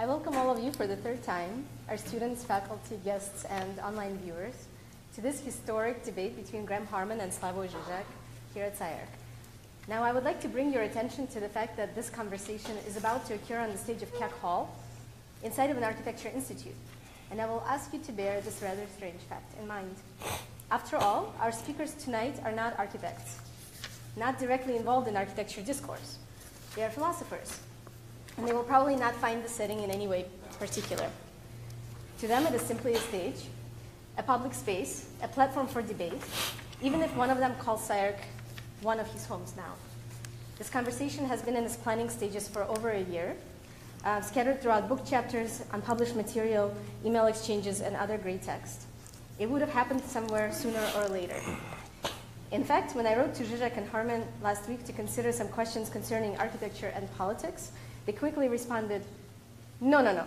I welcome all of you for the third time, our students, faculty, guests, and online viewers, to this historic debate between Graham Harman and Slavoj Žižek here at SCIARC. Now, I would like to bring your attention to the fact that this conversation is about to occur on the stage of Keck Hall, inside of an architecture institute, and I will ask you to bear this rather strange fact in mind. After all, our speakers tonight are not architects, not directly involved in architecture discourse. They are philosophers, and they will probably not find the setting in any way particular. To them, it is simply a stage, a public space, a platform for debate, even if one of them calls SCIARC one of his homes now. This conversation has been in its planning stages for over a year, scattered throughout book chapters, unpublished material, email exchanges, and other great text. It would have happened somewhere sooner or later. In fact, when I wrote to Žižek and Harman last week to consider some questions concerning architecture and politics, they quickly responded, no.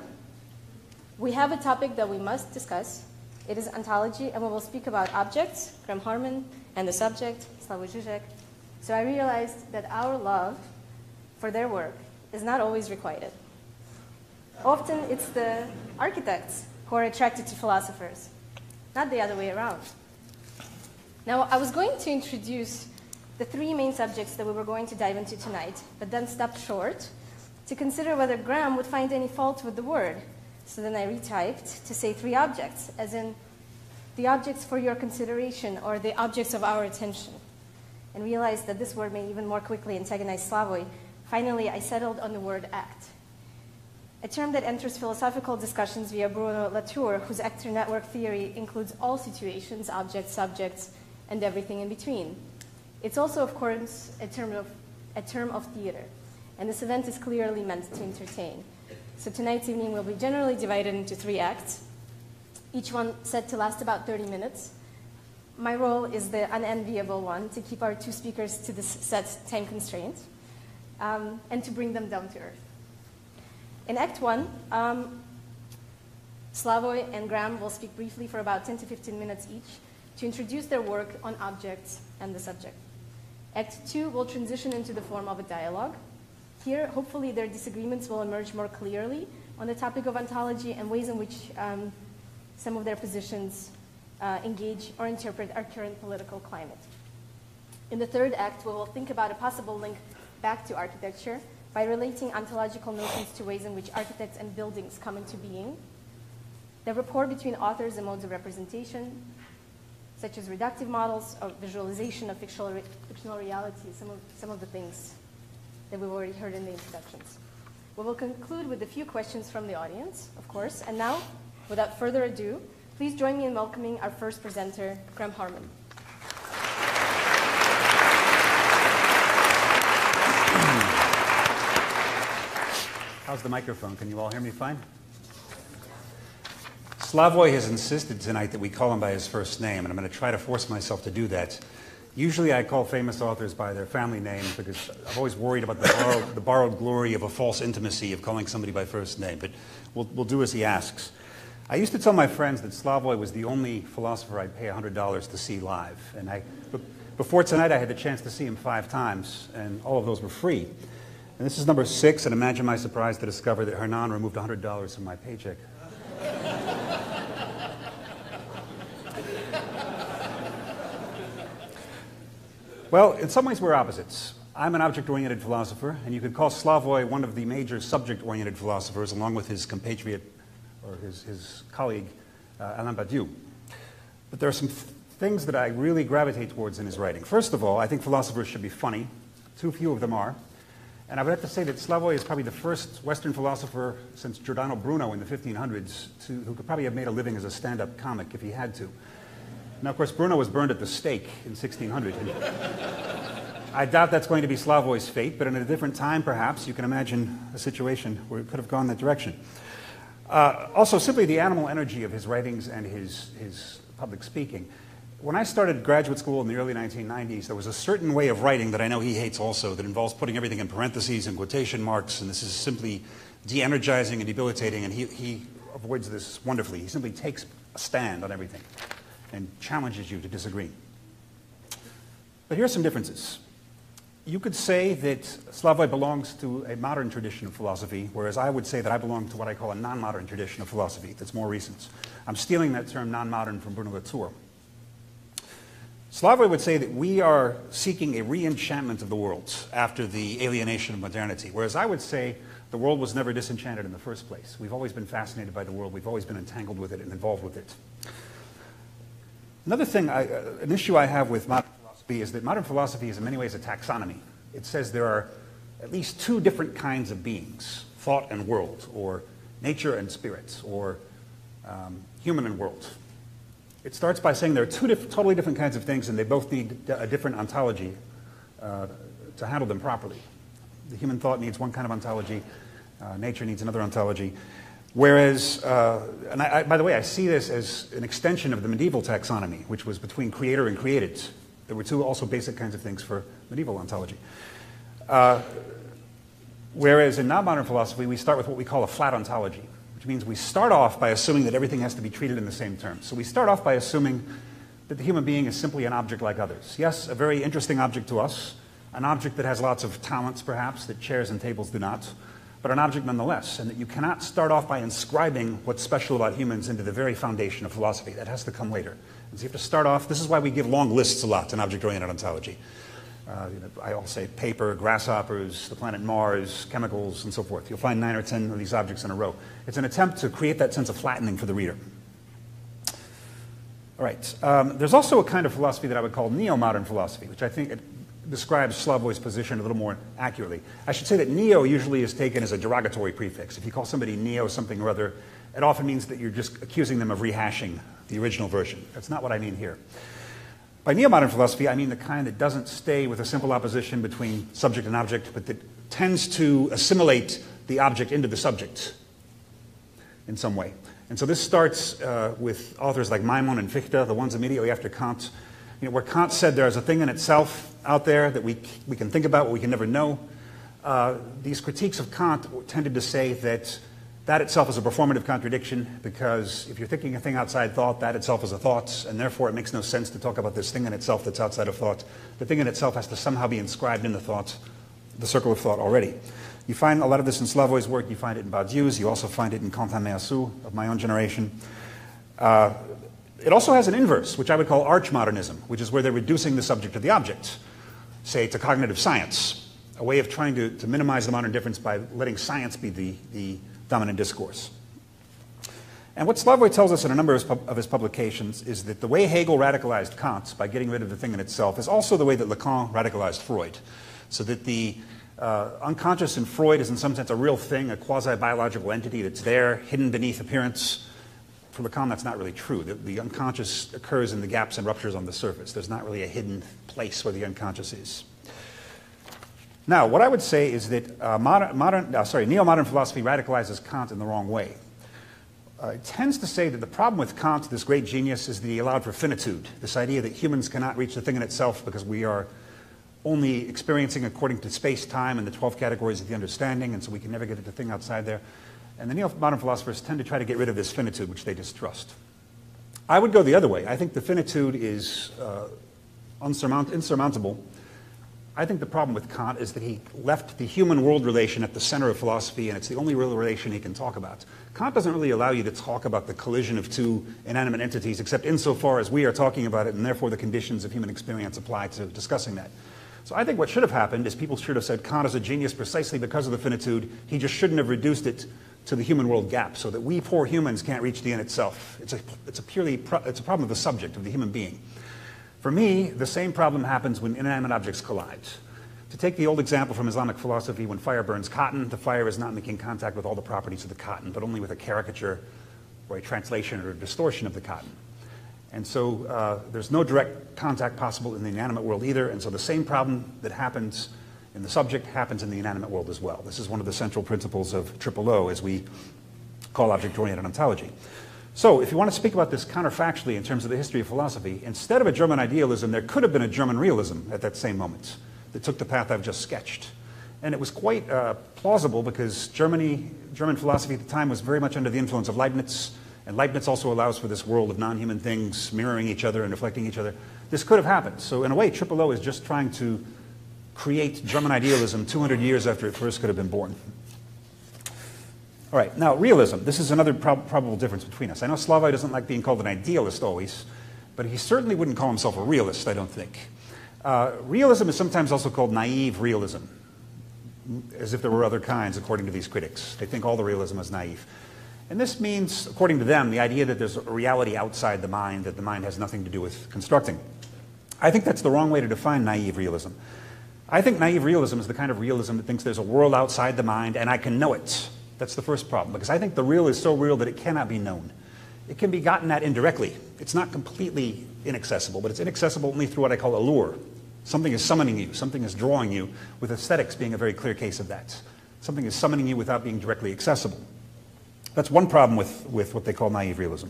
We have a topic that we must discuss. It is ontology, and we will speak about objects, Graham Harman, and the subject, Slavoj Žižek. So I realized that our love for their work is not always requited. Often it's the architects who are attracted to philosophers, not the other way around. Now, I was going to introduce the three main subjects that we were going to dive into tonight, but then stopped short to consider whether Graham would find any fault with the word. So then I retyped to say three objects, as in the objects for your consideration or the objects of our attention, and realized that this word may even more quickly antagonize Slavoj. Finally, I settled on the word act, a term that enters philosophical discussions via Bruno Latour, whose actor network theory includes all situations, objects, subjects, and everything in between. It's also, of course, a term of theater, and this event is clearly meant to entertain. So tonight's evening will be generally divided into three acts, each one set to last about 30 minutes. My role is the unenviable one, to keep our two speakers to this set time constraint, and to bring them down to earth. In Act 1, Slavoj and Graham will speak briefly for about 10 to 15 minutes each to introduce their work on objects and the subject. Act 2 will transition into the form of a dialogue. Here, hopefully, their disagreements will emerge more clearly on the topic of ontology and ways in which some of their positions engage or interpret our current political climate. In the third act, we will think about a possible link back to architecture by relating ontological notions to ways in which architects and buildings come into being, the rapport between authors and modes of representation, such as reductive models or visualization of fictional reality, some of the things that we've already heard in the introductions. We will conclude with a few questions from the audience, of course, and now, without further ado, please join me in welcoming our first presenter, Graham Harman. How's the microphone? Can you all hear me fine? Slavoj has insisted tonight that we call him by his first name, and I'm going to try to force myself to do that. Usually I call famous authors by their family name because I've always worried about the borrowed glory of a false intimacy of calling somebody by first name, but we'll do as he asks. I used to tell my friends that Slavoj was the only philosopher I'd pay $100 to see live, and before tonight I had the chance to see him 5 times, and all of those were free. And this is number 6, and imagine my surprise to discover that Hernan removed $100 from my paycheck. Well, in some ways we're opposites. I'm an object-oriented philosopher, and you could call Slavoj one of the major subject-oriented philosophers, along with his compatriot, or his colleague, Alain Badiou. But there are some things that I really gravitate towards in his writing. First of all, I think philosophers should be funny. Too few of them are. And I would have to say that Slavoj is probably the first Western philosopher since Giordano Bruno in the 1500s who could probably have made a living as a stand-up comic if he had to. Now, of course, Bruno was burned at the stake in 1600. I doubt that's going to be Slavoj's fate, but in a different time, perhaps, you can imagine a situation where it could have gone that direction. Also, simply the animal energy of his writings and his public speaking. When I started graduate school in the early 1990s, there was a certain way of writing that I know he hates also, that involves putting everything in parentheses and quotation marks, and this is simply de-energizing and debilitating, and he avoids this wonderfully. He simply takes a stand on everything and challenges you to disagree. But here are some differences. you could say that Slavoj belongs to a modern tradition of philosophy, whereas I would say that I belong to what I call a non-modern tradition of philosophy that's more recent. I'm stealing that term non-modern from Bruno Latour. Slavoj would say that we are seeking a re-enchantment of the world after the alienation of modernity, whereas I would say the world was never disenchanted in the first place. We've always been fascinated by the world. We've always been entangled with it and involved with it. Another thing, an issue I have with modern philosophy is that modern philosophy is in many ways a taxonomy. It says there are at least two different kinds of beings, thought and world, or nature and spirit, or human and world. It starts by saying there are two totally different kinds of things, and they both need a different ontology to handle them properly. The human thought needs one kind of ontology, nature needs another ontology. Whereas, and by the way, I see this as an extension of the medieval taxonomy, which was between creator and created. There were two also basic kinds of things for medieval ontology. Whereas in non-modern philosophy, we start with what we call a flat ontology, which means we start off by assuming that everything has to be treated in the same terms. So we start off by assuming that the human being is simply an object like others. Yes, a very interesting object to us, an object that has lots of talents, perhaps, that chairs and tables do not, but an object nonetheless, and that you cannot start off by inscribing what's special about humans into the very foundation of philosophy. That has to come later. And so you have to start off, this is why we give long lists a lot in object-oriented ontology. I'll say paper, grasshoppers, the planet Mars, chemicals, and so forth. You'll find 9 or 10 of these objects in a row. It's an attempt to create that sense of flattening for the reader. All right. There's also a kind of philosophy that I would call neo-modern philosophy, which I think describes Slavoj's position a little more accurately. I should say that neo usually is taken as a derogatory prefix. If you call somebody neo something or other, it often means that you're just accusing them of rehashing the original version. That's not what I mean here. By neo-modern philosophy, I mean the kind that doesn't stay with a simple opposition between subject and object, but that tends to assimilate the object into the subject in some way. And so this starts with authors like Maimon and Fichte, the ones immediately after Kant, where Kant said there is a thing in itself out there that we can think about, but we can never know. These critiques of Kant tended to say that that itself is a performative contradiction, because if you're thinking a thing outside thought, that itself is a thought, and therefore it makes no sense to talk about this thing in itself that's outside of thought. The thing in itself has to somehow be inscribed in the thought, the circle of thought already. You find a lot of this in Slavoj's work. You find it in Badiou's. You also find it in Quentin Meillassoux of my own generation. It also has an inverse, which I would call arch-modernism, which is where they're reducing the subject to the object, say to cognitive science, a way of trying to minimize the modern difference by letting science be the dominant discourse. And what Slavoj tells us in a number of his publications is that the way Hegel radicalized Kant by getting rid of the thing in itself is also the way that Lacan radicalized Freud. So that the unconscious in Freud is in some sense a real thing, a quasi-biological entity that's there, hidden beneath appearance. For Lacan, that's not really true. The unconscious occurs in the gaps and ruptures on the surface. There's not really a hidden place where the unconscious is. Now, what I would say is that neo-modern philosophy radicalizes Kant in the wrong way. It tends to say that the problem with Kant, this great genius, is that he allowed for finitude, this idea that humans cannot reach the thing in itself because we are only experiencing according to space-time and the 12 categories of the understanding, and so we can never get at the thing outside there. And the neo-modern philosophers tend to try to get rid of this finitude, which they distrust. I would go the other way. I think the finitude is insurmountable. I think the problem with Kant is that he left the human-world relation at the center of philosophy, and it's the only real relation he can talk about. Kant doesn't really allow you to talk about the collision of two inanimate entities, except insofar as we are talking about it, and therefore the conditions of human experience apply to discussing that. So I think what should have happened is people should have said Kant is a genius precisely because of the finitude. He just shouldn't have reduced it to the human-world gap, so that we poor humans can't reach the end itself. It's a problem of the subject, of the human being. For me, the same problem happens when inanimate objects collide. To take the old example from Islamic philosophy, when fire burns cotton, the fire is not making contact with all the properties of the cotton, but only with a caricature or a translation or a distortion of the cotton. And so there's no direct contact possible in the inanimate world either, and so the same problem that happens in the subject happens in the inanimate world as well. This is one of the central principles of O, as we call object-oriented ontology. So if you want to speak about this counterfactually in terms of the history of philosophy, instead of a German idealism, there could have been a German realism at that same moment that took the path I've just sketched. And it was quite plausible because German philosophy at the time was very much under the influence of Leibniz, and Leibniz also allows for this world of non-human things mirroring each other and reflecting each other. This could have happened. So in a way, O is just trying to create German idealism 200 years after it first could have been born. All right, now realism. This is another probable difference between us. I know Slavoj doesn't like being called an idealist always, but he certainly wouldn't call himself a realist, I don't think. Realism is sometimes also called naive realism, as if there were other kinds, according to these critics. They think all the realism is naive. And this means, according to them, the idea that there's a reality outside the mind, that the mind has nothing to do with constructing. I think that's the wrong way to define naive realism. I think naive realism is the kind of realism that thinks there's a world outside the mind and I can know it. That's the first problem, because I think the real is so real that it cannot be known. It can be gotten at indirectly. It's not completely inaccessible, but it's inaccessible only through what I call allure. Something is summoning you, something is drawing you, with aesthetics being a very clear case of that. Something is summoning you without being directly accessible. That's one problem with what they call naive realism.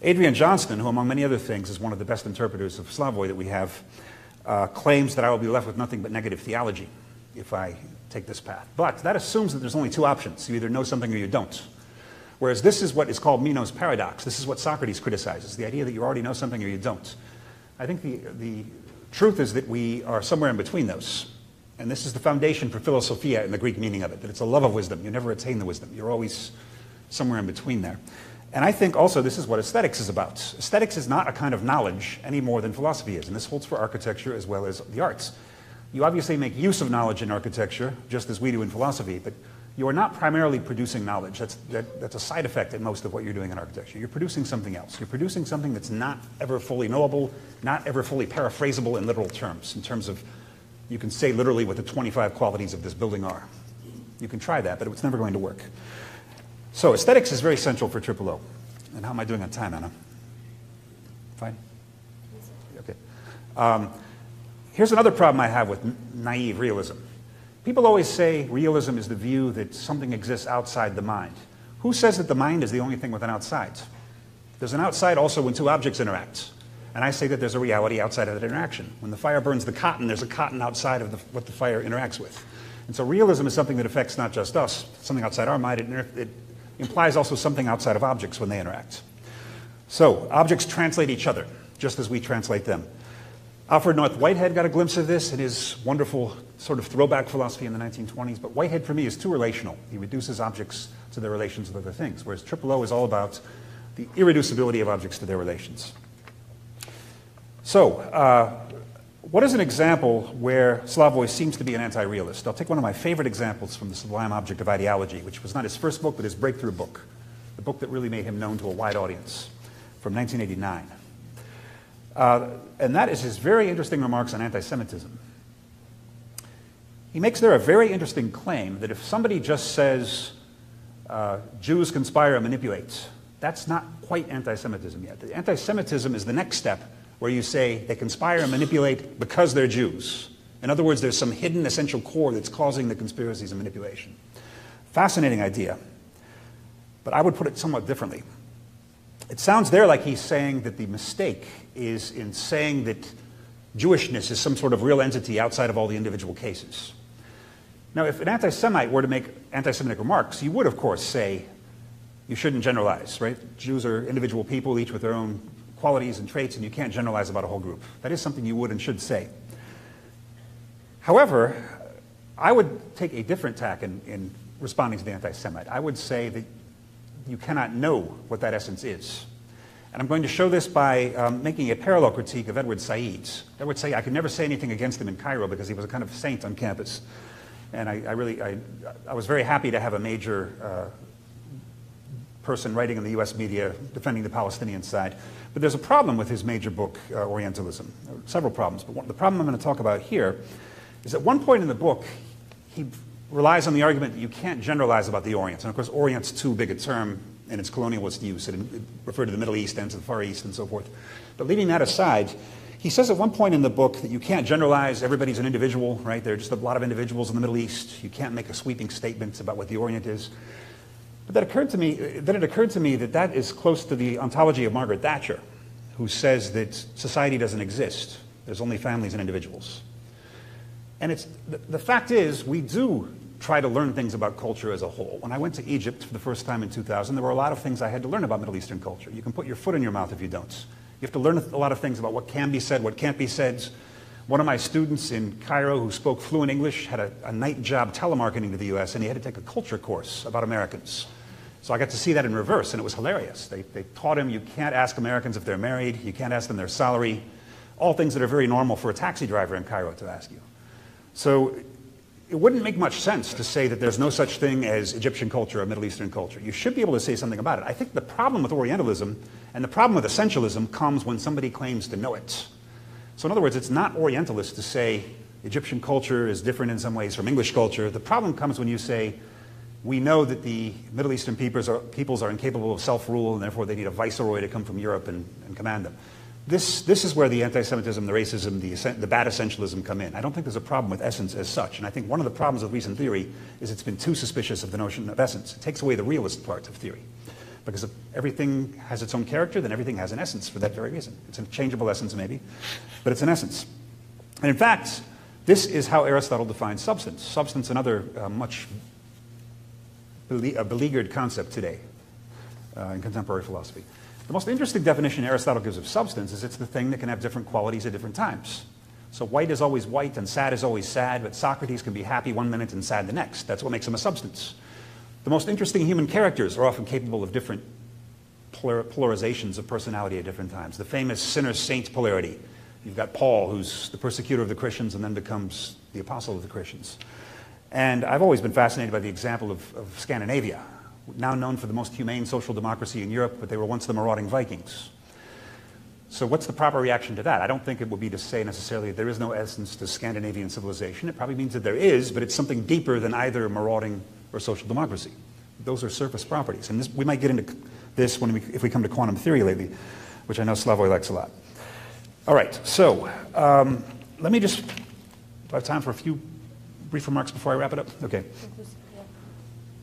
Adrian Johnston, who among many other things is one of the best interpreters of Slavoj that we have, claims that I will be left with nothing but negative theology if I take this path. But that assumes that there's only two options. You either know something or you don't. Whereas this is what is called Meno's paradox. This is what Socrates criticizes, the idea that you already know something or you don't. I think the truth is that we are somewhere in between those. And this is the foundation for philosophia in the Greek meaning of it, that it's a love of wisdom. You never attain the wisdom. You're always somewhere in between there. And I think also this is what aesthetics is about. Aesthetics is not a kind of knowledge any more than philosophy is, and this holds for architecture as well as the arts. You obviously make use of knowledge in architecture, just as we do in philosophy, but you are not primarily producing knowledge. That's a side effect in most of what you're doing in architecture. You're producing something else. You're producing something that's not ever fully knowable, not ever fully paraphrasable in literal terms, in terms of you can say literally what the 25 qualities of this building are. You can try that, but it's never going to work. So aesthetics is very central for Triple O. And how am I doing on time, Anna? Fine? Okay. Here's another problem I have with naive realism. People always say realism is the view that something exists outside the mind. Who says that the mind is the only thing with an outside? There's an outside also when two objects interact. And I say that there's a reality outside of that interaction. When the fire burns the cotton, there's a cotton outside of what the fire interacts with. And so realism is something that affects not just us, something outside our mind. It implies also something outside of objects when they interact. So objects translate each other, just as we translate them. Alfred North Whitehead got a glimpse of this in his wonderful sort of throwback philosophy in the 1920s, but Whitehead for me is too relational. He reduces objects to their relations with other things, whereas Triple O is all about the irreducibility of objects to their relations. So, what is an example where Slavoj seems to be an anti-realist? I'll take one of my favorite examples from The Sublime Object of Ideology, which was not his first book, but his breakthrough book, the book that really made him known to a wide audience, from 1989. And that is his very interesting remarks on anti-Semitism. He makes there a very interesting claim that if somebody just says Jews conspire and manipulate, that's not quite anti-Semitism yet. The anti-Semitism is the next step where you say they conspire and manipulate because they're Jews. In other words, there's some hidden essential core that's causing the conspiracies and manipulation. Fascinating idea, but I would put it somewhat differently. It sounds there like he's saying that the mistake is in saying that Jewishness is some sort of real entity outside of all the individual cases. Now, if an anti-Semite were to make anti-Semitic remarks, you would, of course, say you shouldn't generalize, right? Jews are individual people, each with their own qualities and traits, and you can't generalize about a whole group. That is something you would and should say. However, I would take a different tack in responding to the anti-Semite. I would say that you cannot know what that essence is. And I'm going to show this by making a parallel critique of Edward Said. Edward Said, I could never say anything against him in Cairo because he was a kind of saint on campus. And I was very happy to have a major person writing in the US media defending the Palestinian side. But there's a problem with his major book, Orientalism. Several problems. But the problem I'm going to talk about here is at one point in the book, he relies on the argument that you can't generalize about the Orient. And of course, Orient's too big a term in its colonialist use. It referred to the Middle East and to the Far East and so forth. But leaving that aside, he says at one point in the book that you can't generalize. Everybody's an individual, right? There are just a lot of individuals in the Middle East. You can't make a sweeping statement about what the Orient is. But then it occurred to me that that is close to the ontology of Margaret Thatcher, who says that society doesn't exist. There's only families and individuals. And the fact is, we do try to learn things about culture as a whole. When I went to Egypt for the first time in 2000, there were a lot of things I had to learn about Middle Eastern culture. You can put your foot in your mouth if you don't. You have to learn a lot of things about what can be said, what can't be said. One of my students in Cairo who spoke fluent English had a night job telemarketing to the US, and he had to take a culture course about Americans. So I got to see that in reverse, and it was hilarious. They taught him you can't ask Americans if they're married, you can't ask them their salary, all things that are very normal for a taxi driver in Cairo to ask you. So it wouldn't make much sense to say that there's no such thing as Egyptian culture or Middle Eastern culture. You should be able to say something about it. I think the problem with Orientalism and the problem with essentialism comes when somebody claims to know it. So in other words, it's not Orientalist to say Egyptian culture is different in some ways from English culture. The problem comes when you say, we know that the Middle Eastern peoples are incapable of self-rule, and therefore they need a viceroy to come from Europe and command them. This is where the anti-Semitism, the racism, the bad essentialism come in. I don't think there's a problem with essence as such. And I think one of the problems with recent theory is it's been too suspicious of the notion of essence. It takes away the realist part of theory. Because if everything has its own character, then everything has an essence for that very reason. It's a changeable essence maybe, but it's an essence. And in fact, this is how Aristotle defines substance. Substance, another much beleaguered concept today in contemporary philosophy. The most interesting definition Aristotle gives of substance is it's the thing that can have different qualities at different times. So white is always white and sad is always sad, but Socrates can be happy one minute and sad the next. That's what makes him a substance. The most interesting human characters are often capable of different polarizations of personality at different times. The famous sinner-saint polarity. You've got Paul, who's the persecutor of the Christians and then becomes the apostle of the Christians. And I've always been fascinated by the example of Scandinavia, now known for the most humane social democracy in Europe, but they were once the marauding Vikings. So what's the proper reaction to that? I don't think it would be to say necessarily there is no essence to Scandinavian civilization. It probably means that there is, but it's something deeper than either marauding or social democracy. Those are surface properties. And we might get into this if we come to quantum theory lately, which I know Slavoj likes a lot. All right, so let me just, do I have time for a few brief remarks before I wrap it up? Okay.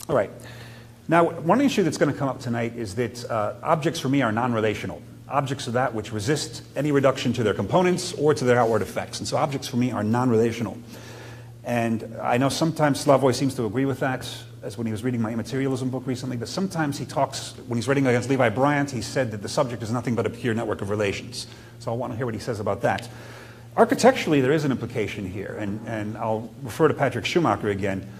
All right. Now, one issue that's going to come up tonight is that objects for me are non-relational. Objects are that which resist any reduction to their components or to their outward effects. And so objects for me are non-relational. And I know sometimes Slavoj seems to agree with that, as when he was reading my immaterialism book recently, but sometimes he talks, when he's writing against Levi Bryant, he said that the subject is nothing but a pure network of relations. So I want to hear what he says about that. Architecturally, there is an implication here, and I'll refer to Patrick Schumacher again.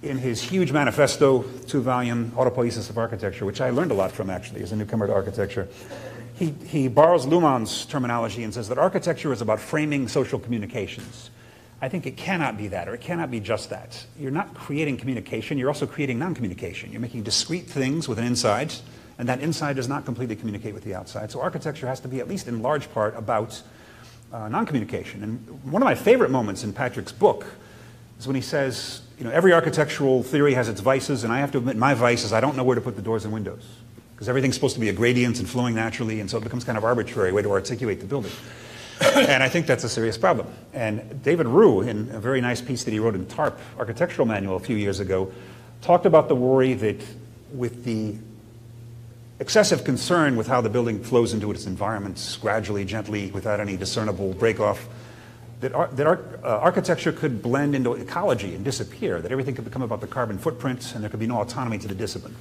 In his huge manifesto, 2-volume Autopoiesis of Architecture, which I learned a lot from actually as a newcomer to architecture, he borrows Luhmann's terminology and says that architecture is about framing social communications. I think it cannot be that, or it cannot be just that. You're not creating communication, you're also creating non-communication. You're making discrete things with an inside, and that inside does not completely communicate with the outside. So architecture has to be, at least in large part, about non-communication. And one of my favorite moments in Patrick's book is when he says, you know, every architectural theory has its vices, and I have to admit my vice is I don't know where to put the doors and windows. Because everything's supposed to be a gradient and flowing naturally, and so it becomes kind of arbitrary way to articulate the building. And I think that's a serious problem. And David Rue, in a very nice piece that he wrote in TARP, Architectural Manual, a few years ago, talked about the worry that with the excessive concern with how the building flows into its environments, gradually, gently, without any discernible break-off, that architecture could blend into ecology and disappear, that everything could become about the carbon footprint, and there could be no autonomy to the discipline.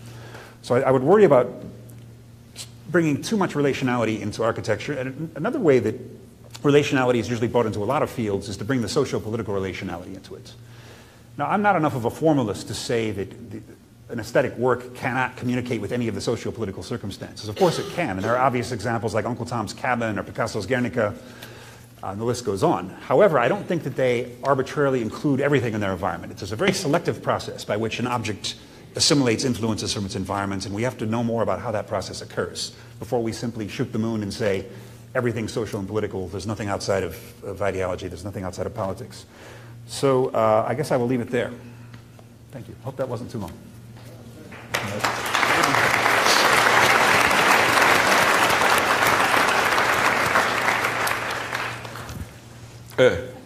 So I would worry about bringing too much relationality into architecture. And another way that relationality is usually brought into a lot of fields is to bring the socio-political relationality into it. Now, I'm not enough of a formalist to say that an aesthetic work cannot communicate with any of the socio-political circumstances. Of course it can, and there are obvious examples like Uncle Tom's Cabin or Picasso's Guernica, and the list goes on. However, I don't think that they arbitrarily include everything in their environment. It's a very selective process by which an object assimilates influences from its environment, and we have to know more about how that process occurs before we simply shoot the moon and say everything's social and political, there's nothing outside of ideology, there's nothing outside of politics. So I guess I will leave it there. Thank you. Hope that wasn't too long.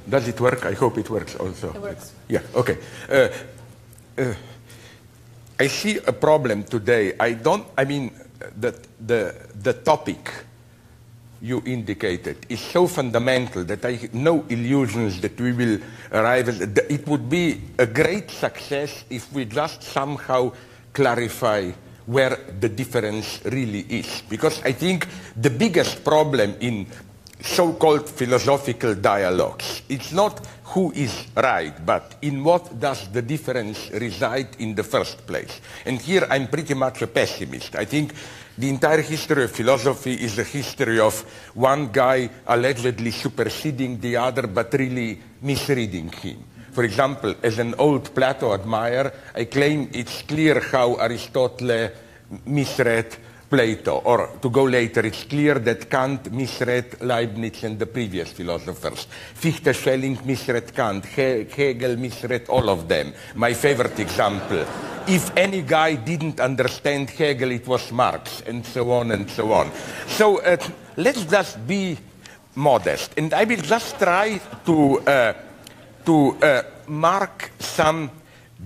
Does it work? I hope it works also. It works. Yeah, okay. I see a problem today. I mean, the topic you indicated is so fundamental that I have no illusions that we will arrive at. It would be a great success if we just somehow clarify where the difference really is. Because I think the biggest problem in so-called philosophical dialogues. It's not who is right, but in what does the difference reside in the first place. And here I'm pretty much a pessimist. I think the entire history of philosophy is a history of one guy allegedly superseding the other, but really misreading him. For example, as an old Plato admirer, I claim it's clear how Aristotle misread Plato, or to go later, it's clear that Kant misread Leibniz and the previous philosophers. Fichte, Schelling misread Kant, Hegel misread all of them. My favorite example, if any guy didn't understand Hegel, it was Marx, and so on and so on. So let's just be modest, and I will just try to mark some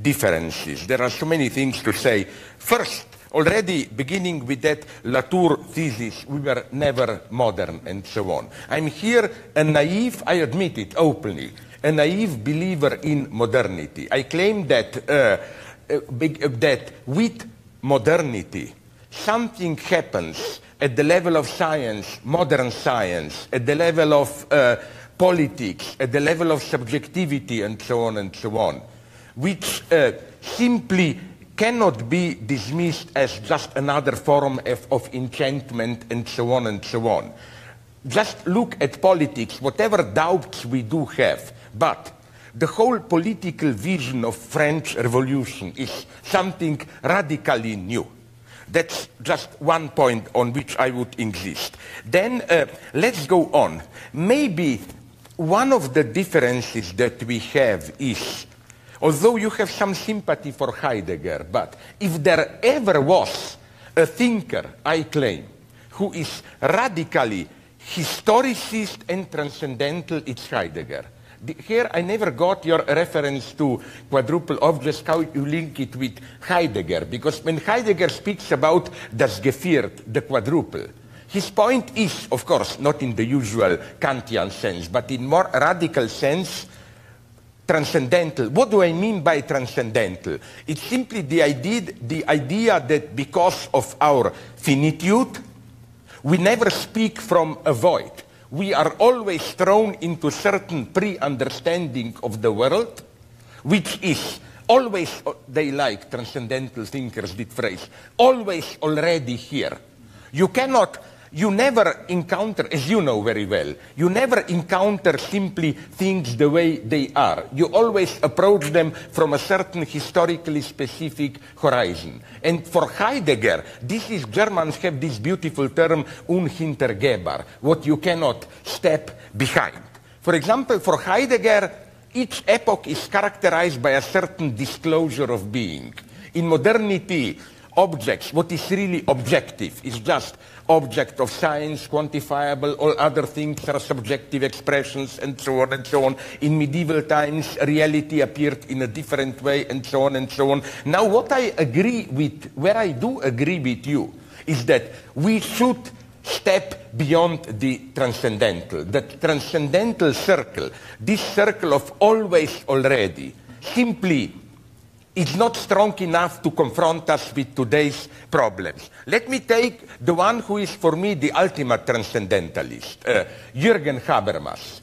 differences. There are so many things to say. First, already beginning with that Latour thesis, we were never modern and so on. I'm here a naive, I admit it openly, a naive believer in modernity. I claim that, that with modernity, something happens at the level of science, modern science, at the level of politics, at the level of subjectivity and so on, which simply cannot be dismissed as just another form of enchantment and so on and so on. Just look at politics, whatever doubts we do have, but the whole political vision of French Revolution is something radically new. That's just one point on which I would insist. Then let's go on. Maybe one of the differences that we have is, although you have some sympathy for Heidegger, but if there ever was a thinker, I claim, who is radically historicist and transcendental, it's Heidegger. Here I never got your reference to quadruple objects, how you link it with Heidegger, because when Heidegger speaks about das Geviert, the quadruple, his point is, of course, not in the usual Kantian sense, but in more radical sense, transcendental. What do I mean by transcendental? It's simply the idea that because of our finitude, we never speak from a void. We are always thrown into certain pre-understanding of the world, which is always, they like, transcendental thinkers did phrase, always already here. You never encounter, as you know very well, you never encounter simply things the way they are. You always approach them from a certain historically specific horizon. And for Heidegger, Germans have this beautiful term, unhintergehbar, what you cannot step behind. For example, for Heidegger, each epoch is characterized by a certain disclosure of being. In modernity, objects, what is really objective, is just object of science, quantifiable, all other things are subjective expressions, and so on and so on. In medieval times, reality appeared in a different way, and so on and so on. Now, what I agree with, where I do agree with you, is that we should step beyond the transcendental. The transcendental circle, this circle of always already, simply is not strong enough to confront us with today's problems. Let me take the one who is for me the ultimate transcendentalist, Jürgen Habermas.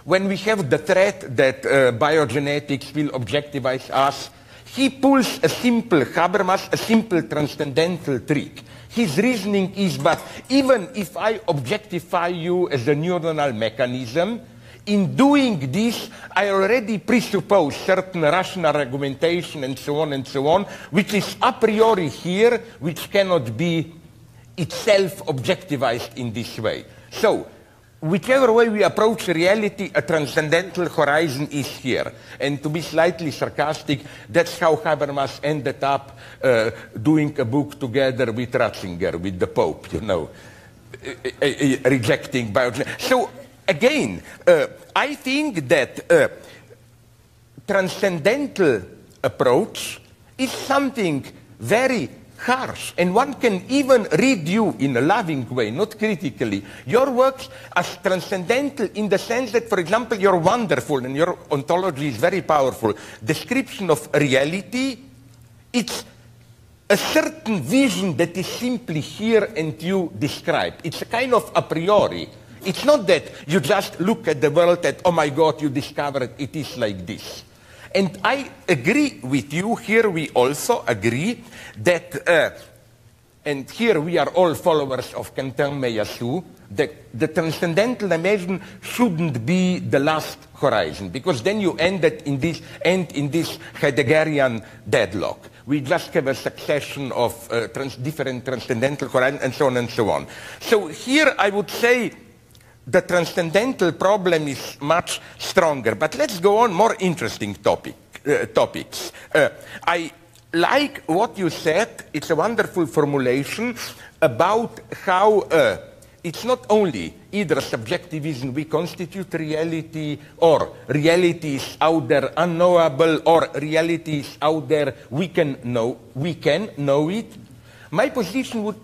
When we have the threat that biogenetics will objectivize us, he pulls a simple Habermas, a simple transcendental trick. His reasoning is, but even if I objectify you as a neuronal mechanism, in doing this, I already presuppose certain rational argumentation and so on, which is a priori here, which cannot be itself objectivized in this way. So, whichever way we approach reality, a transcendental horizon is here. And to be slightly sarcastic, that's how Habermas ended up doing a book together with Ratzinger, with the Pope, you know, rejecting biogenetics. So, again, I think that transcendental approach is something very harsh, and one can even read you in a loving way, not critically, your works as transcendental in the sense that, for example, you're wonderful and your ontology is very powerful. Description of reality, it's a certain vision that is simply here and you describe. It's a kind of a priori. It's not that you just look at the world and, oh my God, you discovered it is like this. And I agree with you. Here we also agree that, and here we are all followers of Quentin Meillassoux, that the transcendental dimension shouldn't be the last horizon, because then you end in this Heideggerian deadlock. We just have a succession of different transcendental horizons and so on and so on. So here I would say the transcendental problem is much stronger. But let's go on more interesting topics. I like what you said. It's a wonderful formulation about how it's not only either subjectivism, we constitute reality, or reality is out there unknowable, or reality is out there we can know it. My position would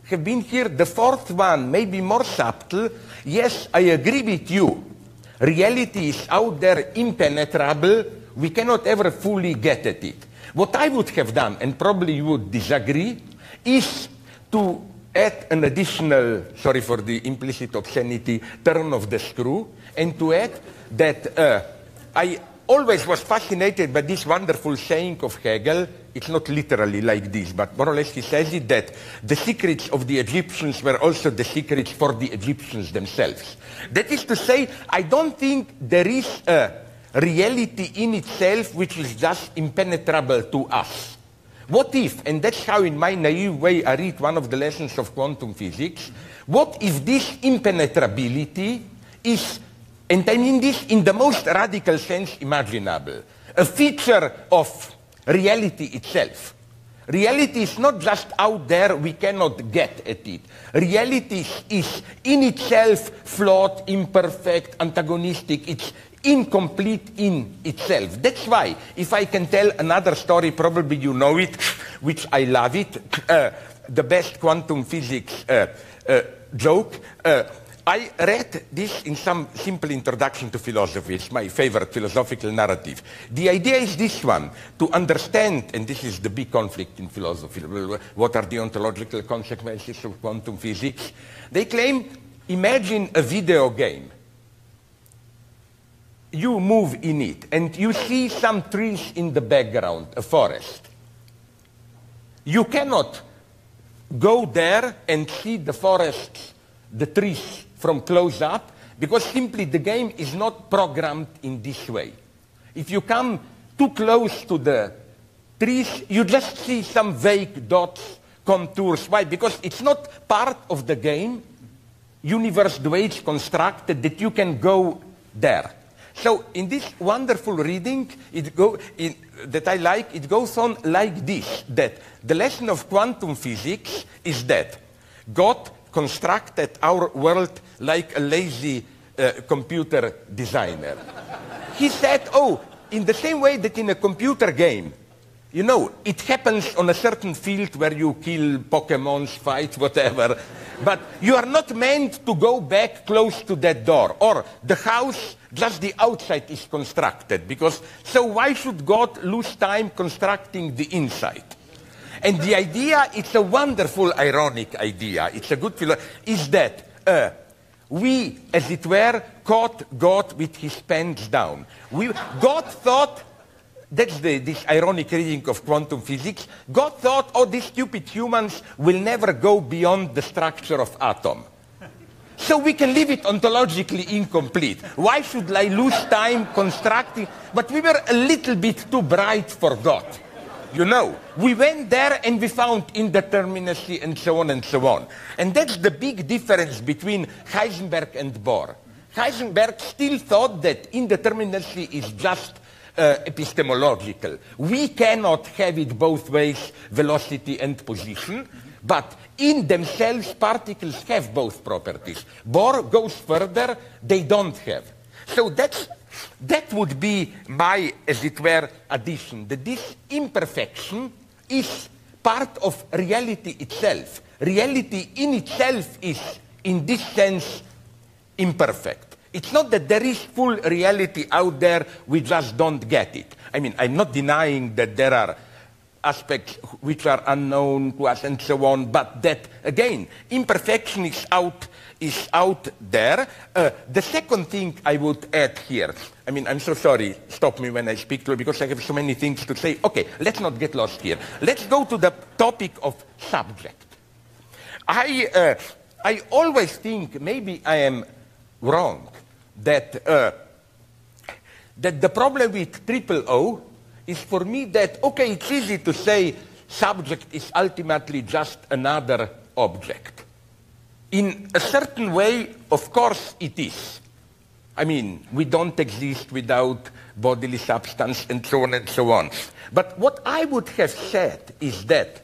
have been here, the fourth one, maybe more subtle. Yes, I agree with you. Reality is out there impenetrable. We cannot ever fully get at it. What I would have done, and probably you would disagree, is to add an additional, sorry for the implicit obscenity, turn of the screw, and to add that I always was fascinated by this wonderful saying of Hegel. It's not literally like this, but more or less he says it, that the secrets of the Egyptians were also the secrets for the Egyptians themselves. That is to say, I don't think there is a reality in itself which is just impenetrable to us. What if, and that's how in my naive way I read one of the lessons of quantum physics, what if this impenetrability is, and I mean this in the most radical sense imaginable, a feature of reality itself? Reality is not just out there, we cannot get at it. Reality is in itself flawed, imperfect, antagonistic, it's incomplete in itself. That's why, if I can tell another story, probably you know it, which I love it, the best quantum physics joke. I read this in some simple introduction to philosophy. It's my favorite philosophical narrative. The idea is this one, to understand, and this is the big conflict in philosophy, what are the ontological consequences of quantum physics? They claim, imagine a video game. You move in it, and you see some trees in the background, a forest. You cannot go there and see the forest, the trees, from close up, because simply the game is not programmed in this way. If you come too close to the trees, you just see some vague dots, contours. Why? Because it's not part of the game, universe the way it's constructed, that you can go there. So in this wonderful reading that I like, it goes on like this, that the lesson of quantum physics is that God constructed our world like a lazy computer designer. He said, oh, in the same way that in a computer game, you know, it happens on a certain field where you kill Pokemons, fight, whatever, but you are not meant to go back close to that door. Or the house, just the outside is constructed, because so why should God lose time constructing the inside? And the idea, it's a wonderful ironic idea, it's a good philosophy, is that we, as it were, caught God with his pants down. God thought, that's this ironic reading of quantum physics, God thought, oh, these stupid humans will never go beyond the structure of atom. So we can leave it ontologically incomplete. Why should I lose time constructing? But we were a little bit too bright for God. You know, we went there and we found indeterminacy and so on and so on. And that's the big difference between Heisenberg and Bohr. Heisenberg still thought that indeterminacy is just epistemological. We cannot have it both ways, velocity and position, but in themselves particles have both properties. Bohr goes further, they don't have. So that would be my, as it were, addition, that this imperfection is part of reality itself. Reality in itself is, in this sense, imperfect. It's not that there is full reality out there, we just don't get it. I mean, I'm not denying that there are aspects which are unknown to us and so on, but that, again, imperfection is out is out there. The second thing I would add here, I mean, I'm so sorry, stop me when I speak to you because I have so many things to say. Okay, let's not get lost here. Let's go to the topic of subject. I always think, maybe I am wrong, that the problem with triple O is for me that, okay, it's easy to say subject is ultimately just another object. In a certain way, of course it is. I mean, we don't exist without bodily substance and so on and so on. But what I would have said is that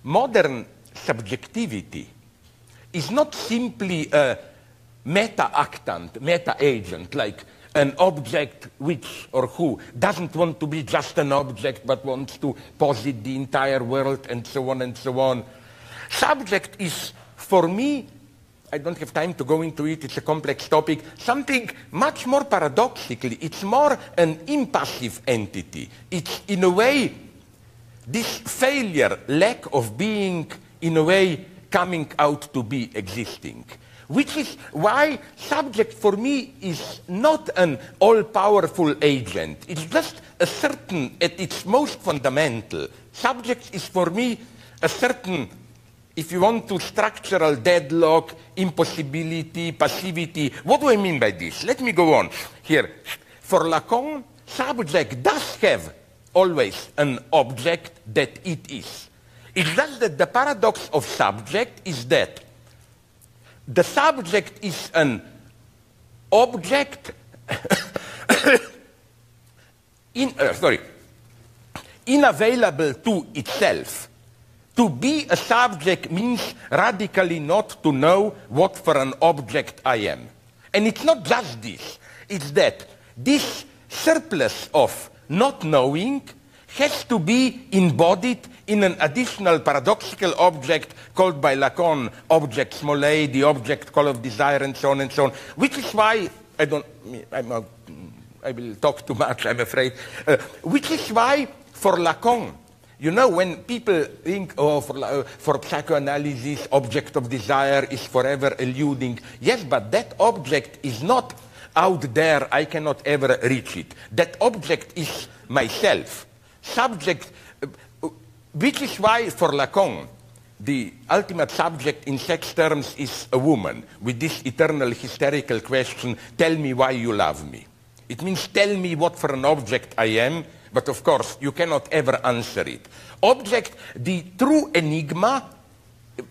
modern subjectivity is not simply a meta-actant, meta-agent, like an object which or who doesn't want to be just an object but wants to posit the entire world and so on and so on. Subject is, for me, I don't have time to go into it, it's a complex topic, something much more paradoxically. It's more an impassive entity. It's, in a way, this failure, lack of being, in a way, coming out to be existing. Which is why subject for me is not an all-powerful agent. It's just a certain, at its most fundamental, subject is for me a certain, if you want to, structural deadlock, impossibility, passivity. What do I mean by this? Let me go on here. For Lacan, subject does have always an object that it is. It's just that the paradox of subject is that the subject is an object unavailable to itself. To be a subject means radically not to know what for an object I am. And it's not just this. It's that this surplus of not knowing has to be embodied in an additional paradoxical object called by Lacan object small a, the object call of desire, and so on and so on. Which is why I will talk too much, I'm afraid. Which is why for Lacan, you know, when people think, oh, for psychoanalysis, object of desire is forever eluding. Yes, but that object is not out there, I cannot ever reach it. That object is myself. Subject, which is why for Lacan, the ultimate subject in sex terms is a woman, with this eternal hysterical question, tell me why you love me. It means tell me what for an object I am, but of course you cannot ever answer it. Object, the true enigma,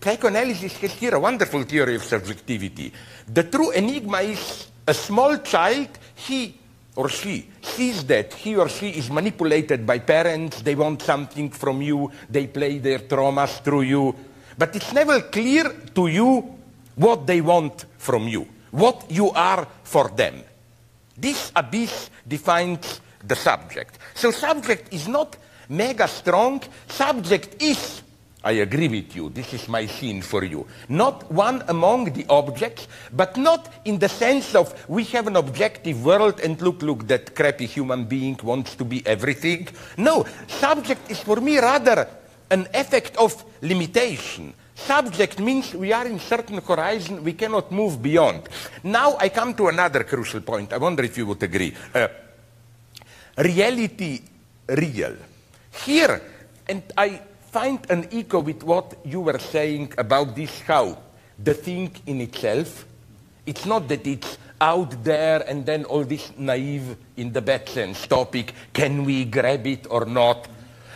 psychoanalysis has here a wonderful theory of subjectivity. The true enigma is a small child, he or she sees that he or she is manipulated by parents, they want something from you, they play their traumas through you, but it's never clear to you what they want from you, what you are for them. This abyss defines the subject. So subject is not mega strong, subject is, I agree with you, this is my scene for you, not one among the objects, but not in the sense of we have an objective world and look, that crappy human being wants to be everything. No, subject is for me rather an effect of limitation. Subject means we are in certain horizon, we cannot move beyond. Now I come to another crucial point, I wonder if you would agree. Reality, real. Here, and I find an echo with what you were saying about this, how the thing in itself, it's not that it's out there and then all this naive, in the bad sense, topic, can we grab it or not?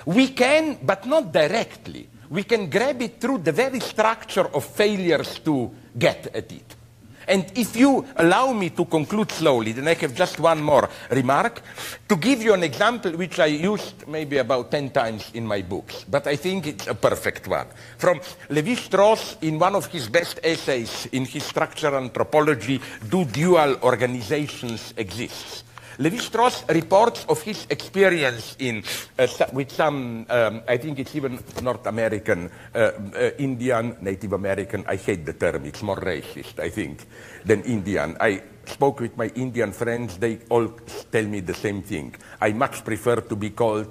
We can, but not directly. We can grab it through the very structure of failures to get at it. And if you allow me to conclude slowly, then I have just one more remark, to give you an example which I used maybe about 10 times in my books, but I think it's a perfect one. From Lévi-Strauss, in one of his best essays in his structural anthropology, Do Dual Organizations Exist? Lévi-Strauss reports of his experience in, with some, I think it's even North American, Indian, Native American, I hate the term, it's more racist, I think, than Indian. I spoke with my Indian friends, they all tell me the same thing. I much prefer to be called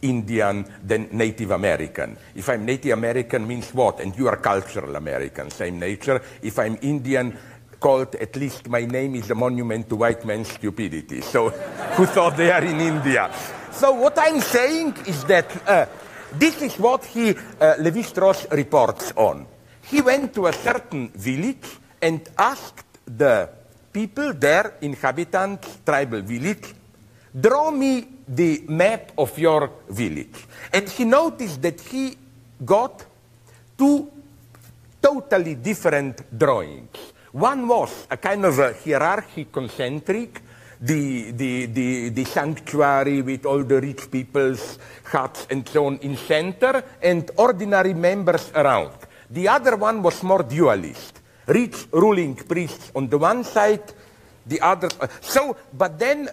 Indian than Native American. If I'm Native American means what? And you are cultural American, same nature. If I'm Indian, called, at least my name is a monument to white man's stupidity. So who thought they are in India? So what I'm saying is that this is what Lévi-Strauss reports on. He went to a certain village and asked the people there, inhabitants, tribal village, draw me the map of your village. And he noticed that he got two totally different drawings. One was a kind of a hierarchy concentric, the sanctuary with all the rich people's huts and so on in center, and ordinary members around. The other one was more dualist. Rich ruling priests on the one side, the other. But then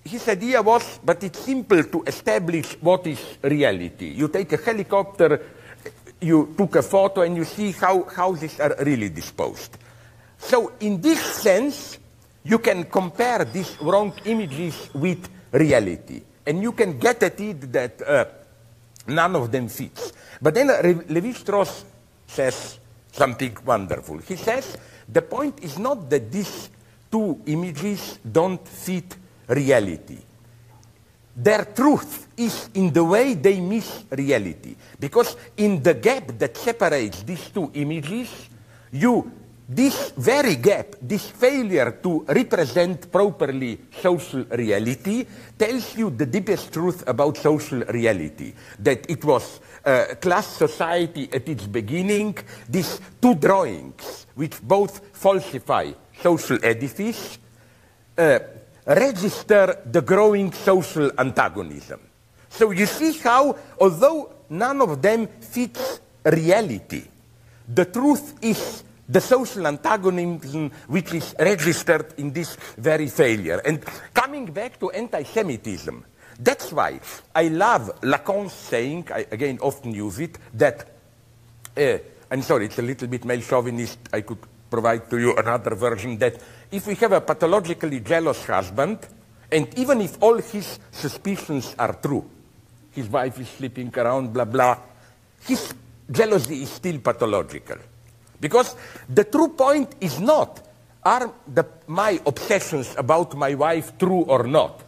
his idea was, but it's simple to establish what is reality. You take a helicopter, you took a photo, and you see how houses are really disposed. So in this sense, you can compare these wrong images with reality. And you can get at it that none of them fits. But then Lévi-Strauss says something wonderful. He says, the point is not that these two images don't fit reality. Their truth is in the way they miss reality. Because in the gap that separates these two images, this very gap, this failure to represent properly social reality, tells you the deepest truth about social reality. That it was class society at its beginning, these two drawings, which both falsify social edifice, register the growing social antagonism. So you see how, although none of them fits reality, the truth is the social antagonism which is registered in this very failure. And coming back to anti-Semitism, that's why I love Lacan's saying, I again often use it, that, I'm sorry, it's a little bit male chauvinist, I could provide to you another version, that if we have a pathologically jealous husband, and even if all his suspicions are true, his wife is sleeping around, blah, blah, his jealousy is still pathological. Because the true point is not, are my obsessions about my wife true or not?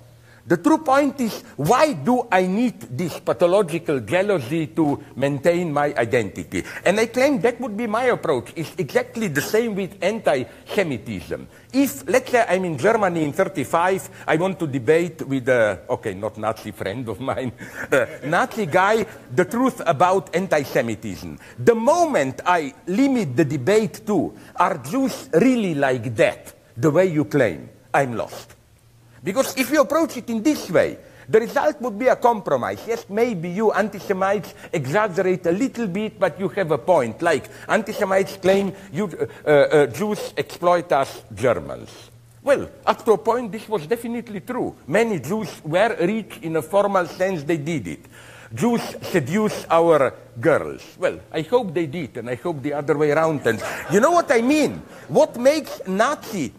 The true point is, why do I need this pathological jealousy to maintain my identity? And I claim that would be my approach. It's exactly the same with anti-Semitism. If, let's say I'm in Germany in 1935, I want to debate with a, okay, not Nazi friend of mine, Nazi guy, the truth about anti-Semitism. The moment I limit the debate to, are Jews really like that, the way you claim, I'm lost. Because if you approach it in this way, the result would be a compromise. Yes, maybe you anti-Semites exaggerate a little bit, but you have a point. Like, anti-Semites claim Jews exploit us Germans. Well, up to a point, this was definitely true. Many Jews were rich in a formal sense, they did it. Jews seduce our girls. Well, I hope they did, and I hope the other way around. And you know what I mean? What makes Nazi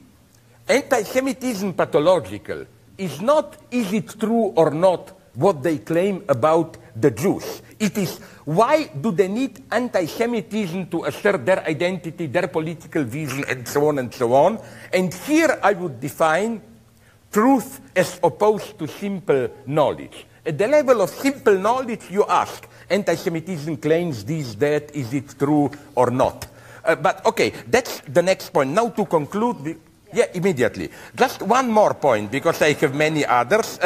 anti-Semitism pathological is not, is it true or not, what they claim about the Jews. It is, why do they need anti-Semitism to assert their identity, their political vision, and so on and so on. And here I would define truth as opposed to simple knowledge. At the level of simple knowledge, you ask, anti-Semitism claims this, that, is it true or not? But okay, that's the next point. Now to conclude, yeah, immediately. Just one more point, because I have many others.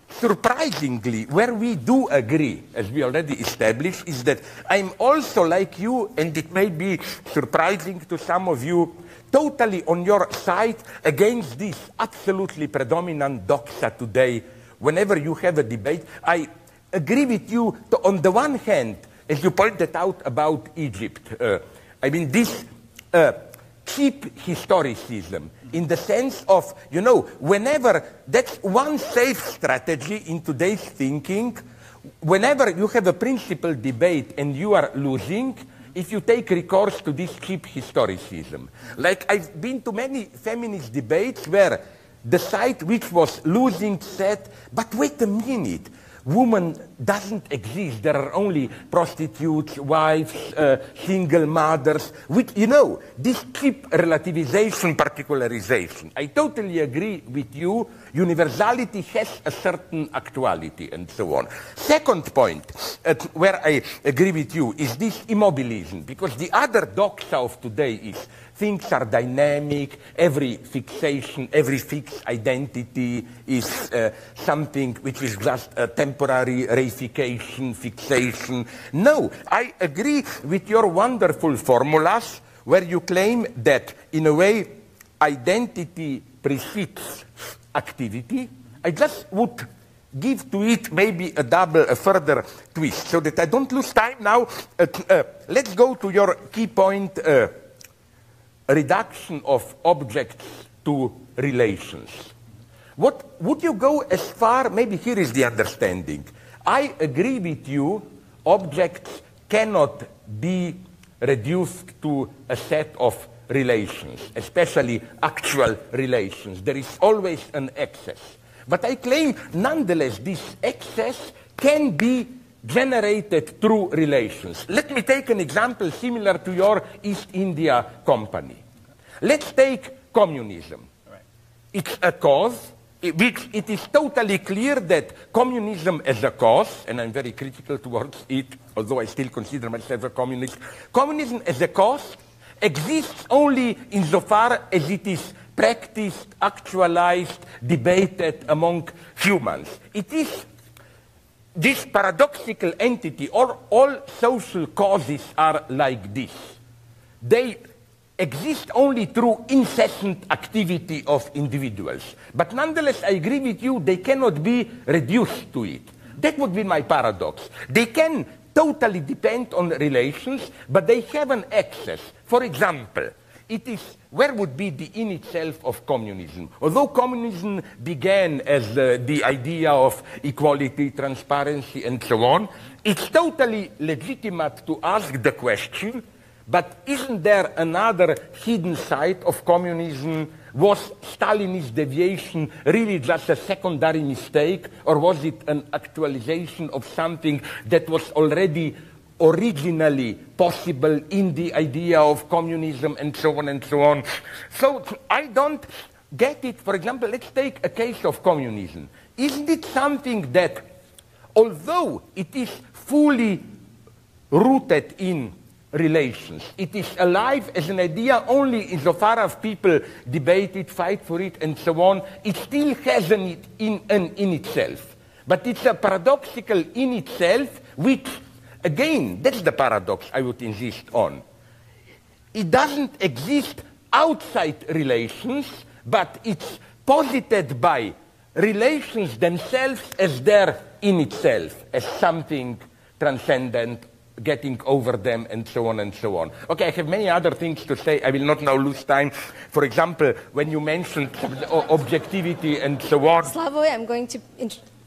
Surprisingly, where we do agree, as we already established, is that I'm also like you, and it may be surprising to some of you, totally on your side against this absolutely predominant doxa today. Whenever you have a debate, I agree with you on the one hand, as you pointed out about Egypt. I mean, this cheap historicism, in the sense of, you know, whenever, that's one safe strategy in today's thinking, whenever you have a principled debate and you are losing, if you take recourse to this cheap historicism. Like, I've been to many feminist debates where the side which was losing said, but wait a minute, woman doesn't exist. There are only prostitutes, wives, single mothers. Which, you know, this cheap relativization, particularization. I totally agree with you. Universality has a certain actuality and so on. Second point, where I agree with you, is this immobilism. Because the other doxa of today is things are dynamic, every fixation, every fixed identity is something which is just a temporary reification, fixation. No, I agree with your wonderful formulas where you claim that, in a way, identity precedes activity. I just would give to it maybe a further twist, so that I don't lose time now. Let's go to your key point, reduction of objects to relations. What would you go as far? Maybe here is the understanding. I agree with you, objects cannot be reduced to a set of relations, especially actual relations. There is always an excess. But I claim, nonetheless, this excess can be generated through relations. Let me take an example similar to your East India Company. Let's take communism. Right. It's a cause. It is totally clear that communism as a cause, and I'm very critical towards it, although I still consider myself a communist, communism as a cause exists only insofar as it is practiced, actualized, debated among humans. It is this paradoxical entity, or all social causes are like this. They exist only through incessant activity of individuals. But nonetheless, I agree with you, they cannot be reduced to it. That would be my paradox. They can totally depend on relations, but they have an excess. For example, it is, where would be the in itself of communism? Although communism began as the idea of equality, transparency, and so on, it's totally legitimate to ask the question, but isn't there another hidden side of communism? Was Stalinist deviation really just a secondary mistake, or was it an actualization of something that was already originally possible in the idea of communism, and so on and so on? So I don't get it. For example, let's take a case of communism. Isn't it something that, although it is fully rooted in relations, it is alive as an idea only insofar as people debate it, fight for it, and so on, it still has an in itself. But it's a paradoxical in itself, which, again, that's the paradox I would insist on. It doesn't exist outside relations, but it's posited by relations themselves as there in itself, as something transcendent, getting over them, and so on and so on. Okay, I have many other things to say. I will not now lose time. For example, when you mentioned objectivity and so on. Slavoj, I'm going to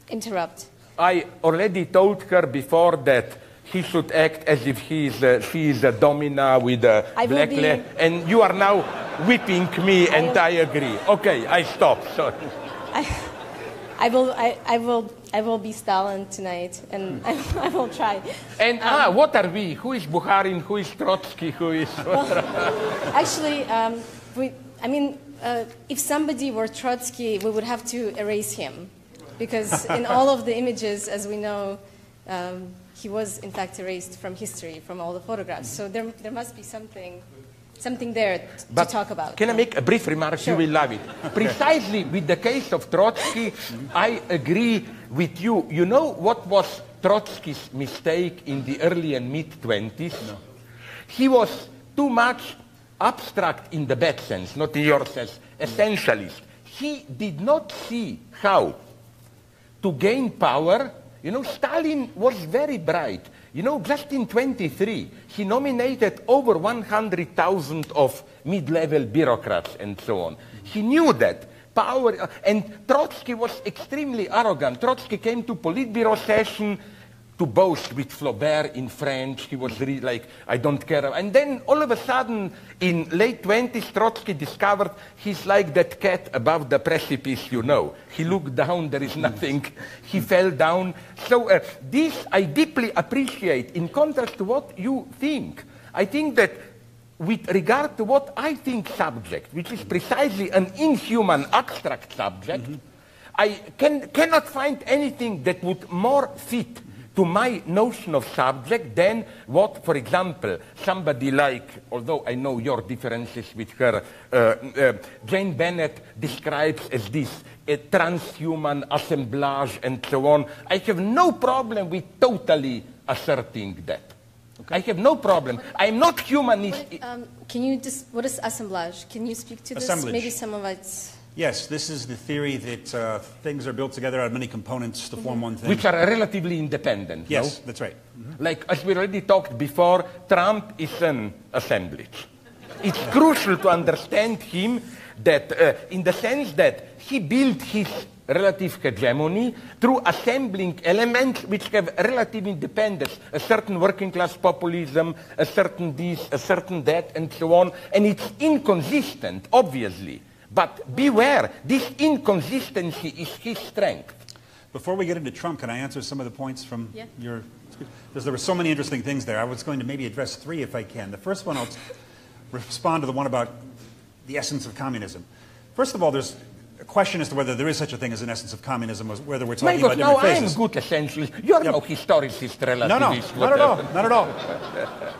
interrupt. I already told her before that he should act as if she is a domina with a black leg, and you are now whipping me, and I agree. Okay, I stop. Sorry. I will be Stalin tonight, and I will try. And what are we? Who is Bukharin? Who is Trotsky? Who is? Actually, if somebody were Trotsky, we would have to erase him, because in all of the images, as we know, he was in fact erased from history, from all the photographs. So there must be something there to talk about. Can I make a brief remark? Sure. You will love it. Precisely with the case of Trotsky, I agree with you. You know what was Trotsky's mistake in the early and mid-20s? No. He was too much abstract in the bad sense, not in your sense, essentialist. He did not see how to gain power. You know, Stalin was very bright. You know, just in 23, he nominated over 100,000 of mid-level bureaucrats and so on. He knew that power, and Trotsky was extremely arrogant. Trotsky came to Politburo session to boast with Flaubert in French. He was really like, I don't care. And then all of a sudden, in late 20s, Trotsky discovered he's like that cat above the precipice, you know. He looked down, there is nothing. He fell down. So this I deeply appreciate in contrast to what you think. I think that with regard to what I think subject, which is precisely an inhuman abstract subject, I cannot find anything that would more fit to my notion of subject than what, for example, somebody like, although I know your differences with her, Jane Bennett describes as this, a transhuman assemblage and so on. I have no problem with totally asserting that. Okay. I have no problem. I'm not humanist. Can you just, what is assemblage? Can you speak to this? Assemblage. Maybe some of it's... Yes, this is the theory that things are built together out of many components to form one thing. Which are relatively independent, Yes, no? that's right. Like, as we already talked before, Trump is an assemblage. It's crucial to understand him that, in the sense that he built his relative hegemony through assembling elements which have relative independence, a certain working class populism, a certain this, a certain that, and so on. And it's inconsistent, obviously. But beware, this inconsistency is his strength. Before we get into Trump, can I answer some of the points from your speech? Because there were so many interesting things there. I was going to maybe address three if I can. The first one, I'll respond to the one about the essence of communism. First of all, there's a question as to whether there is such a thing as an essence of communism, or whether we're talking about different phases. I'm good essentially. You're no historicist, relativist. No, not at all. Not at all.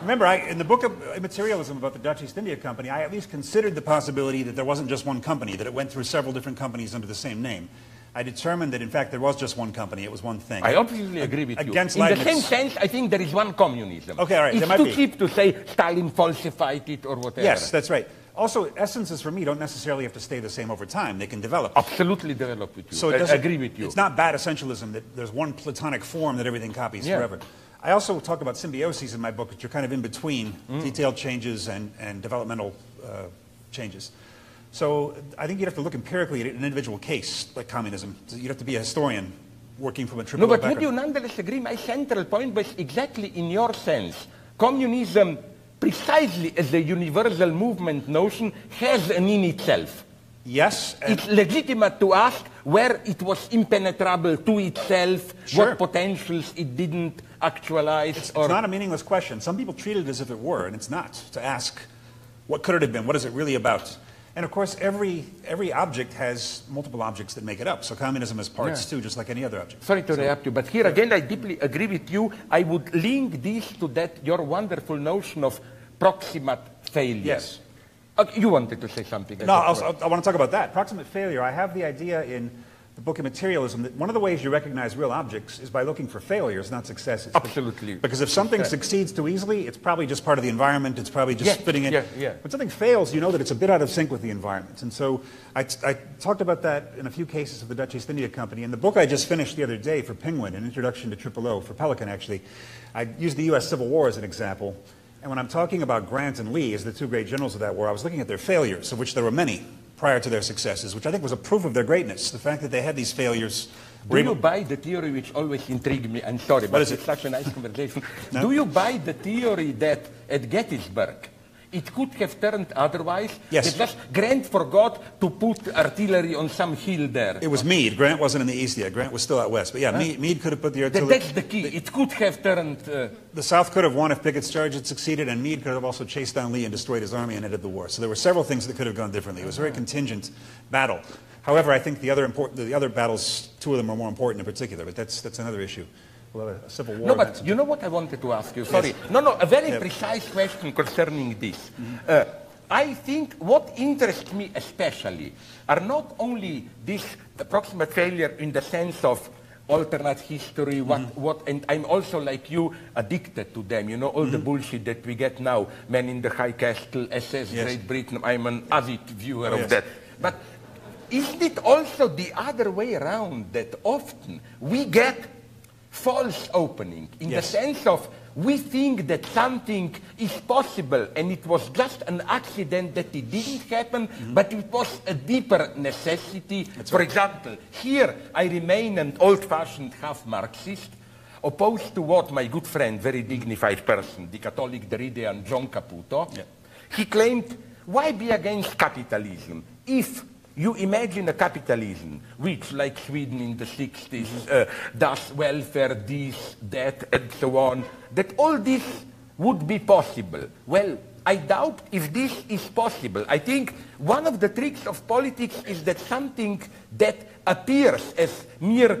Remember, in the book of Materialism about the Dutch East India Company, I at least considered the possibility that there wasn't just one company, that it went through several different companies under the same name. I determined that, in fact, there was just one company. It was one thing. I obviously agree with you. Against in Leibniz. the same sense, I think there is one communism. Okay, all right. It's too cheap to say Stalin falsified it or whatever. Yes, that's right. Also, essences for me don't necessarily have to stay the same over time. They can develop. Absolutely develop with you. So I agree with you. It's not bad essentialism that there's one platonic form that everything copies forever. I also talk about symbioses in my book, which are kind of in between detailed changes and developmental changes. So I think you'd have to look empirically at an individual case, like communism. You'd have to be a historian working from a triple background. Would you nonetheless agree my central point was exactly in your sense? Communism, precisely as a universal movement notion, has an in itself. Yes. It's legitimate to ask where it was impenetrable to itself, what potentials it didn't actualize. It's not a meaningless question. Some people treat it as if it were, and it's not. To ask, what could it have been? What is it really about? And of course, every object has multiple objects that make it up. So communism has parts too, just like any other object. Sorry to interrupt you, but here again I deeply agree with you. I would link this to that, your wonderful notion of proximate failure. Yes. Okay, you wanted to say something. No, I want to talk about that. Proximate failure. I have the idea in the book of Materialism that one of the ways you recognize real objects is by looking for failures, not successes. Absolutely. Because if something succeeds too easily, it's probably just part of the environment. It's probably just fitting in. When something fails, you know that it's a bit out of sync with the environment. And so I talked about that in a few cases of the Dutch East India Company. In the book I just finished the other day for Penguin, an introduction to Triple O, for Pelican actually, I used the U.S. Civil War as an example. And when I'm talking about Grant and Lee as the two great generals of that war, I was looking at their failures, of which there were many prior to their successes, which I think was a proof of their greatness. The fact that they had these failures. Do you buy the theory which always intrigued me? I'm sorry, but it's such a nice conversation. Do you buy the theory that at Gettysburg it could have turned otherwise? Yes. That Grant forgot to put artillery on some hill there. It was Meade. Grant wasn't in the east yet. Grant was still out west. But yeah, Meade could have put the artillery. That's the key. It could have turned... The South could have won if Pickett's charge had succeeded, and Meade could have also chased down Lee and destroyed his army and ended the war. So there were several things that could have gone differently. It was a very contingent battle. However, I think the other battles, two of them are more important in particular, but that's another issue. We'll have a civil war. No, but you know what I wanted to ask you? Sorry. Yes. No, a very precise question concerning this. I think what interests me especially are not only this approximate failure in the sense of alternate history, and I'm also like you addicted to them, you know, all the bullshit that we get now, Men in the High Castle, SS, Great Britain, I'm an avid viewer of that. But isn't it also the other way around that often we get false opening in the sense of we think that something is possible and it was just an accident that it didn't happen, but it was a deeper necessity. For example, here I remain an old-fashioned half-Marxist. opposed to what my good friend, very dignified person, the Catholic Derridean John Caputo, he claimed, why be against capitalism if you imagine a capitalism which, like Sweden in the 60s, does welfare, this, that, and so on, that all this would be possible. Well, I doubt if this is possible. I think one of the tricks of politics is that something that appears as mere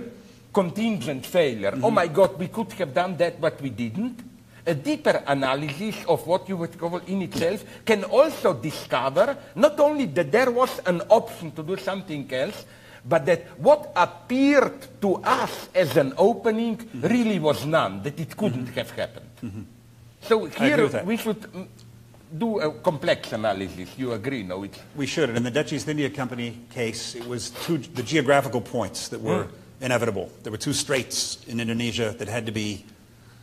contingent failure, oh my God, we could have done that, but we didn't. A deeper analysis of what you would call in itself can also discover not only that there was an option to do something else, but that what appeared to us as an opening really was none, that it couldn't have happened. So here we should do a complex analysis. You agree, no? We should. And in the Dutch East India Company case, it was the geographical points that were inevitable. There were two straits in Indonesia that had to be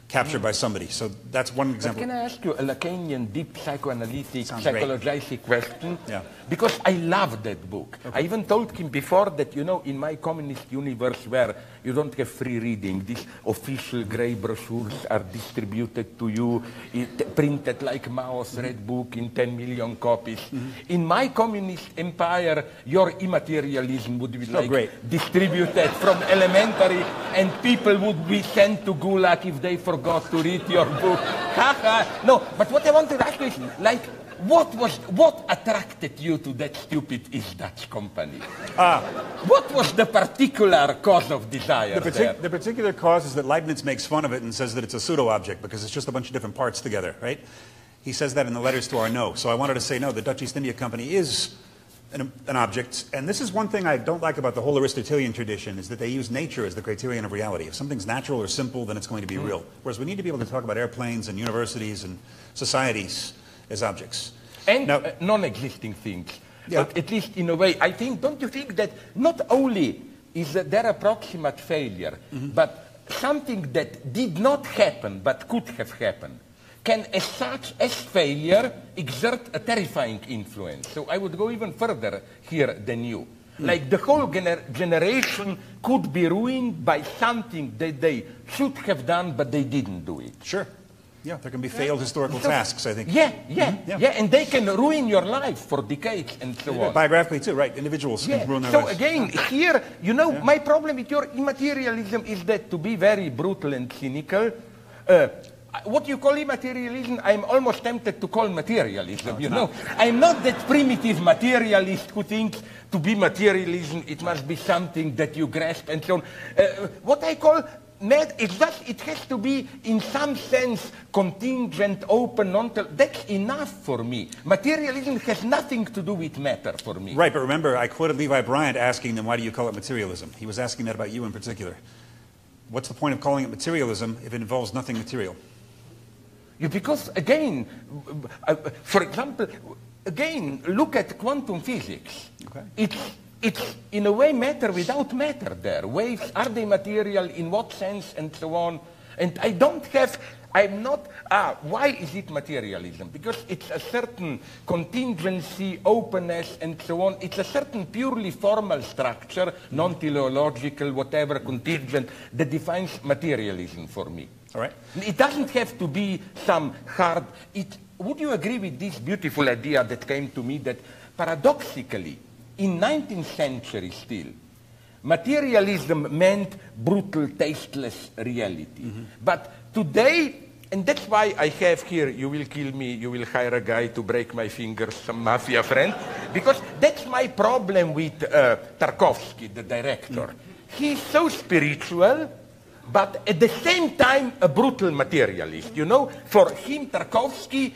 captured by somebody. So that's one example. But can I ask you a Lacanian, deep psychoanalytic, psychologizing question? Yeah. Because I love that book. Okay. I even told him before that, you know, in my communist universe where you don't have free reading, these official grey brochures are distributed to you, printed like Mao's Red Book in 10 million copies. In my communist empire, your immaterialism would be distributed from elementary, and people would be sent to Gulag if they forgot to read your book. No, but what I want to ask you is, like, what attracted you to that stupid East Dutch company? What was the particular cause of desire there? The particular cause is that Leibniz makes fun of it and says that it's a pseudo-object because it's just a bunch of different parts together, right? He says that in the letters to Arnaud. So I wanted to say, no, the Dutch East India Company is an object. And this is one thing I don't like about the whole Aristotelian tradition, is that they use nature as the criterion of reality. If something's natural or simple, then it's going to be real. Whereas we need to be able to talk about airplanes and universities and societies as objects. And non-existing things. Yeah. But at least in a way, I think, don't you think that not only is there a proximate failure, but something that did not happen but could have happened can, as such, as failure, exert a terrifying influence. So I would go even further here than you. Like the whole generation could be ruined by something that they should have done, but they didn't do it. Sure. Yeah, there can be failed historical tasks, I think. Yeah, and they can ruin your life for decades and so on. Biographically too, right? Individuals can ruin their lives. So again, here, you know, my problem with your immaterialism is that, to be very brutal and cynical, what you call immaterialism, I'm almost tempted to call materialism, you know. I'm not that primitive materialist who thinks to be materialism, it must be something that you grasp and so on. What I call it has to be, in some sense, contingent, open, that's enough for me. Materialism has nothing to do with matter for me. Right, but remember, I quoted Levi Bryant asking them, why do you call it materialism? He was asking that about you in particular. What's the point of calling it materialism if it involves nothing material? Because, again, for example, again, look at quantum physics. Okay. It's in a way matter without matter there. Waves, are they material, in what sense, and so on. And why is it materialism? Because it's a certain contingency, openness, and so on. It's a certain purely formal structure, non-teleological, whatever, contingent, that defines materialism for me. All right. It doesn't have to be some hard... Would you agree with this beautiful idea that came to me that paradoxically, in 19th century still, materialism meant brutal, tasteless reality. But today, and that's why I have here, you will kill me, you will hire a guy to break my fingers, some mafia friend, because that's my problem with Tarkovsky, the director. He's so spiritual, but at the same time a brutal materialist. You know, for him, Tarkovsky,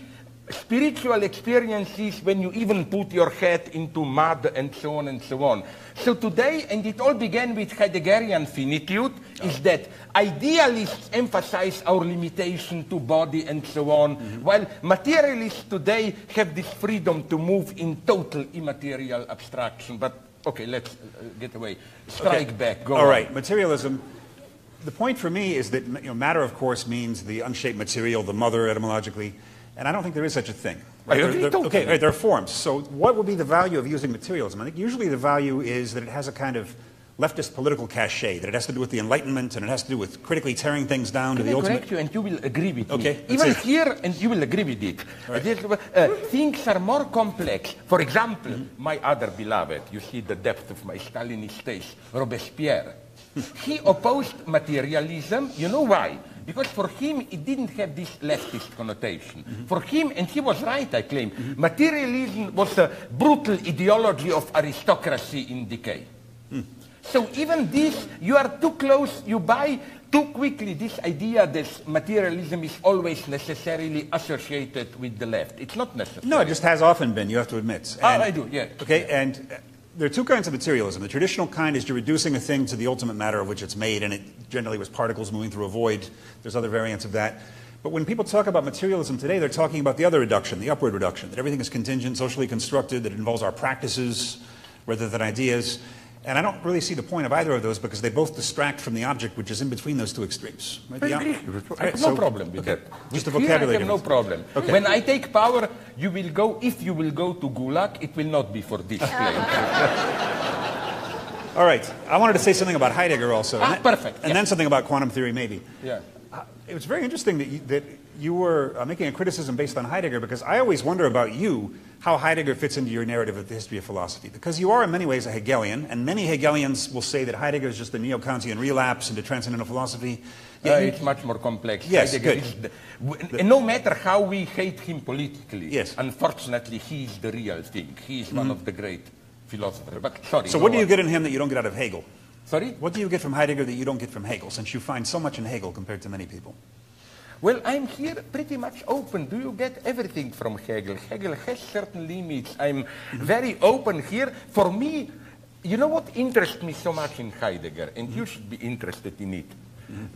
spiritual experiences when you even put your head into mud and so on and so on. So today, and it all began with Heideggerian finitude, is that idealists emphasize our limitation to body and so on, while materialists today have this freedom to move in total immaterial abstraction. But, okay, let's get away. Strike back, go on. All right, materialism. The point for me is that matter, of course, means the unshapen material, the mother etymologically. And I don't think there is such a thing. Right? There are forms. So what would be the value of using materialism? I think usually the value is that it has a kind of leftist political cachet, that it has to do with the Enlightenment and it has to do with critically tearing things down to the ultimate... correct you, and you will agree with me. Even here, and you will agree with it. Right. Things are more complex. For example, my other beloved, you see the depth of my Stalinist taste, Robespierre. He opposed materialism. You know why? Because for him, it didn't have this leftist connotation. For him, and he was right, I claim, materialism was a brutal ideology of aristocracy in decay. So even this, you are too close, you buy too quickly this idea that materialism is always necessarily associated with the left. It's not necessary. No, it just has often been, you have to admit. And, I do, yeah. Okay, and there are two kinds of materialism. The traditional kind is you're reducing a thing to the ultimate matter of which it's made, and it generally was particles moving through a void. There's other variants of that. But when people talk about materialism today, they're talking about the other reduction, the upward reduction, that everything is contingent, socially constructed, that it involves our practices rather than ideas. And I don't really see the point of either of those because they both distract from the object, which is in between those two extremes. Right? I have no problem with that. Just a vocabulary. I have no problem. Okay. When I take power, you will go, if you will go to Gulag, it will not be for this claim. All right. I wanted to say something about Heidegger also. Perfect. And then something about quantum theory, maybe. Yeah. It was very interesting that you were making a criticism based on Heidegger, because I always wonder about you how Heidegger fits into your narrative of the history of philosophy. Because you are in many ways a Hegelian, and many Hegelians will say that Heidegger is just a neo-Kantian relapse into transcendental philosophy. It's much more complex. Yes, Heidegger good. And no matter how we hate him politically, yes, unfortunately he is the real thing. He is one of the great philosophers. But sorry. So what do you get in him that you don't get out of Hegel? Sorry? What do you get from Heidegger that you don't get from Hegel, since you find so much in Hegel compared to many people? Well, I'm here pretty much open. Do you get everything from Hegel? Hegel has certain limits. I'm very open here. For me, you know what interests me so much in Heidegger, and you should be interested in it?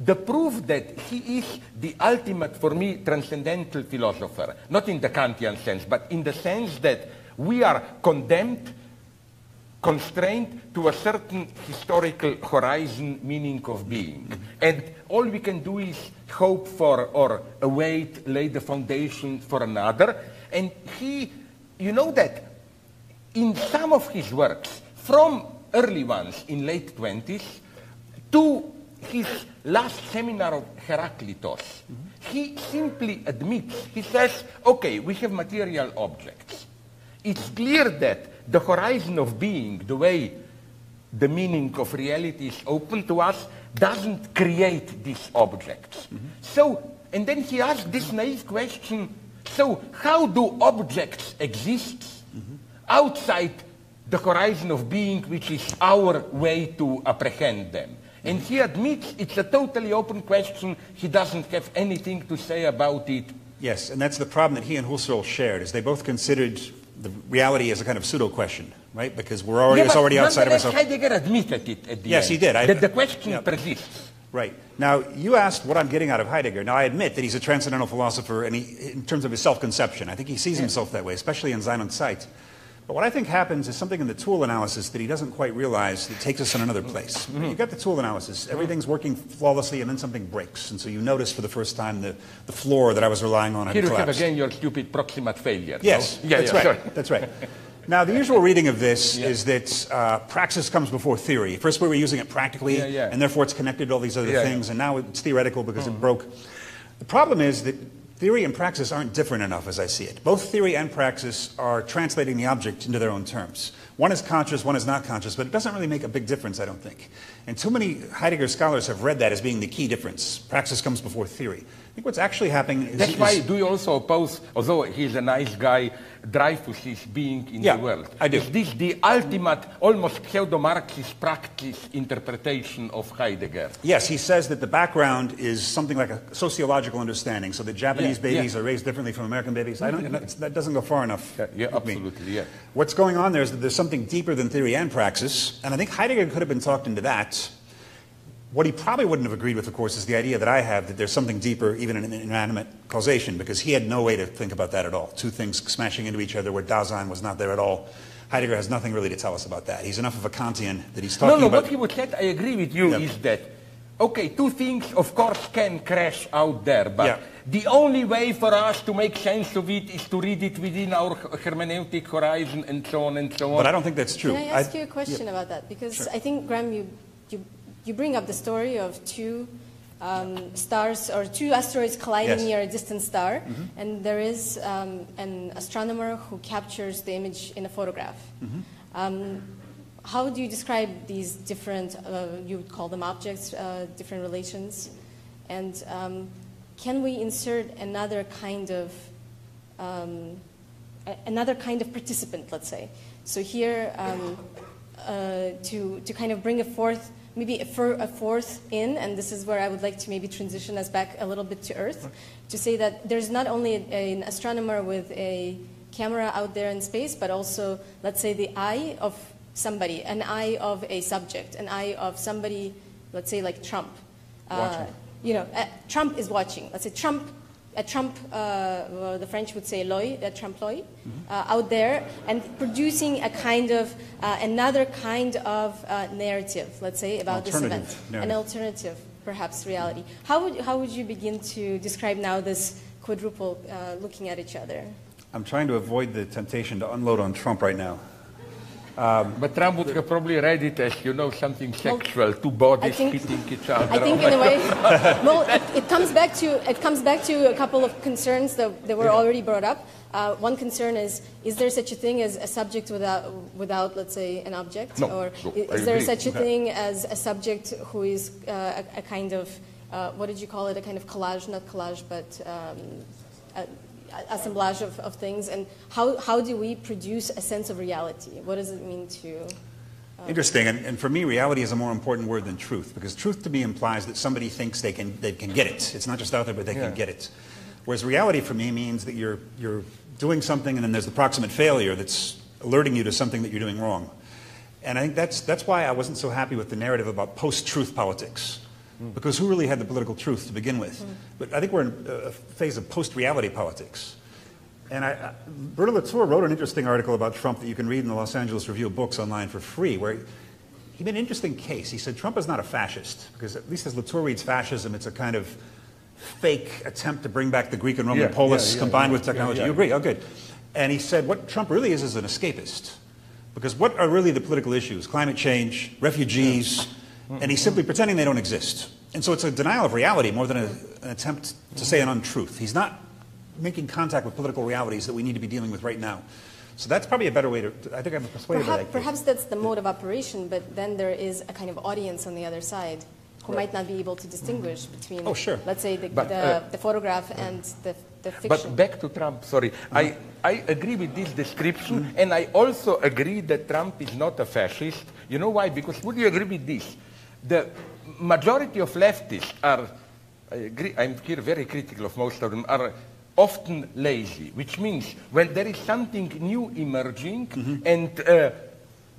The proof that he is the ultimate, for me, transcendental philosopher, not in the Kantian sense, but in the sense that we are condemned, constrained to a certain historical horizon meaning of being. And all we can do is hope for or await, lay the foundation for another. And he, you know that in some of his works, from early ones in late 20s to his last seminar of Heraclitus, he simply admits, he says, okay, we have material objects. It's clear that the horizon of being, the way the meaning of reality is open to us, doesn't create these objects. So, and then he asked this naive question, so how do objects exist outside the horizon of being, which is our way to apprehend them? And he admits it's a totally open question. He doesn't have anything to say about it. Yes, and that's the problem that he and Husserl shared, is they both considered the reality as a kind of pseudo-question, right? Because we're already, it's already outside of ourselves. Heidegger admitted it at the end. Yes, he did. That the question persists. Right. Now, you asked what I'm getting out of Heidegger. Now, I admit that he's a transcendental philosopher and in terms of his self-conception. I think he sees himself that way, especially in Sein und Zeit. But what I think happens is something in the tool analysis that he doesn't quite realize that takes us in another place. You've got the tool analysis. Everything's working flawlessly, and then something breaks. And so you notice for the first time the floor that I was relying on had collapsed. Here you have again your stupid proximate failure. Yes, no? that's right. Sure. That's right. Now, the usual reading of this is that praxis comes before theory. First, we were using it practically, and therefore it's connected to all these other things, and now it's theoretical because it broke. The problem is that theory and praxis aren't different enough as I see it. Both theory and praxis are translating the object into their own terms. One is conscious, one is not conscious, but it doesn't really make a big difference, I don't think. And too many Heidegger scholars have read that as being the key difference. Praxis comes before theory. I think what's actually happening is... That's why, do you also oppose, although he's a nice guy, Dreyfus's being in the world? I do. Is this the ultimate, almost pseudo-Marxist practice interpretation of Heidegger? Yes, he says that the background is something like a sociological understanding, so that Japanese babies are raised differently from American babies. I don't, that doesn't go far enough. Absolutely, What's going on there is that there's something deeper than theory and praxis, and I think Heidegger could have been talked into that. What he probably wouldn't have agreed with, of course, is the idea that I have that there's something deeper, even in inanimate causation, because he had no way to think about that at all. Two things smashing into each other where Dasein was not there at all. Heidegger has nothing really to tell us about that. He's enough of a Kantian that he's talking about... what he would say, I agree with you, is that okay, two things, of course, can crash out there, but Yeah. the only way for us to make sense of it is to read it within our hermeneutic horizon and so on and so on. But I don't think that's true. Can I ask you a question about that? Because Sure. I think, Graham, you bring up the story of two stars or two asteroids colliding Yes. near a distant star, and there is an astronomer who captures the image in a photograph. How do you describe these different, you would call them objects, different relations? And can we insert another kind of participant, let's say? So here, to kind of bring a fourth, maybe a fourth in, and this is where I would like to maybe transition us back a little bit to Earth, to say that there's not only an astronomer with a camera out there in space, but also, let's say, the eye of somebody, an eye of a subject, an eye of somebody, let's say like Trump. Watching. You know, Trump is watching. Let's say the French would say l'œil, trompe-l'œil, out there, and producing a kind of, another kind of narrative, let's say, about this event. An alternative, perhaps, reality. How would you begin to describe now this quadruple looking at each other? I'm trying to avoid the temptation to unload on Trump right now. But Trump would have probably read it as, you know, something sexual, two bodies hitting each other. I think in a way, well, it comes back to a couple of concerns that were already brought up. One concern is there such a thing as a subject without, let's say, an object? No, or no, is there such a thing as a subject who is a kind of, what did you call it, a kind of collage, not collage, but assemblage of things, and how do we produce a sense of reality? What does it mean to... Interesting, and for me, reality is a more important word than truth, because truth to me implies that somebody thinks they can get it. It's not just out there, but they can get it. Whereas reality for me means that you're doing something, and then there's the proximate failure that's alerting you to something that you're doing wrong. And I think that's why I wasn't so happy with the narrative about post-truth politics. Because who really had the political truth to begin with? But I think we're in a phase of post-reality politics. And Berta Latour wrote an interesting article about Trump that you can read in the Los Angeles Review of Books online for free, where he made an interesting case. He said Trump is not a fascist, because at least as Latour reads fascism, it's a kind of fake attempt to bring back the Greek and Roman polis combined with technology. You agree? Oh, good. And he said what Trump really is an escapist. Because what are really the political issues? Climate change, refugees, and he's simply pretending they don't exist. And so it's a denial of reality more than an attempt to say an untruth. He's not making contact with political realities that we need to be dealing with right now. So that's probably a better way to, I think I'm persuaded by that. Perhaps that's the mode of operation, but then there is a kind of audience on the other side who might not be able to distinguish between, let's say, the photograph and the fiction. But back to Trump, sorry. I agree with this description, and I also agree that Trump is not a fascist. You know why? Because would you agree with this? The majority of leftists are, I agree, I'm here very critical of most of them, are often lazy, which means when there is something new emerging and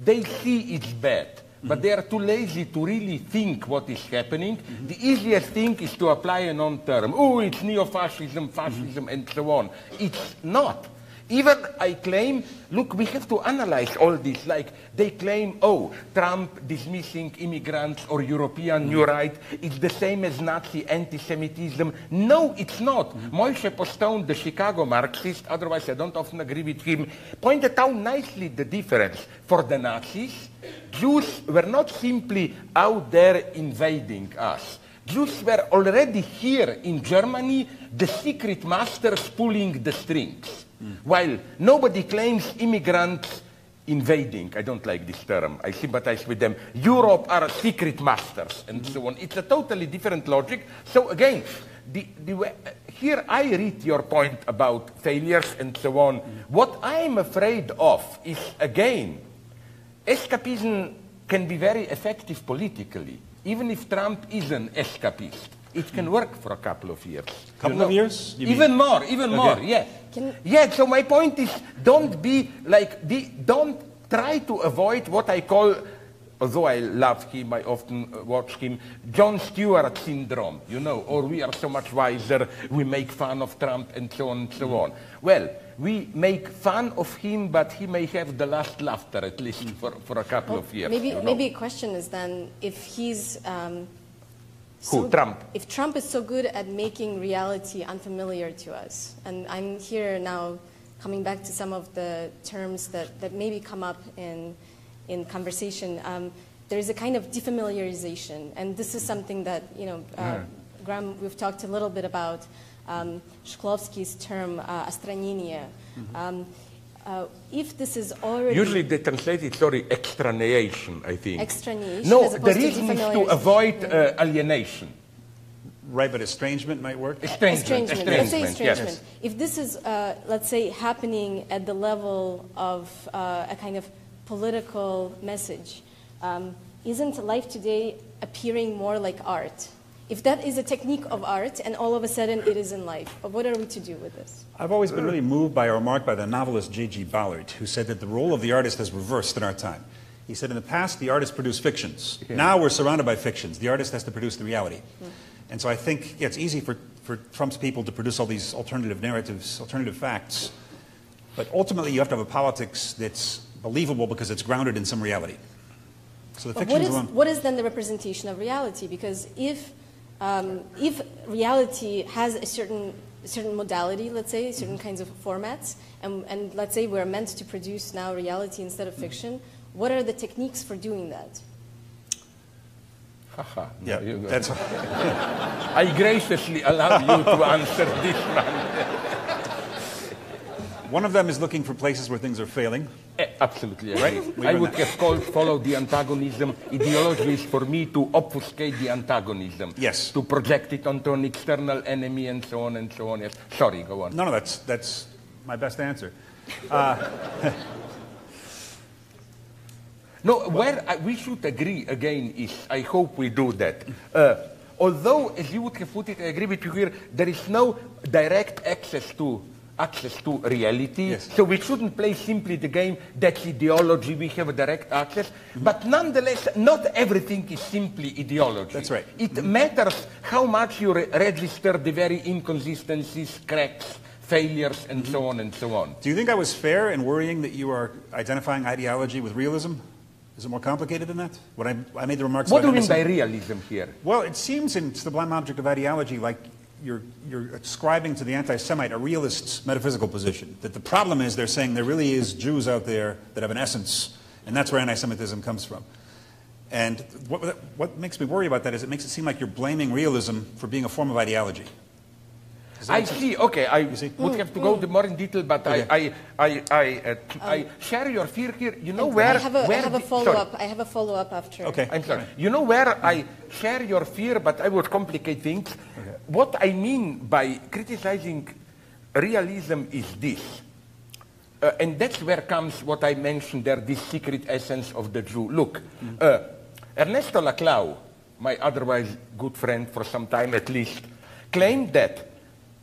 they see it's bad, but they are too lazy to really think what is happening, the easiest thing is to apply a non-term. Oh, it's neo-fascism, fascism, and so on. It's not. Even I claim, look, we have to analyze all this. Like they claim, oh, Trump dismissing immigrants or European New Right, it's the same as Nazi anti-Semitism. No, it's not. Moishe Postone, the Chicago Marxist, otherwise I don't often agree with him, pointed out nicely the difference. For the Nazis, Jews were not simply out there invading us. Jews were already here in Germany, the secret masters pulling the strings. While nobody claims immigrants invading, I don't like this term, I sympathize with them, Europe are secret masters and so on. It's a totally different logic. So again, here I read your point about failures and so on. What I'm afraid of is, again, escapism can be very effective politically, even if Trump is an escapist. It can work for a couple of years. Couple of years? Even more, yeah. Yeah, so my point is, don't be like, don't try to avoid what I call, although I love him, I often watch him, Jon Stewart syndrome, you know, or we are so much wiser, we make fun of Trump and so on and so on. Well, we make fun of him, but he may have the last laughter, at least for a couple of years. Maybe a question is then, if he's Who, Trump? If Trump is so good at making reality unfamiliar to us, and I'm here now coming back to some of the terms that maybe come up in conversation, there is a kind of defamiliarization, and this is something that, Graham, we've talked a little bit about Shklovsky's term, astranение. If this is already... Usually they translate it, extraneation, I think. Extraneation, no, the reason is to avoid alienation. Right, but estrangement might work? Estrangement. Let's say estrangement. Yes. If this is, let's say, happening at the level of a kind of political message, isn't life today appearing more like art? If that is a technique of art, and all of a sudden it is in life, what are we to do with this? I've always been really moved by a remark by the novelist J.G. Ballard, who said that the role of the artist has reversed in our time. He said in the past, the artist produced fictions. Yeah. Now we're surrounded by fictions. The artist has to produce the reality. And so I think it's easy for Trump's people to produce all these alternative narratives, alternative facts. But ultimately, you have to have a politics that's believable because it's grounded in some reality. So the fictions alone... What is then the representation of reality? Because if reality has a certain modality, let's say, certain kinds of formats, and let's say we're meant to produce now reality instead of fiction, what are the techniques for doing that? Yeah, that's... I graciously allow you to answer this one. One of them is looking for places where things are failing. Absolutely, yes. Right? I would have called follow the antagonism. Ideology is for me to obfuscate the antagonism. Yes. To project it onto an external enemy and so on and so on. Yes. Sorry, go on. No, that's my best answer. No, where we should agree again is, I hope we do that. Although, as you would have put it, I agree with you here, there is no direct access to reality. Yes. So we shouldn't play simply the game, that's ideology, we have a direct access. But nonetheless, not everything is simply ideology. That's right. It matters how much you register the very inconsistencies, cracks, failures, and so on and so on. Do you think I was fair in worrying that you are identifying ideology with realism? Is it more complicated than that? When I made the remarks What do about you mean by realism here? Well, it seems in Sublime Object of Ideology like you're ascribing to the anti-Semite a realist metaphysical position. That the problem is they're saying there really is Jews out there that have an essence, and that's where anti-Semitism comes from. And what makes me worry about that is it makes it seem like you're blaming realism for being a form of ideology. I see. Okay, I would have to go more in detail, but okay. I share your fear here. You know where? I have a follow-up. I have a follow-up after. Okay, I'm sorry. You know where I share your fear, but I would complicate things. Okay. What I mean by criticizing realism is this, and that's where comes what I mentioned there, this secret essence of the Jew. Look, Ernesto Laclau, my otherwise good friend for some time at least, claimed that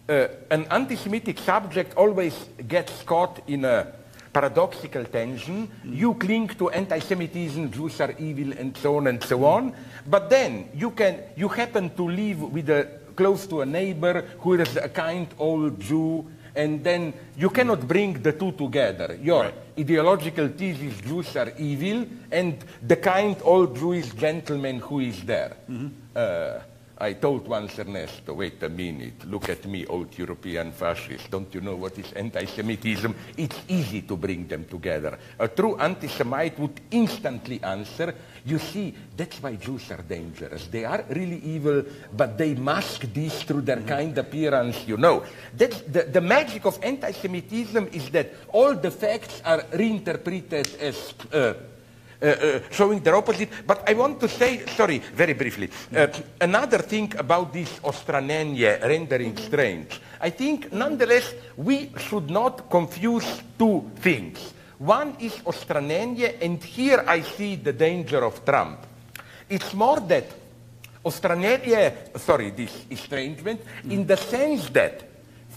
an anti-Semitic subject always gets caught in a paradoxical tension. You cling to anti-Semitism, Jews are evil, and so on and so on. But then you happen to live with close to a neighbor who is a kind old Jew, and then you cannot bring the two together. Your ideological thesis, Jews are evil, and the kind old Jewish gentleman who is there. I told once Ernesto, wait a minute, look at me, old European fascist. Don't you know what is anti-Semitism? It's easy to bring them together. A true anti-Semite would instantly answer, you see, that's why Jews are dangerous. They are really evil, but they mask this through their kind appearance, you know. That's the magic of anti-Semitism is that all the facts are reinterpreted as showing their opposite. But I want to say, sorry, very briefly, another thing about this ostranenie, rendering strange. I think, nonetheless, we should not confuse two things. One is ostranenie, and here I see the danger of Trump. It's more that ostranenie, sorry, this estrangement, in the sense that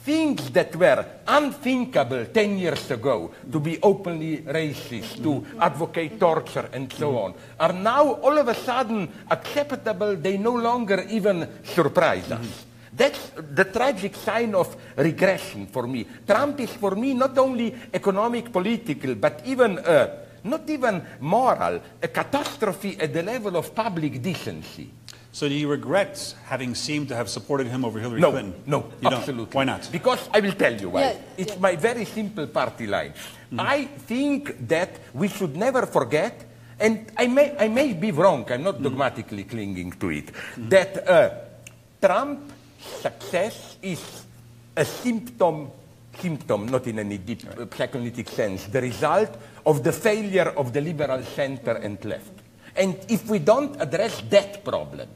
things that were unthinkable 10 years ago, to be openly racist, to advocate torture and so on, are now all of a sudden acceptable. They no longer even surprise us. That's the tragic sign of regression for me. Trump is for me not only economic, political, but even not even moral, a catastrophe at the level of public decency. So do you regret having seemed to have supported him over Hillary No, Clinton? no, You absolutely. Don't. Why not? Because I will tell you why. Yeah, it's yeah. my very simple party line. I think that we should never forget, and I may be wrong, I'm not dogmatically clinging to it, that Trump's success is a symptom, not in any deep psychoanalytic sense, the result of the failure of the liberal center and left. And if we don't address that problem,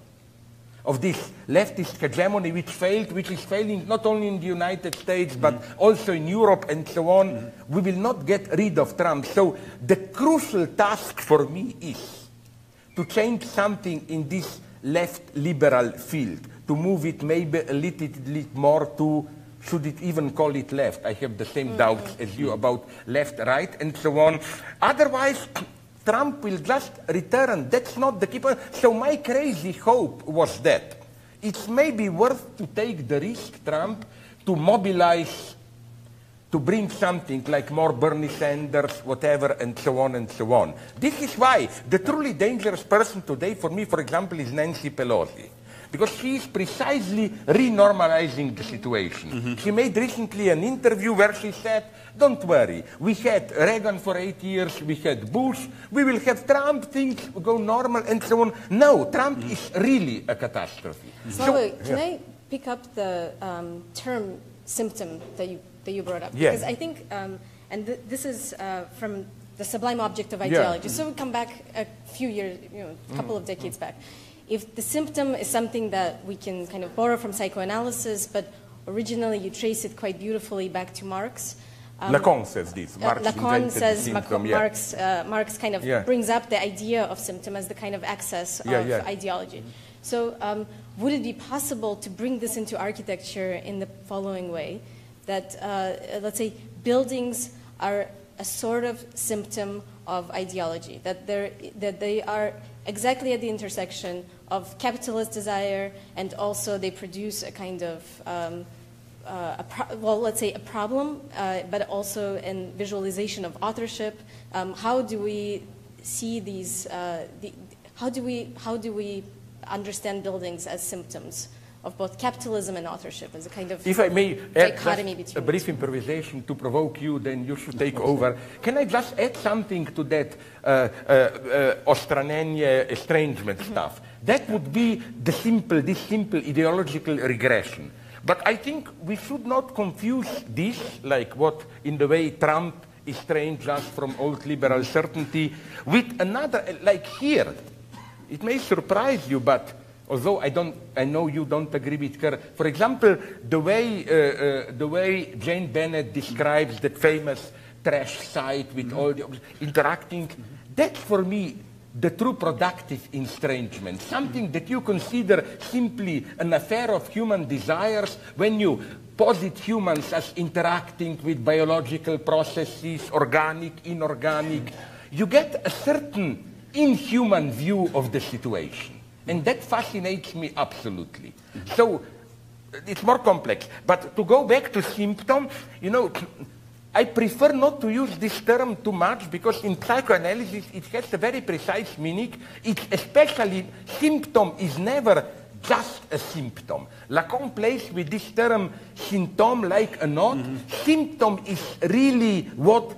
of this leftist hegemony which is failing not only in the United States but also in Europe and so on, we will not get rid of Trump. So the crucial task for me is to change something in this left liberal field, to move it maybe a little bit more to, should it even call it left? I have the same doubts as you about left, right, and so on. Otherwise, Trump will just return. That's not the key point. So my crazy hope was that it's maybe worth to take the risk, Trump, to mobilize, to bring something like more Bernie Sanders, whatever, and so on and so on. This is why the truly dangerous person today for me, for example, is Nancy Pelosi. Because she is precisely renormalizing the situation. She made recently an interview where she said, don't worry, we had Reagan for 8 years, we had Bush, we will have Trump, things go normal, and so on. No, Trump is really a catastrophe. Slavoj, can I pick up the term symptom that you brought up? Yeah. Because I think, this is from the sublime object of ideology. So we come back a few years, a couple of decades back. If the symptom is something that we can kind of borrow from psychoanalysis, but originally you trace it quite beautifully back to Marx. Lacan says this. Lacan says symptom, Marx kind of brings up the idea of symptom as the kind of excess of ideology. So would it be possible to bring this into architecture in the following way, that let's say buildings are a sort of symptom of ideology, that they are exactly at the intersection of capitalist desire, and also they produce a kind of, let's say a problem, but also a visualization of authorship. How do we see these? How do we understand buildings as symptoms of both capitalism and authorship, as a kind of, if I may add dichotomy between a brief improvisation to provoke you, then you should take over. Can I just add something to that Ostranenie estrangement stuff? That would be this simple ideological regression. But I think we should not confuse this, like what in the way Trump estranged us from old liberal certainty, with another, like here. It may surprise you, but although I know you don't agree with her. For example, the way Jane Bennett describes that famous trash site with all the interacting, that's for me the true productive estrangement, something that you consider simply an affair of human desires when you posit humans as interacting with biological processes, organic, inorganic. You get a certain inhuman view of the situation. And that fascinates me absolutely. So it's more complex. But to go back to symptom, I prefer not to use this term too much because in psychoanalysis it has a very precise meaning. It's especially, symptom is never just a symptom. Lacan plays with this term symptom like a knot. Symptom is really what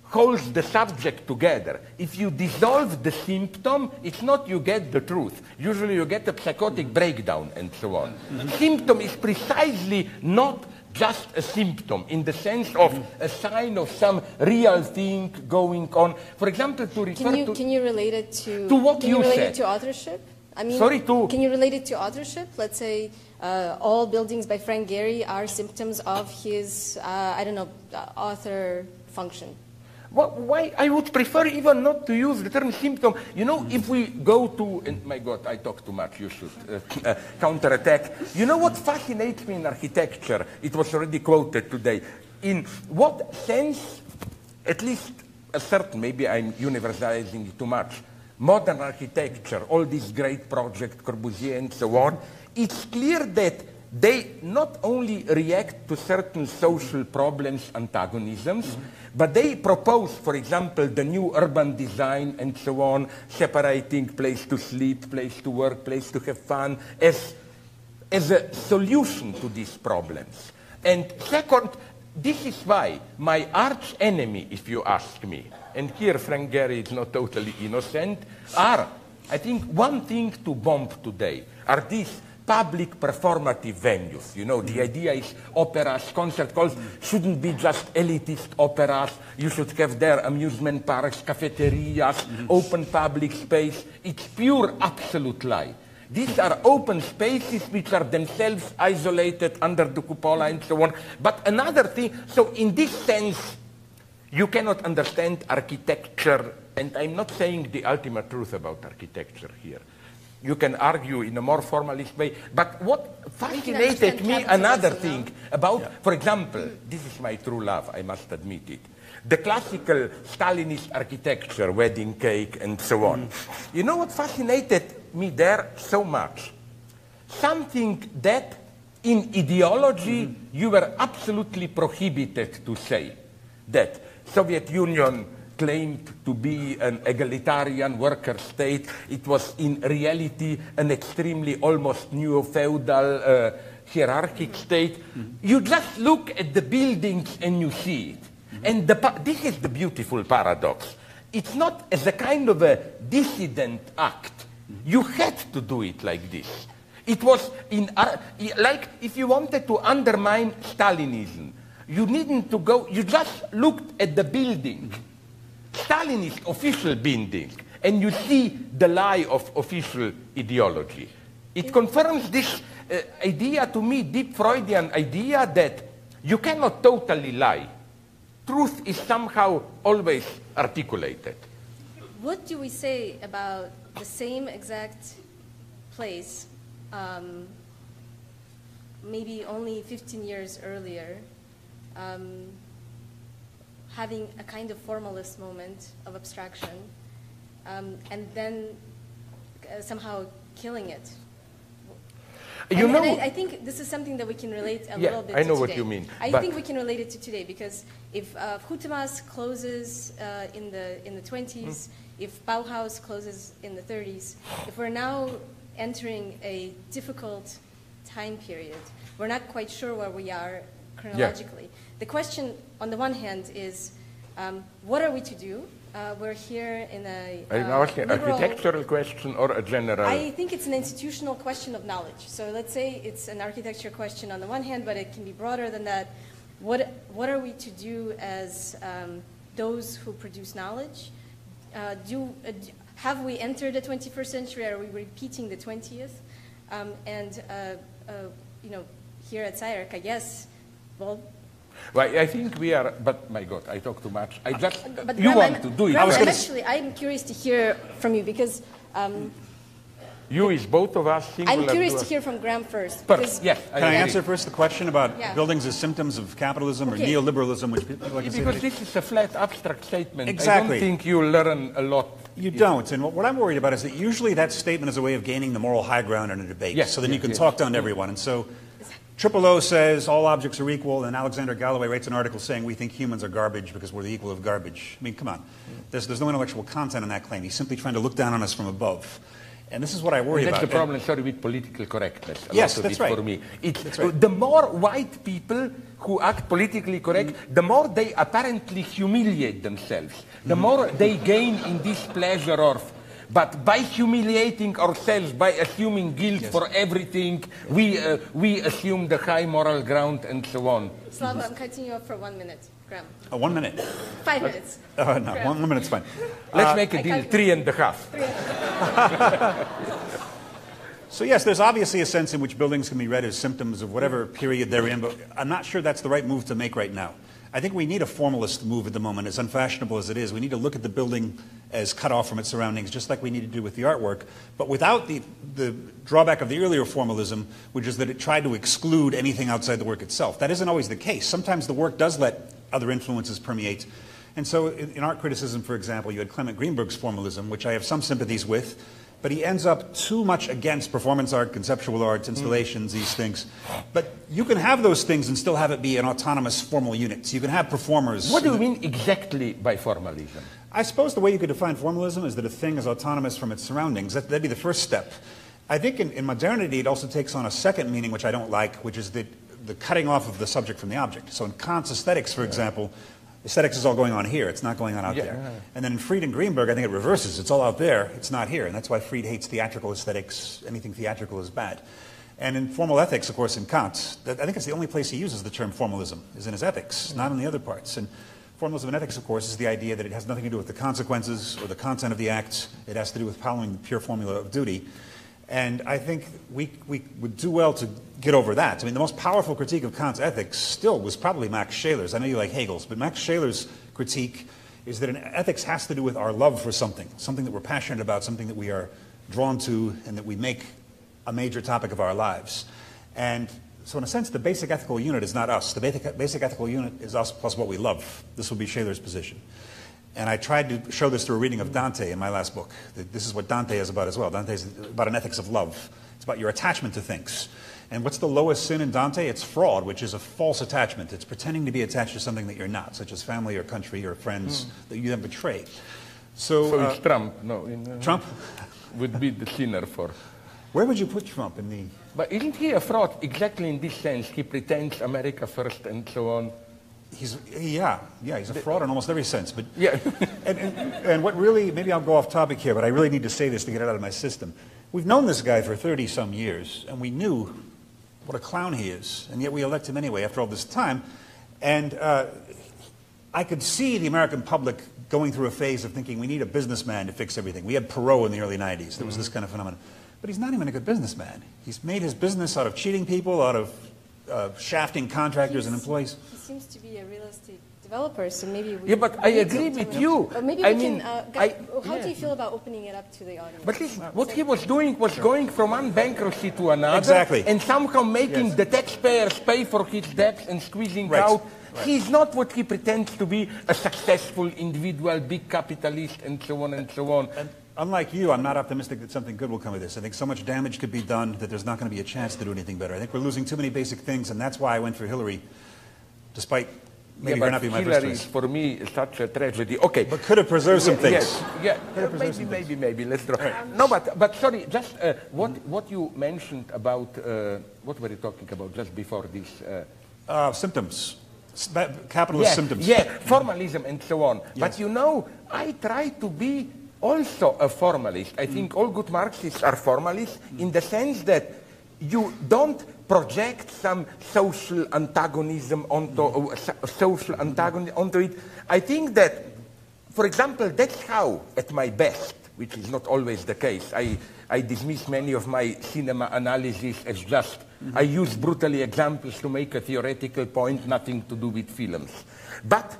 holds the subject together. If you dissolve the symptom, it's not you get the truth. Usually you get a psychotic breakdown and so on. Symptom is precisely not just a symptom in the sense of a sign of some real thing going on. For example, to refer to... Can you relate it to what you said? It to authorship? I mean, can you relate it to authorship? Let's say all buildings by Frank Gehry are symptoms of his, author function. Well, why? I would prefer even not to use the term symptom. If we go to, and my God, I talk too much, you should counterattack. You know what fascinates me in architecture? It was already quoted today. In what sense, at least a certain, maybe I'm universalizing it too much, modern architecture, all these great projects, Corbusier and so on, it's clear that they not only react to certain social problems, antagonisms, but they propose, for example, the new urban design and so on, separating place to sleep, place to work, place to have fun, as a solution to these problems. And second, this is why my arch enemy, if you ask me, and here Frank Gehry is not totally innocent, are, I think, one thing to bomb today are these public performative venues. You know, the idea is operas, concert halls shouldn't be just elitist operas. You should have their amusement parks, cafeterias, open public space. It's pure absolute lie. These are open spaces which are themselves isolated under the cupola and so on. But another thing, so in this sense, you cannot understand architecture, and I'm not saying the ultimate truth about architecture here. You can argue in a more formalist way, but what fascinated me, another thing about, for example, this is my true love, I must admit it, the classical Stalinist architecture, wedding cake and so on. You know what fascinated me there so much? Something that in ideology you were absolutely prohibited to say, that Soviet Union claimed to be an egalitarian worker state. It was in reality an extremely almost neo-feudal hierarchic state. You just look at the buildings and you see it. And this is the beautiful paradox. It's not as a kind of a dissident act. You had to do it like this. It was like if you wanted to undermine Stalinism, you needn't to go, you just looked at the building. Stalinist official building, and you see the lie of official ideology. It confirms this idea to me, deep Freudian idea that you cannot totally lie. Truth is somehow always articulated. What do we say about the same exact place, maybe only 15 years earlier, having a kind of formalist moment of abstraction, and then somehow killing it? You know, I think this is something that we can relate a little bit to I know today. what you mean. I think we can relate it to today, because if Hutemas closes in the 20s, if Bauhaus closes in the 30s, if we're now entering a difficult time period, we're not quite sure where we are chronologically. Yeah. The question, on the one hand, is what are we to do? We're here in a Are you asking an architectural question or a general? I think it's an institutional question of knowledge. So let's say it's an architecture question on the one hand, but it can be broader than that. What are we to do as those who produce knowledge? Have we entered the 21st century? Are we repeating the 20th? You know, here at SCIARC, I guess, well, I think we are, but my God, I talk too much. I just, but you Graham, want to do it. Graham, I'm curious to hear from you, because you is both of us. I'm curious to hear from Graham first. Yes. Can I answer first the question about buildings as symptoms of capitalism or neoliberalism, which people like to say? Because this is a flat, abstract statement. Exactly. I don't think you learn a lot. You don't. And what I'm worried about is that usually that statement is a way of gaining the moral high ground in a debate. Yes, so then you can talk down to everyone. And so O says all objects are equal, and Alexander Galloway writes an article saying we think humans are garbage because we're the equal of garbage. I mean, come on. There's no intellectual content in that claim. He's simply trying to look down on us from above. And this is what I worry about. That's the problem, sorry, with political correctness. Yes, that's right. For me. That's right. The more white people who act politically correct, the more they apparently humiliate themselves. The more they gain in this pleasure of. But by humiliating ourselves, by assuming guilt for everything, we assume the high moral ground and so on. Slava, I'm cutting you off for 1 minute. Graham. 1 minute? 5 minutes. No, 1 minute's fine. Let's make a deal, 3.5. So yes, there's obviously a sense in which buildings can be read as symptoms of whatever period they're in, but I'm not sure that's the right move to make right now. I think we need a formalist move at the moment, as unfashionable as it is. We need to look at the building as cut off from its surroundings, just like we need to do with the artwork, but without the drawback of the earlier formalism, which is that it tried to exclude anything outside the work itself. That isn't always the case. Sometimes the work does let other influences permeate. And so in art criticism, for example, you had Clement Greenberg's formalism, which I have some sympathies with, but he ends up too much against performance art, conceptual art, installations, these things. But you can have those things and still have it be an autonomous formal unit. So you can have performers. What do you mean exactly by formalism? I suppose the way you could define formalism is that a thing is autonomous from its surroundings. That'd be the first step. I think in modernity it also takes on a second meaning, which I don't like, which is the cutting off of the subject from the object. So in Kant's aesthetics, for example, aesthetics is all going on here. It's not going on out there. And then in Fried and Greenberg, I think it reverses. It's all out there. It's not here. And that's why Fried hates theatrical aesthetics. Anything theatrical is bad. And in formal ethics, of course, in Kant, I think it's the only place he uses the term formalism, is in his ethics, not in the other parts. And formalism in ethics, of course, is the idea that it has nothing to do with the consequences or the content of the act. It has to do with following the pure formula of duty. And I think we would do well to get over that. I mean, the most powerful critique of Kant's ethics still was probably Max Scheler's. I know you like Hegel's, but Max Scheler's critique is that an ethics has to do with our love for something that we're passionate about, something that we are drawn to, and that we make a major topic of our lives. And so in a sense, the basic ethical unit is not us. The basic ethical unit is us plus what we love. This will be Scheler's position. And I tried to show this through a reading of Dante in my last book. This is what Dante is about as well. Dante is about an ethics of love. It's about your attachment to things. And what's the lowest sin in Dante? It's fraud, which is a false attachment. It's pretending to be attached to something that you're not, such as family or country or friends that you then betray. So it's Trump, no? Trump? Would be the sinner for... Where would you put Trump in the... But isn't he a fraud exactly in this sense? He pretends America first and so on. He's a fraud in almost every sense. But yeah. and what really, maybe I'll go off topic here, but I really need to say this to get it out of my system. We've known this guy for 30-some years, and we knew what a clown he is, and yet we elect him anyway after all this time. And I could see the American public going through a phase of thinking we need a businessman to fix everything. We had Perot in the early 90s. There was this kind of phenomenon. But he's not even a good businessman. He's made his business out of cheating people, out of shafting contractors and employees. He seems to be a real estate developer, so maybe we... Yeah, but I agree with you. Maybe I we mean, how do you feel about opening it up to the audience? But listen, what he was doing was going from one bankruptcy to another, exactly, and somehow making the taxpayers pay for his debts and squeezing out. Right. He's not what he pretends to be, a successful individual, big capitalist, and so on and so on. And unlike you, I'm not optimistic that something good will come of this. I think so much damage could be done that there's not going to be a chance to do anything better. I think we're losing too many basic things, and that's why I went for Hillary, despite maybe her not being my first choice. For me, is such a tragedy. Okay. But could have preserved some things. Yes, maybe. Let's draw. No, but sorry, just what you mentioned about, what were you talking about just before this? Symptoms. Capitalist symptoms. Yeah, formalism and so on. Yes. But you know, I try to be also a formalist. I think all good Marxists are formalists in the sense that you don't project some social antagonism onto it. I think that, for example, that's how, at my best, which is not always the case, I dismiss many of my cinema analysis as just, I use brutally examples to make a theoretical point, nothing to do with films. But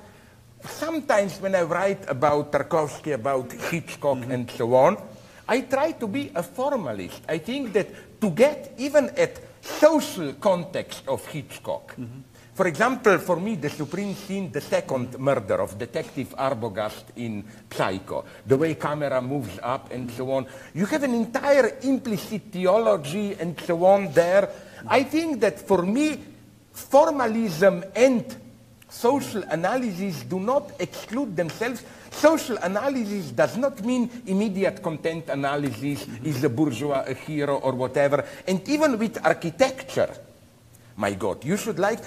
sometimes when I write about Tarkovsky, about Hitchcock and so on, I try to be a formalist. I think that to get even at social context of Hitchcock, for example, for me, the supreme scene, the second murder of Detective Arbogast in Psycho, the way camera moves up and so on, you have an entire implicit theology and so on there. I think that for me, formalism and social analysis do not exclude themselves. Social analysis does not mean immediate content analysis, is the bourgeois a hero or whatever. And even with architecture, my God, you should like...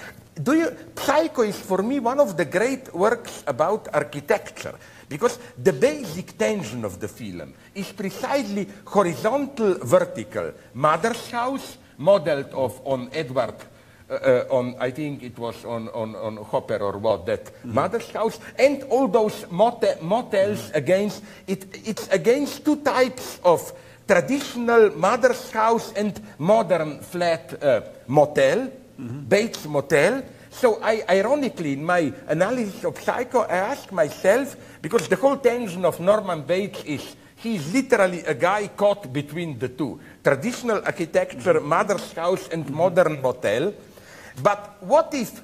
Psycho is for me one of the great works about architecture, because the basic tension of the film is precisely horizontal, vertical. Mother's house, modeled on Edward, I think it was on Hopper or what, that Mother's house, and all those motels against, it's against two types of traditional Mother's house and modern flat motel, Bates Motel. So ironically, in my analysis of Psycho, I ask myself, because the whole tension of Norman Bates is, he's literally a guy caught between the two. Traditional architecture, Mother's house, and modern motel. But what if,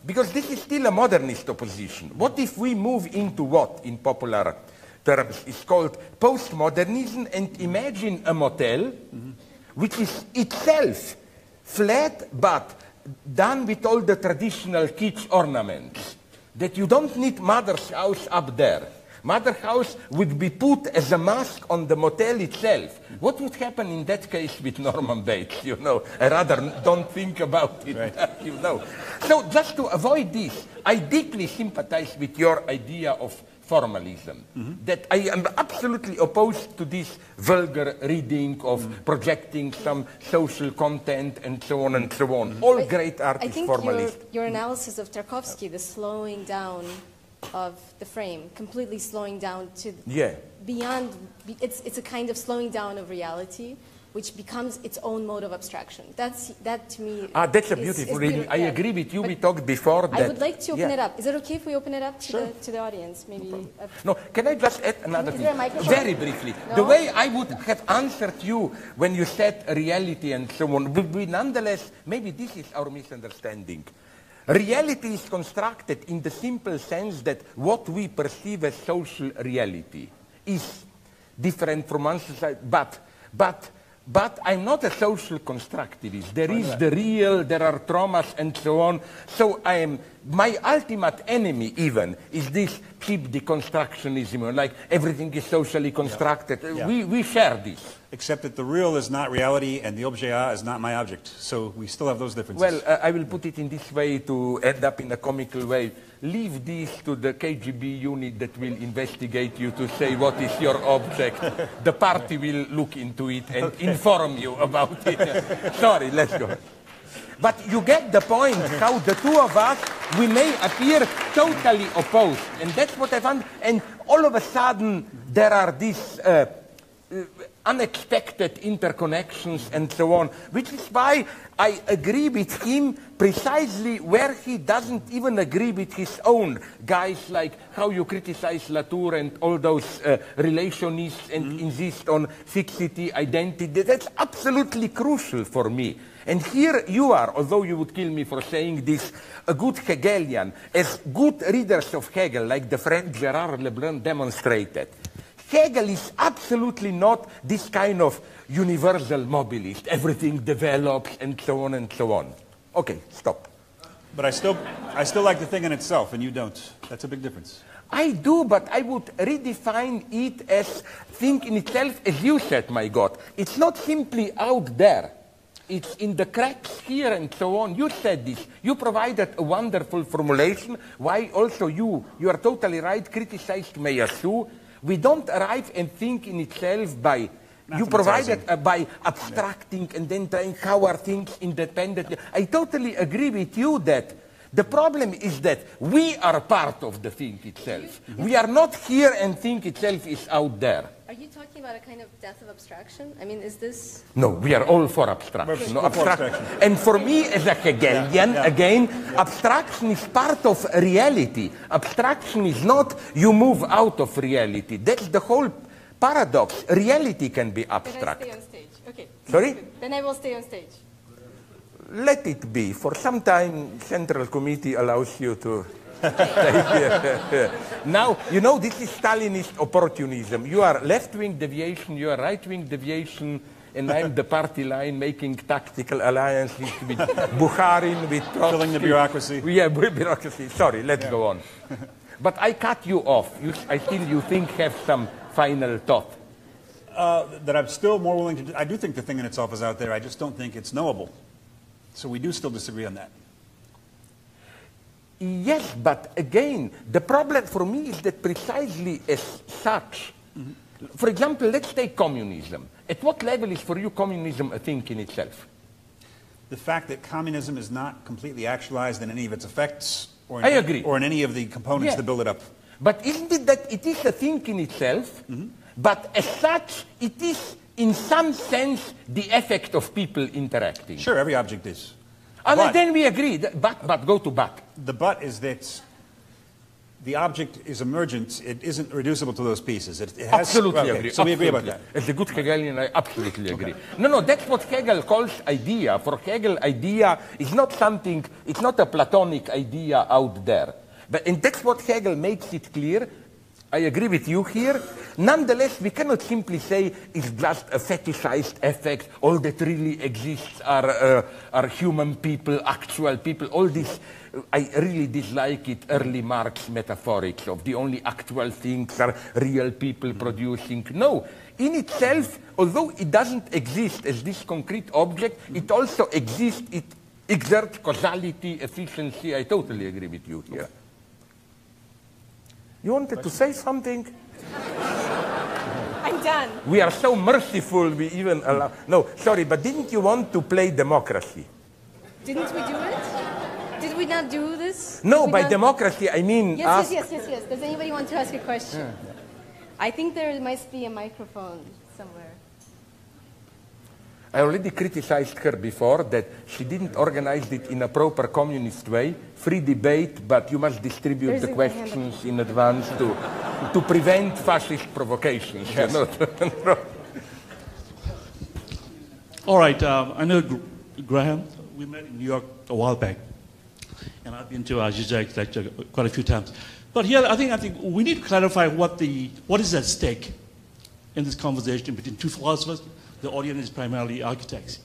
because this is still a modernist opposition, what if we move into what in popular terms is called postmodernism, and imagine a motel which is itself flat but done with all the traditional kitsch ornaments, that you don't need mother's house up there. Mother house would be put as a mask on the motel itself. What would happen in that case with Norman Bates? You know, I rather don't think about it. Right. You know. So just to avoid this, I deeply sympathize with your idea of formalism. That I am absolutely opposed to this vulgar reading of projecting some social content and so on and so on. All great art is formalist. I think your analysis of Tarkovsky, the slowing down of the frame, completely slowing down to beyond, it's a kind of slowing down of reality, which becomes its own mode of abstraction. That to me that's a beautiful reading. I agree with you. But we talked before that. I would like to open it up. Is it okay if we open it up to the audience? Maybe. No, can I just add another thing? Is there a microphone? Very briefly. No? The way I would have answered you when you said reality and so on, would be nonetheless, maybe this is our misunderstanding. Reality is constructed in the simple sense that what we perceive as social reality is different from one society, but I'm not a social constructivist. There is the real, there are traumas and so on. So my ultimate enemy even is this cheap deconstructionism, like everything is socially constructed. We share this. Except that the real is not reality and the objet is not my object. So we still have those differences. Well, I will put it in this way to end up in a comical way. Leave this to the KGB unit that will investigate you to say what is your object. The party will look into it and inform you about it. Sorry, let's go. But you get the point how the two of us, we may appear totally opposed. And that's what I found. And all of a sudden, there are these unexpected interconnections and so on, which is why I agree with him precisely where he doesn't even agree with his own guys, like how you criticize Latour and all those relationists and insist on fixity, identity. That's absolutely crucial for me. And here you are, although you would kill me for saying this, a good Hegelian, as good readers of Hegel, like the friend Gerard Lebrun demonstrated. Hegel is absolutely not this kind of universal mobilist. Everything develops and so on and so on. Okay, stop. But I still like the thing in itself, and you don't. That's a big difference. I do, but I would redefine it as thing in itself, as you said, my God. It's not simply out there. It's in the cracks here and so on. You said this. You provided a wonderful formulation. Why also you are totally right, criticized Meillassoux. We don't arrive and think in itself by, you provided by abstracting and then trying how are things independently. I totally agree with you that the problem is that we are part of the thing itself. We are not here and thing itself is out there. Are you talking about a kind of death of abstraction? I mean, is this... No, we are all for abstraction. And for me, as a Hegelian, again, abstraction is part of reality. Abstraction is not you move out of reality. That's the whole paradox. Reality can be abstract. Then I stay on stage. Okay. Sorry? Then I will stay on stage. Let it be. For some time, Central Committee allows you to... Now, you know, this is Stalinist opportunism. You are left-wing deviation, you are right-wing deviation, and I'm the party line making tactical alliances with Bukharin, with Trotsky. Filling the bureaucracy. Yeah, bureaucracy. Sorry, let's go on. But I cut you off. You think have some final thought. That I'm still more willing to do. I do think the thing in itself is out there. I just don't think it's knowable. So we do still disagree on that. Yes, but again, the problem for me is that precisely as such, for example, let's take communism. At what level is for you communism a thing in itself? The fact that communism is not completely actualized in any of its effects or I agree. Or in any of the components that build it up. But isn't it that it is a thing in itself, but as such, it is in some sense the effect of people interacting? Sure, every object is. And then we agree, but go to but. The but is that the object is emergent. It isn't reducible to those pieces. It has, absolutely agree. So we agree about that. As a good Hegelian, I absolutely agree. No, that's what Hegel calls idea. For Hegel, idea is not something, it's not a Platonic idea out there. And that's what Hegel makes it clear. I agree with you here. Nonetheless, we cannot simply say it's just a fetishized effect. All that really exists are human people, actual people. All this, I really dislike it, early Marx metaphorics of the only actual things are real people producing. No, in itself, although it doesn't exist as this concrete object, it also exists, it exerts causality, efficiency. I totally agree with you here. You wanted to say something? I'm done. We are so merciful, we even allow... No, sorry, but didn't you want to play democracy? Didn't we do it? Did we not do this? No, by democracy, I mean... Yes. Does anybody want to ask a question? Yeah. I think there must be a microphone somewhere. I already criticized her before that she didn't organize it in a proper communist way. Free debate, but you must distribute the questions in advance to prevent fascist provocations. Yes. All right, I know Graham. We met in New York a while back, and I've been to Zizek's lecture quite a few times. But here, I think we need to clarify what is at stake in this conversation between two philosophers. The audience is primarily architects.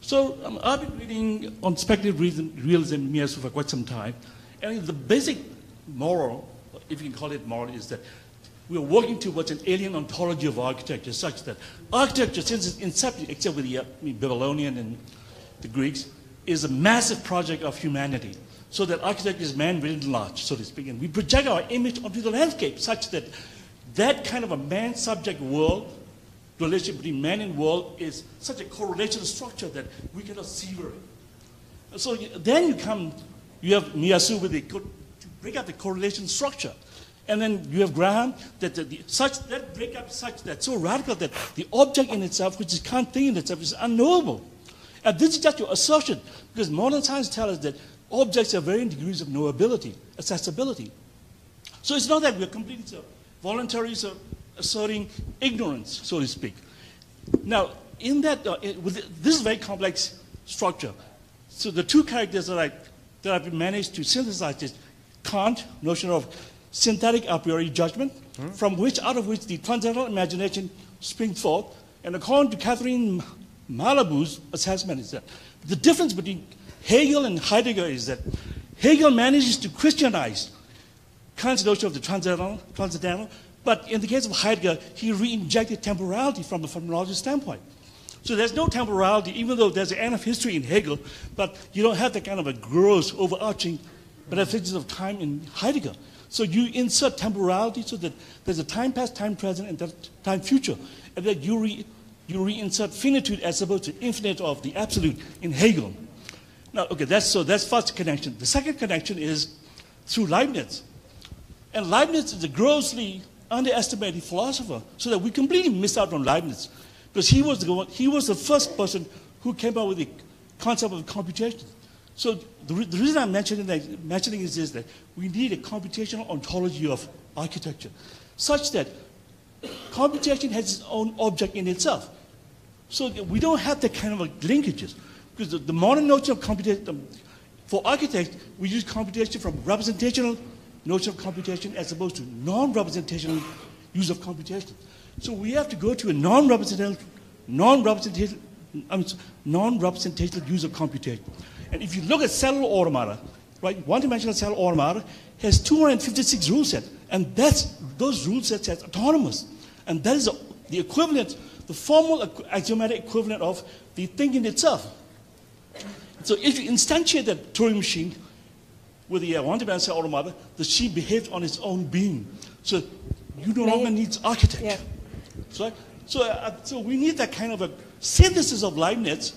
So I've been reading on speculative realism in Miyasu for quite some time. And the basic moral, if you can call it moral, is that we're working towards an alien ontology of architecture, such that architecture, since its inception, except with the Babylonian and the Greeks, is a massive project of humanity. So that architecture is man written large, so to speak. And we project our image onto the landscape, such that that kind of a man-subject world, relationship between man and world, is such a correlation structure that we cannot sever it. So then you have Miyasu with to break up the correlation structure. And then you have Graham, that break up such that's so radical that the object in itself, which is can't think in itself, is unknowable. And this is just your assertion, because modern science tells us that objects have varying degrees of knowability, accessibility. So it's not that we're completely voluntary, asserting ignorance, so to speak. Now, in that, this is a very complex structure. So the two characters that I've managed to synthesize is Kant, notion of synthetic a priori judgment, out of which the transcendental imagination springs forth. And according to Catherine Malabou's assessment is that the difference between Hegel and Heidegger is that Hegel manages to Christianize Kant's notion of the transcendental, but in the case of Heidegger, he re-injected temporality from a phenomenological standpoint. So there's no temporality, even though there's an end of history in Hegel, but you don't have that kind of a gross, overarching metaphysics of time in Heidegger. So you insert temporality so that there's a time past, time present, and time future, and then you reinsert finitude as opposed to infinite of the absolute in Hegel. Now, okay, that's first connection. The second connection is through Leibniz. And Leibniz is a grossly underestimated philosopher, so that we completely missed out on Leibniz, because he was the first person who came up with the concept of computation. So the reason I'm mentioning is this, that we need a computational ontology of architecture, such that computation has its own object in itself. So we don't have that kind of linkages, because the modern notion of computation, for architects, we use computation from representational notion of computation as opposed to non-representational use of computation. So we have to go to a non-representational use of computation. And if you look at cellular automata, right, one-dimensional cellular automata has 256 rule sets, and those rule sets are autonomous. And that is the equivalent, the formal axiomatic equivalent of the thing in itself. So if you instantiate that Turing machine with the one-dimensional automata, the machine behaves on its own being. So you no longer need architecture. Yeah. So we need that kind of a synthesis of Leibniz,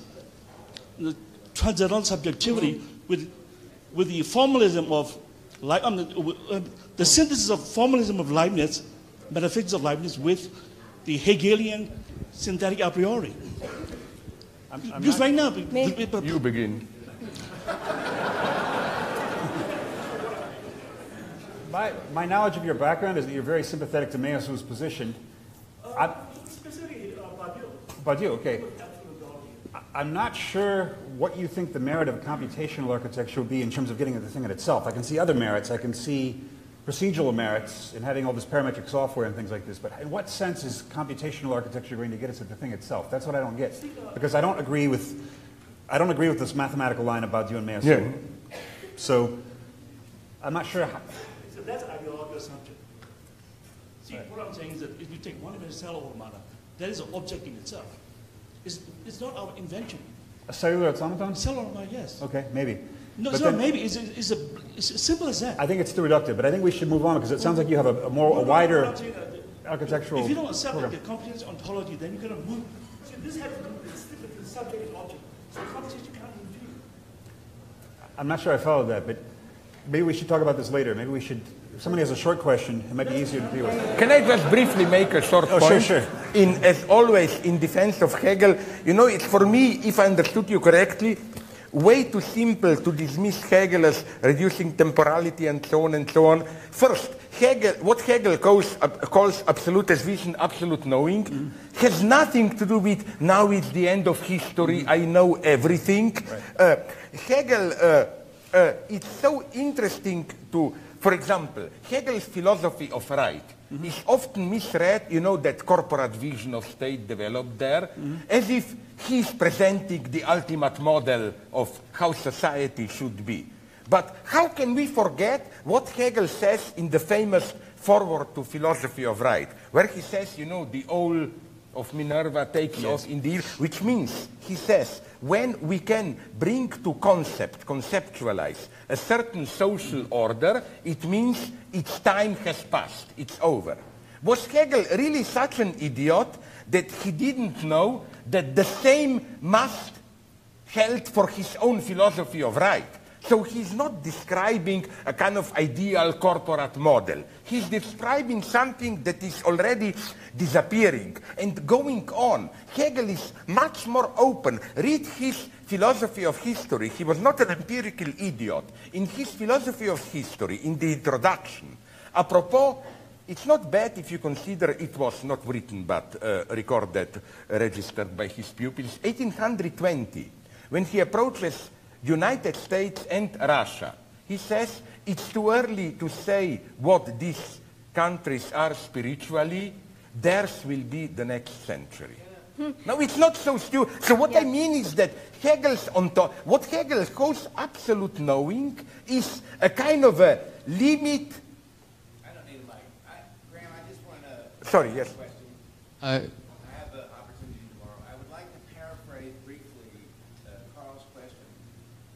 the transcendental subjectivity, with the formalism of the synthesis of formalism of Leibniz, metaphysics of Leibniz, with the Hegelian synthetic a priori. Because right now, you begin. My knowledge of your background is that you're very sympathetic to Miyasu's position. Specifically, Badiou, okay. I'm not sure what you think the merit of computational architecture would be in terms of getting at the thing in itself. I can see other merits. I can see procedural merits in having all this parametric software and things like this, but in what sense is computational architecture going to get us at the thing itself? That's what I don't get, because I don't agree with this mathematical line about you and me. Yeah. So I'm not sure how. So that's an ideological assumption. See, what I'm saying is that if you take one-dimensional cellular automata, that is an object in itself. It's not our invention. A cellular automaton? Cellular automata, yes. Okay, maybe. No, But it's not then- maybe. It's as simple as that. I think it's too reductive, but I think we should move on because it sounds like you have a wider architectural If you don't accept program. the computational ontology, then you're going to move. See, this has to do with the subject and object. So computation can't review. I'm not sure I followed that, but maybe we should talk about this later. Maybe we should, if somebody has a short question, it might be easier to deal with. Can I just briefly make a short Oh, point? sure. As always, in defense of Hegel, you know, it's for me, if I understood you correctly, way too simple to dismiss Hegel as reducing temporality and so on and so on. First, what Hegel calls absolute vision, absolute knowing, has nothing to do with now it's the end of history, I know everything. Right. Hegel, it's so interesting to, for example, Hegel's philosophy of right is often misread, you know, that corporate vision of state developed there, as if he's presenting the ultimate model of how society should be. But how can we forget what Hegel says in the famous foreword to Philosophy of Right, where he says, you know, the owl of Minerva takes off in the ear, which means, he says, when we can bring to conceptualize a certain social order, it means its time has passed, it's over. Was Hegel really such an idiot that he didn't know that the same must held for his own philosophy of right? So he's not describing a kind of ideal corporate model. He's describing something that is already disappearing. And going on, Hegel is much more open. Read his philosophy of history. He was not an empirical idiot. In his philosophy of history, in the introduction, apropos, it's not bad if you consider it was not written but recorded, registered by his pupils, 1820, when he approaches United States and Russia. He says it's too early to say what these countries are spiritually. Theirs will be the next century. No, it's not so stupid. So what I mean is that what Hegel calls absolute knowing is a kind of a limit. I don't need a mic. Graham, I just want to... Sorry, yes. I have an opportunity tomorrow. I would like to paraphrase briefly Carl's question,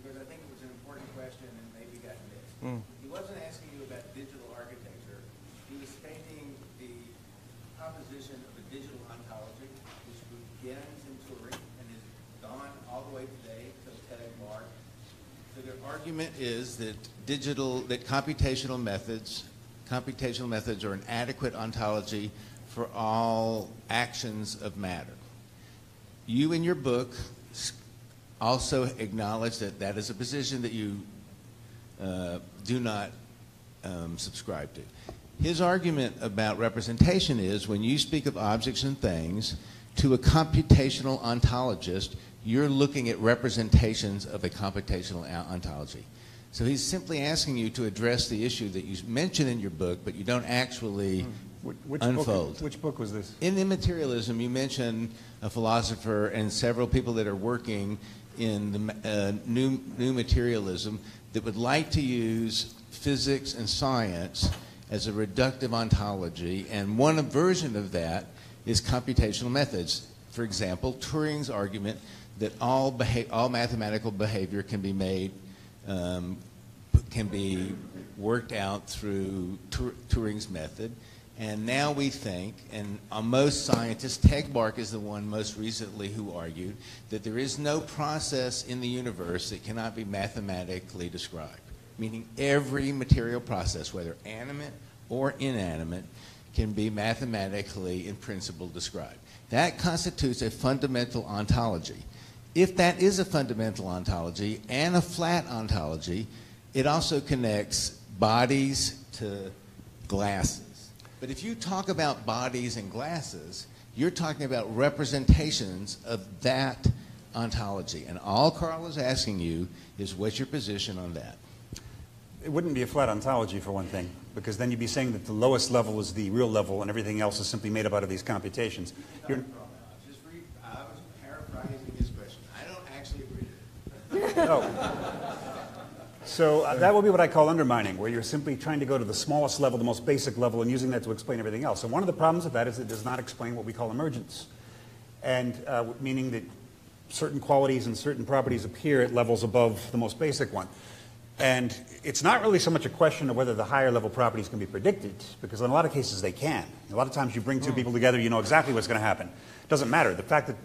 because I think it was an important question and maybe got missed. He wasn't asking you about digital architecture. He was stating the proposition of a digital ontology, which begins in Turing and is gone all the way today to Ted Mark. So their argument is that computational methods are an adequate ontology for all actions of matter. You in your book also acknowledge that that is a position that you do not subscribe to. His argument about representation is when you speak of objects and things, to a computational ontologist, you're looking at representations of a computational ontology. So he's simply asking you to address the issue that you mention in your book, but you don't actually unfold. Which book was this? In Immaterialism, you mention a philosopher and several people that are working in the new materialism that would like to use physics and science as a reductive ontology, and one version of that is computational methods. For example, Turing's argument that all mathematical behavior can be made, can be worked out through Turing's method. And now we think, and most scientists, Tegmark is the one most recently who argued that there is no process in the universe that cannot be mathematically described, meaning every material process, whether animate or inanimate, can be mathematically, in principle, described. That constitutes a fundamental ontology. If that is a fundamental ontology and a flat ontology, it also connects bodies to glasses. But if you talk about bodies and glasses, you're talking about representations of that ontology. And all Carl is asking you is what's your position on that? It wouldn't be a flat ontology, for one thing. because then you'd be saying that the lowest level is the real level and everything else is simply made up out of these computations. I was paraphrasing his question. I don't actually agree with it. No. So that will be what I call undermining, where you're simply trying to go to the smallest level, the most basic level, and using that to explain everything else. And one of the problems with that is it does not explain what we call emergence, and meaning that certain qualities and certain properties appear at levels above the most basic one. And it's not really so much a question of whether the higher level properties can be predicted, because in a lot of cases they can. A lot of times you bring two people together, you know exactly what's going to happen. It doesn't matter. The fact that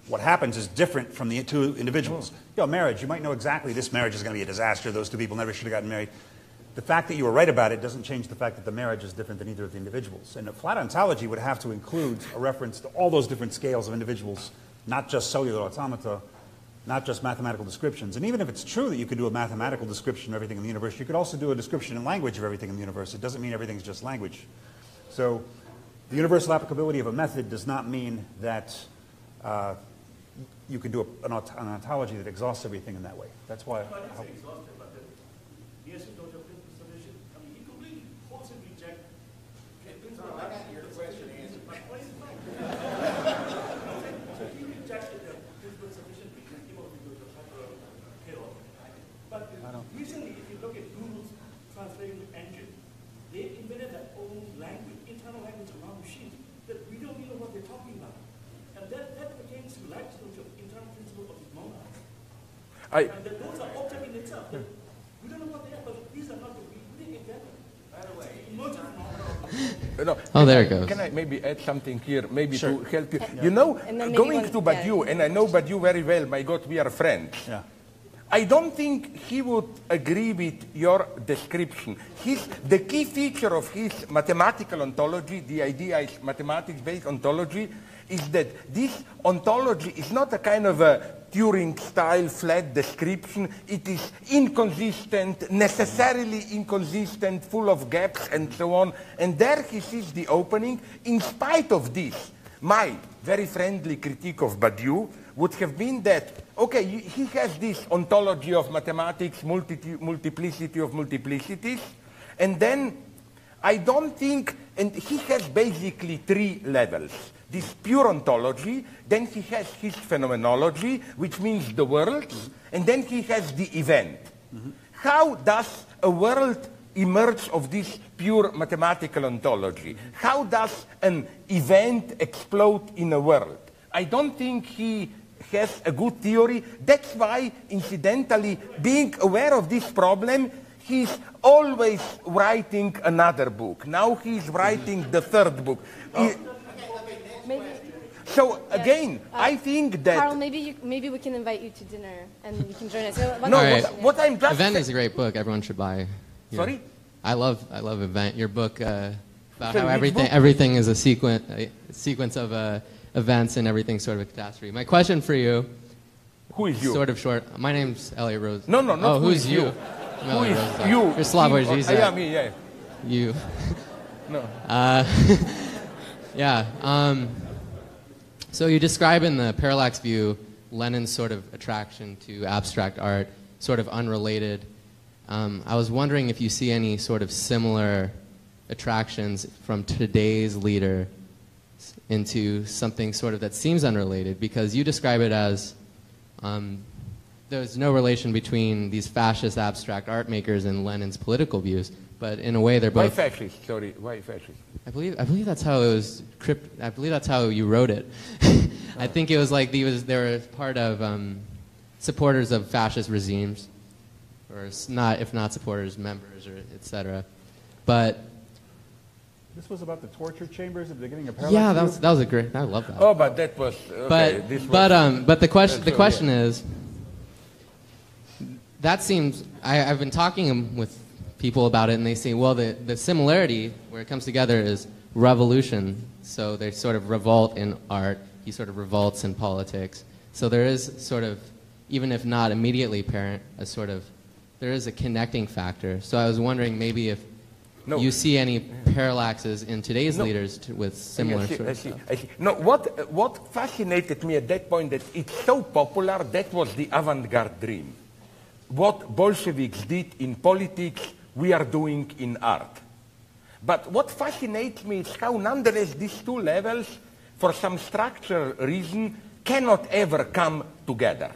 what happens is different from the two individuals. You know, marriage, you might know exactly this marriage is going to be a disaster, those two people never should have gotten married. The fact that you were right about it doesn't change the fact that the marriage is different than either of the individuals. And a flat ontology would have to include a reference to all those different scales of individuals, not just cellular automata, not just mathematical descriptions. And even if it's true that you could do a mathematical description of everything in the universe, you could also do a description in language of everything in the universe. It doesn't mean everything's just language. So the universal applicability of a method does not mean that you can do an ontology that exhausts everything in that way. That's why. I didn't say exhaustive, but yes, you don't have principal solution. I mean, he completely falsely reject. I got your question answered. My point is fine. He rejected the principal solution because he came up with the proper hill. But recently, if you look at Google's translating engine, they invented their own language, internal language around machines that we don't even know what they're talking about. And that pertains to life solution. And those are objects in itself. We don't know what they are, but these are not the we didn't get them. By the way, No, oh, there it goes. Can I maybe add something here, maybe Sure. to help you? Yeah. You know, going one, to Badiou, and I know Badiou very well, my God, we are friends. Yeah. I don't think he would agree with your description. The key feature of his mathematical ontology, the idea is mathematics-based ontology, is that this ontology is not a kind of a Turing-style flat description. It is inconsistent, necessarily inconsistent, full of gaps and so on. And there he sees the opening. In spite of this, my very friendly critique of Badiou would have been that, okay, he has this ontology of mathematics, multiplicity of multiplicities, and then I don't think, and he has basically three levels. This pure ontology, then he has his phenomenology, which means the world, and then he has the event. How does a world emerge of this pure mathematical ontology? How does an event explode in a world? I don't think he has a good theory. That's why, incidentally, being aware of this problem, he's always writing another book. Now he's writing the third book. So again, I think that Carl, maybe we can invite you to dinner and you can join us. no, right. what I'm just Event is a great book. Everyone should buy. Sorry? I love Event. Your book about So how which book? everything is a sequence of events and everything sort of a catastrophe. My question for you, Who is you? sort of short. My name's Elliot Rose. No, not oh, who who's is you? you. I'm Who Elliot is Rose, sorry. you? You're Slavoj Him or- Žižek. Yeah, me, yeah. You. No. Yeah. So you describe in the parallax view Lenin's sort of attraction to abstract art, sort of unrelated. I was wondering if you see any sort of similar attractions from today's leader into something sort of that seems unrelated, because you describe it as there's no relation between these fascist abstract art makers and Lenin's political views, but in a way they're Why both... fascist? Sorry, why fascist? I believe that's how it was. I believe that's how you wrote it. I think it was like they were part of supporters of fascist regimes, or not, if not supporters, members, or etc. But This was about the torture chambers at the beginning of Parallax yeah, View? that was a great. I love that. Oh, but that was okay. But the question yeah. is, that seems I've been talking with people about it, and they say, well, the similarity where it comes together is revolution. So they sort of revolt in art. He sort of revolts in politics. So there is sort of, even if not immediately apparent, there is a connecting factor. So I was wondering maybe if you see any parallaxes in today's leaders with similar sort of stuff. I see. No, what fascinated me at that point, that it's so popular, that was the avant-garde dream. What Bolsheviks did in politics, we are doing in art. But what fascinates me is how nonetheless these two levels, for some structural reason, cannot ever come together.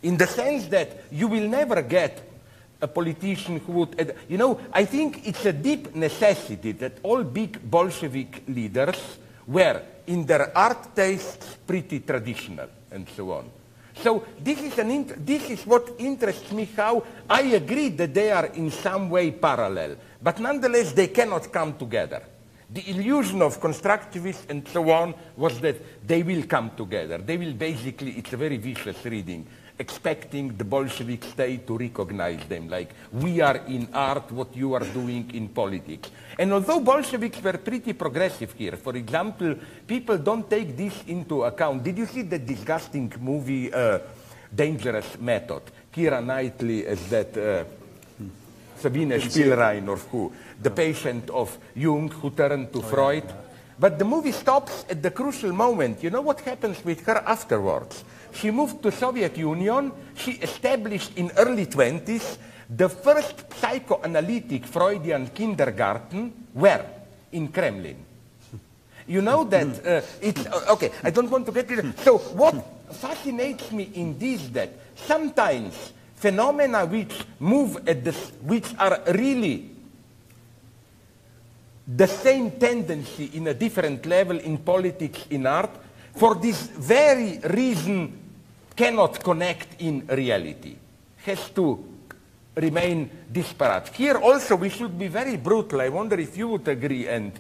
In the sense that you will never get a politician who would, you know, I think it's a deep necessity that all big Bolshevik leaders were in their art tastes pretty traditional and so on. So this is what interests me, how I agree that they are in some way parallel, but nonetheless they cannot come together. The illusion of constructivists and so on was that they will come together. They will basically, it's a very vicious reading, expecting the Bolshevik state to recognize them, like we are in art what you are doing in politics. And although Bolsheviks were pretty progressive here, for example, people don't take this into account. Did you see the disgusting movie Dangerous Method? Keira Knightley as that Sabine Spielrein or who? The patient of Jung who turned to Freud. Yeah. But the movie stops at the crucial moment. You know what happens with her afterwards? She moved to Soviet Union. She established in early 20s the first psychoanalytic Freudian kindergarten. Where? In Kremlin. You know that it's okay. I don't want to get it. So what fascinates me in this that sometimes phenomena which move at which are really the same tendency in a different level in politics, in art, for this very reason cannot connect in reality, has to remain disparate. Here also we should be very brutal. I wonder if you would agree and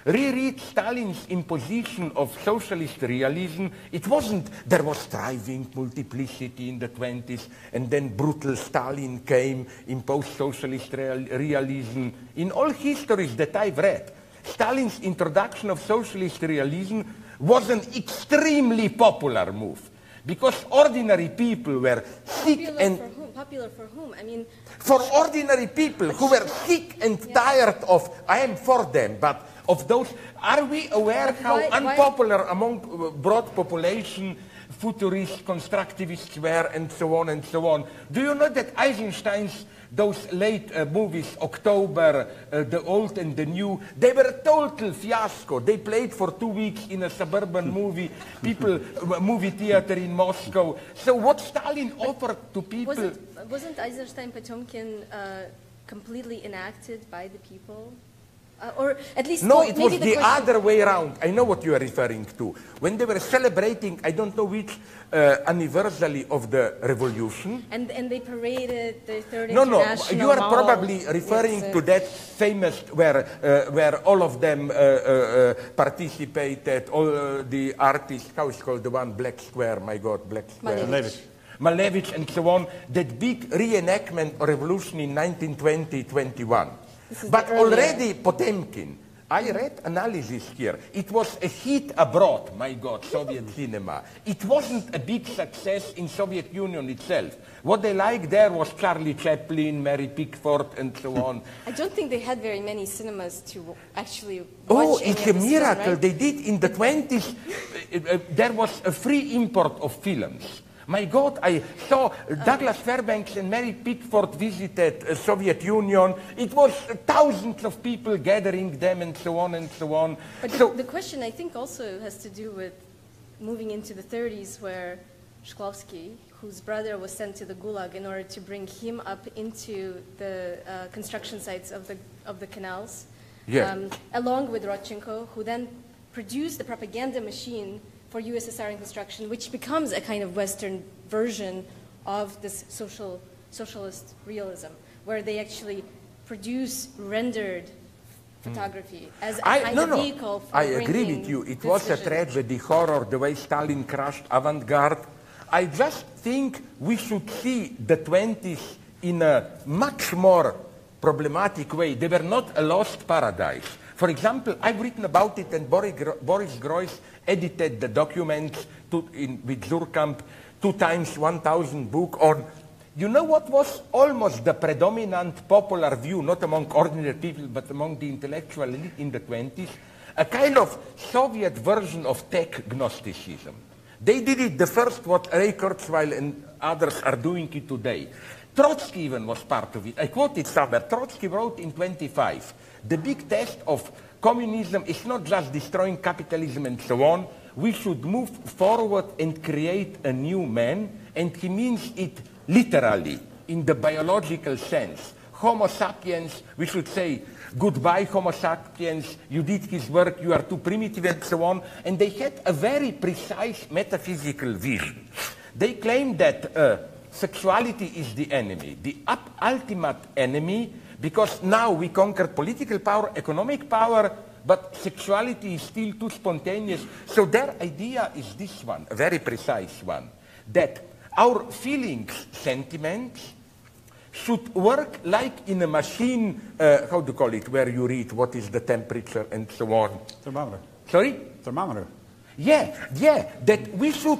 reread Stalin's imposition of socialist realism. It wasn't, there was striving multiplicity in the 20s, and then brutal Stalin came, imposed socialist realism. In all histories that I've read, Stalin's introduction of socialist realism was an extremely popular move, because ordinary people were sick and... Popular for whom? I mean... For ordinary people who were sick and tired of, I am for them, but of those, are we aware how unpopular among broad population futurists, constructivists were, and so on and so on? Do you know that Eisenstein's, those late movies, October, The Old and the New, they were a total fiasco. They played for 2 weeks in a suburban movie, movie theater in Moscow. So what Stalin offered to people... Wasn't Eisenstein Potemkin completely enacted by the people? Or at least no, it was the other way around. I know what you are referring to. When they were celebrating, I don't know which anniversary of the revolution. And they paraded the Third No, International you are probably referring to that famous where all of them participated, all the artists, how is it called, the one, Black Square, my God, Black Square. Malevich and so on, that big reenactment of revolution in 1920-21. But already Potemkin, I read analysis here, it was a hit abroad, my God, Soviet cinema. It wasn't a big success in Soviet Union itself. What they liked there was Charlie Chaplin, Mary Pickford, and so on. I don't think they had very many cinemas to actually watch. Oh, it's a miracle. Right? They did in the 20s. There was a free import of films. My God, I saw Douglas Fairbanks and Mary Pickford visited Soviet Union. It was thousands of people gathering them and so on and so on. But so the question, I think, also has to do with moving into the 30s, where Shklovsky, whose brother was sent to the Gulag in order to bring him up into the construction sites of the canals, along with Rodchenko, who then produced the propaganda machine for USSR in construction, which becomes a kind of Western version of this socialist realism, where they actually produce rendered photography as a kind of vehicle for I agree with you. It was a tragedy, horror, the way Stalin crushed avant-garde. I just think we should see the 20s in a much more problematic way. They were not a lost paradise. For example, I've written about it, and Boris Groys edited the documents with Zurkamp, 2 times 1,000 book on. You know what was almost the predominant popular view, not among ordinary people, but among the intellectual elite in the 20s? A kind of Soviet version of tech Gnosticism. They did it the first, what Ray Kurzweil and others are doing it today. Trotsky even was part of it. I quoted somewhere. Trotsky wrote in 25 the big test of communism is not just destroying capitalism and so on. We should move forward and create a new man, and he means it literally, in the biological sense. Homo sapiens, we should say, goodbye Homo sapiens, you did his work, you are too primitive, and so on. And they had a very precise metaphysical vision. They claimed that sexuality is the enemy, the ultimate enemy, because now we conquered political power, economic power, but sexuality is still too spontaneous. So their idea is this one, a very precise one, that our feelings, sentiments, should work like in a machine, how do you call it, where you read what is the temperature and so on. Thermometer. Sorry? Thermometer. Yeah, that we should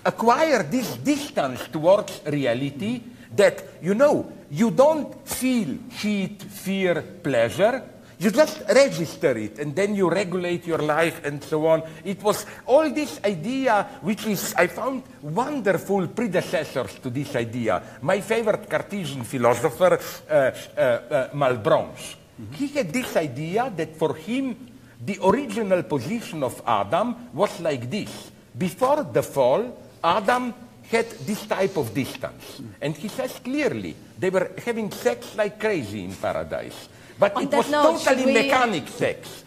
acquire this distance towards reality, that, you know, you don't feel heat, fear, pleasure. You just register it, and then you regulate your life and so on. It was all this idea, which is, I found, wonderful predecessors to this idea. My favorite Cartesian philosopher, Malebranche, he had this idea that for him, the original position of Adam was like this. Before the fall, Adam had this type of distance. And he says clearly, they were having sex like crazy in paradise. But it was totally mechanic sex.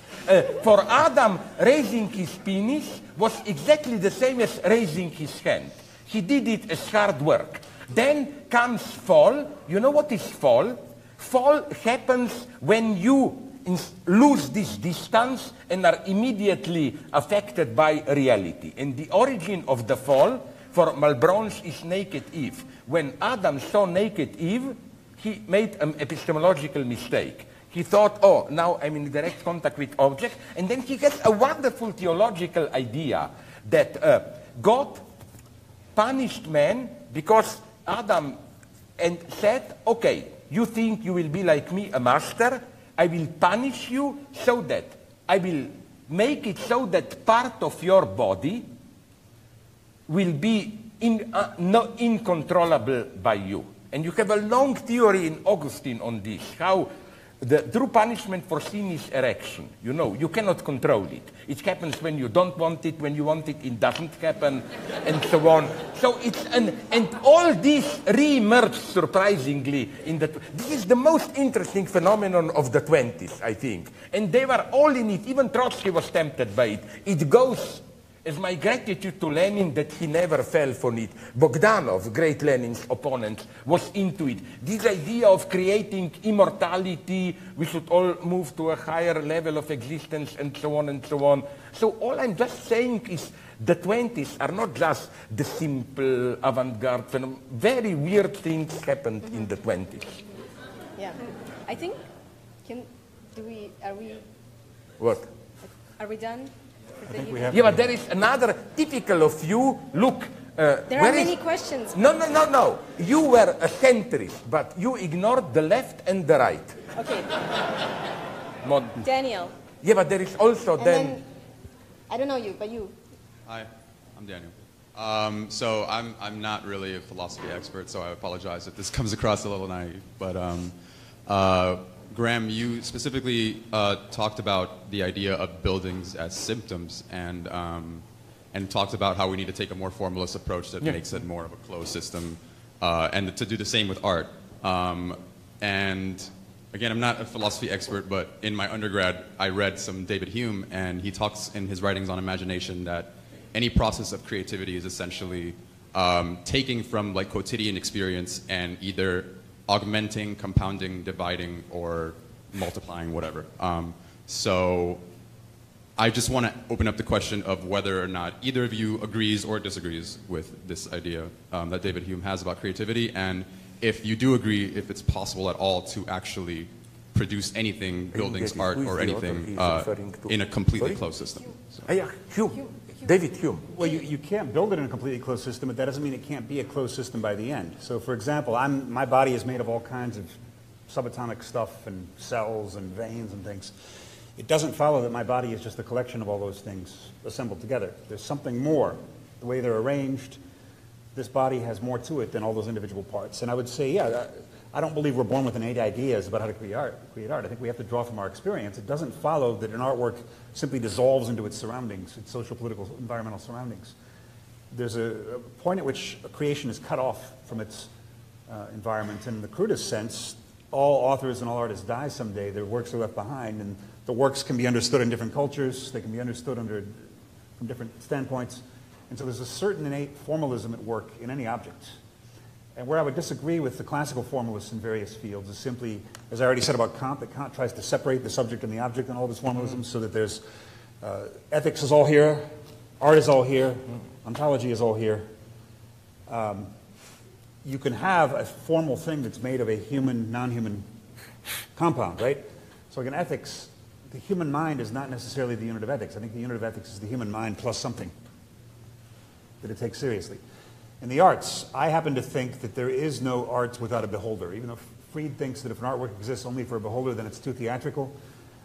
For Adam, raising his penis was exactly the same as raising his hand. He did it as hard work. Then comes fall. You know what is fall? Fall happens when you lose this distance and are immediately affected by reality. And the origin of the fall for Malebranche is naked Eve. When Adam saw naked Eve, he made an epistemological mistake. He thought, oh, now I'm in direct contact with object. And then he gets a wonderful theological idea that God punished man because Adam and said, okay, you think you will be like me, a master. I will punish you so that I will make it so that part of your body will be uncontrollable by you. And you have a long theory in Augustine on this, how the true punishment for sin is erection. You know, you cannot control it. It happens when you don't want it, when you want it, it doesn't happen, and so on. So it's and all this re-emerged surprisingly in the. This is the most interesting phenomenon of the 20s, I think. And they were all in it. Even Trotsky was tempted by it. It goes as my gratitude to Lenin that he never fell for it. Bogdanov, great Lenin's opponent, was into it. This idea of creating immortality, we should all move to a higher level of existence, and so on and so on. So all I'm just saying is the 20s are not just the simple avant-garde phenomenon. Very weird things happened in the 20s. Yeah. I think, What? Are we done? Yeah, but there is another typical of you. Look, there are many questions. No. You were a centrist, but you ignored the left and the right. Okay. Daniel. Yeah, but there is also then I don't know you, but you. Hi, I'm Daniel. So I'm not really a philosophy expert, so I apologize if this comes across a little naive. But Graham, you specifically talked about the idea of buildings as symptoms, and talked about how we need to take a more formalist approach that makes it more of a closed system, and to do the same with art. And again, I'm not a philosophy expert, but in my undergrad, I read some David Hume, and he talks in his writings on imagination that any process of creativity is essentially taking from like quotidian experience and either augmenting, compounding, dividing, or multiplying, whatever. So I just want to open up the question of whether or not either of you agrees or disagrees with this idea that David Hume has about creativity, and if you do agree, if it's possible at all to actually produce anything, buildings, art, or anything in a completely closed system. So. Hume. David Hume. Well, you can't build it in a completely closed system, but that doesn't mean it can't be a closed system by the end. So, for example, my body is made of all kinds of subatomic stuff and cells and veins and things. It doesn't follow that my body is just a collection of all those things assembled together. There's something more. The way they're arranged, this body has more to it than all those individual parts. And I would say, yeah, I don't believe we're born with innate ideas about how to create art. I think we have to draw from our experience. It doesn't follow that an artwork simply dissolves into its surroundings, its social, political, environmental surroundings. There's a point at which a creation is cut off from its environment. In the crudest sense, all authors and all artists die someday. Their works are left behind, and the works can be understood in different cultures. They can be understood from different standpoints. And so there's a certain innate formalism at work in any object. And where I would disagree with the classical formalists in various fields is simply, as I already said about Kant, that Kant tries to separate the subject and the object in all of his formalism so that there's ethics is all here, art is all here, ontology is all here. You can have a formal thing that's made of a human, non-human compound, right? So like in ethics, the human mind is not necessarily the unit of ethics. I think the unit of ethics is the human mind plus something that it takes seriously. In the arts, I happen to think that there is no art without a beholder. Even though Fried thinks that if an artwork exists only for a beholder, then it's too theatrical.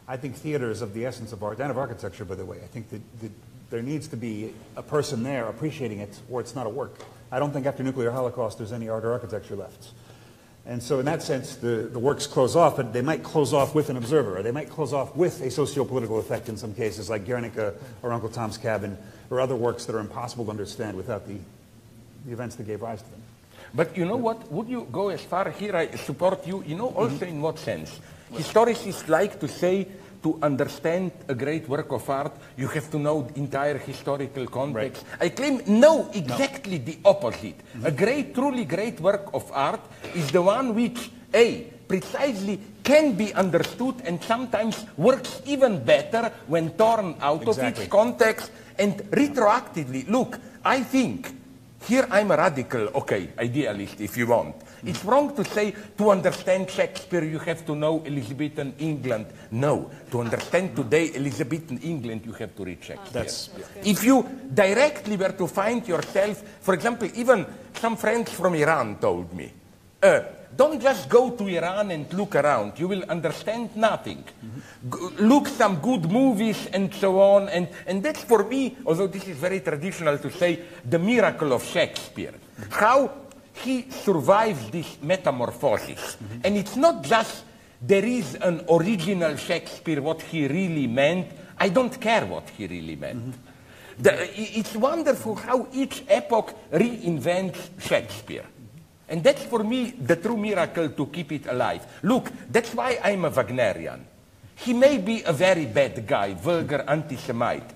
I think theater is of the essence of art, and of architecture, by the way. I think that there needs to be a person there appreciating it, or it's not a work. I don't think after nuclear holocaust there's any art or architecture left. And so in that sense, the works close off, but they might close off with an observer, or they might close off with a socio-political effect in some cases, like Guernica or Uncle Tom's Cabin, or other works that are impossible to understand without the events that gave rise to them. But you know what? Would you go as far here? I support you. You know also in what sense? Historicists like to say to understand a great work of art, you have to know the entire historical context. Right. I claim no, exactly the opposite. A great, truly great work of art is the one which, precisely can be understood and sometimes works even better when torn out of its context and retroactively. Look, I think here I'm a radical, idealist if you want. It's wrong to say to understand Shakespeare you have to know Elizabethan England. No, to understand today Elizabethan England you have to read Shakespeare. If you directly were to find yourself, for example, even some friends from Iran told me, don't just go to Iran and look around. You will understand nothing. Look some good movies and so on. And that's for me, although this is very traditional to say, the miracle of Shakespeare. How he survives this metamorphosis. And it's not just there is an original Shakespeare, what he really meant. I don't care what he really meant. It's wonderful how each epoch reinvents Shakespeare. And that's for me the true miracle to keep it alive. Look, that's why I'm a Wagnerian. He may be a very bad guy, vulgar anti-Semite.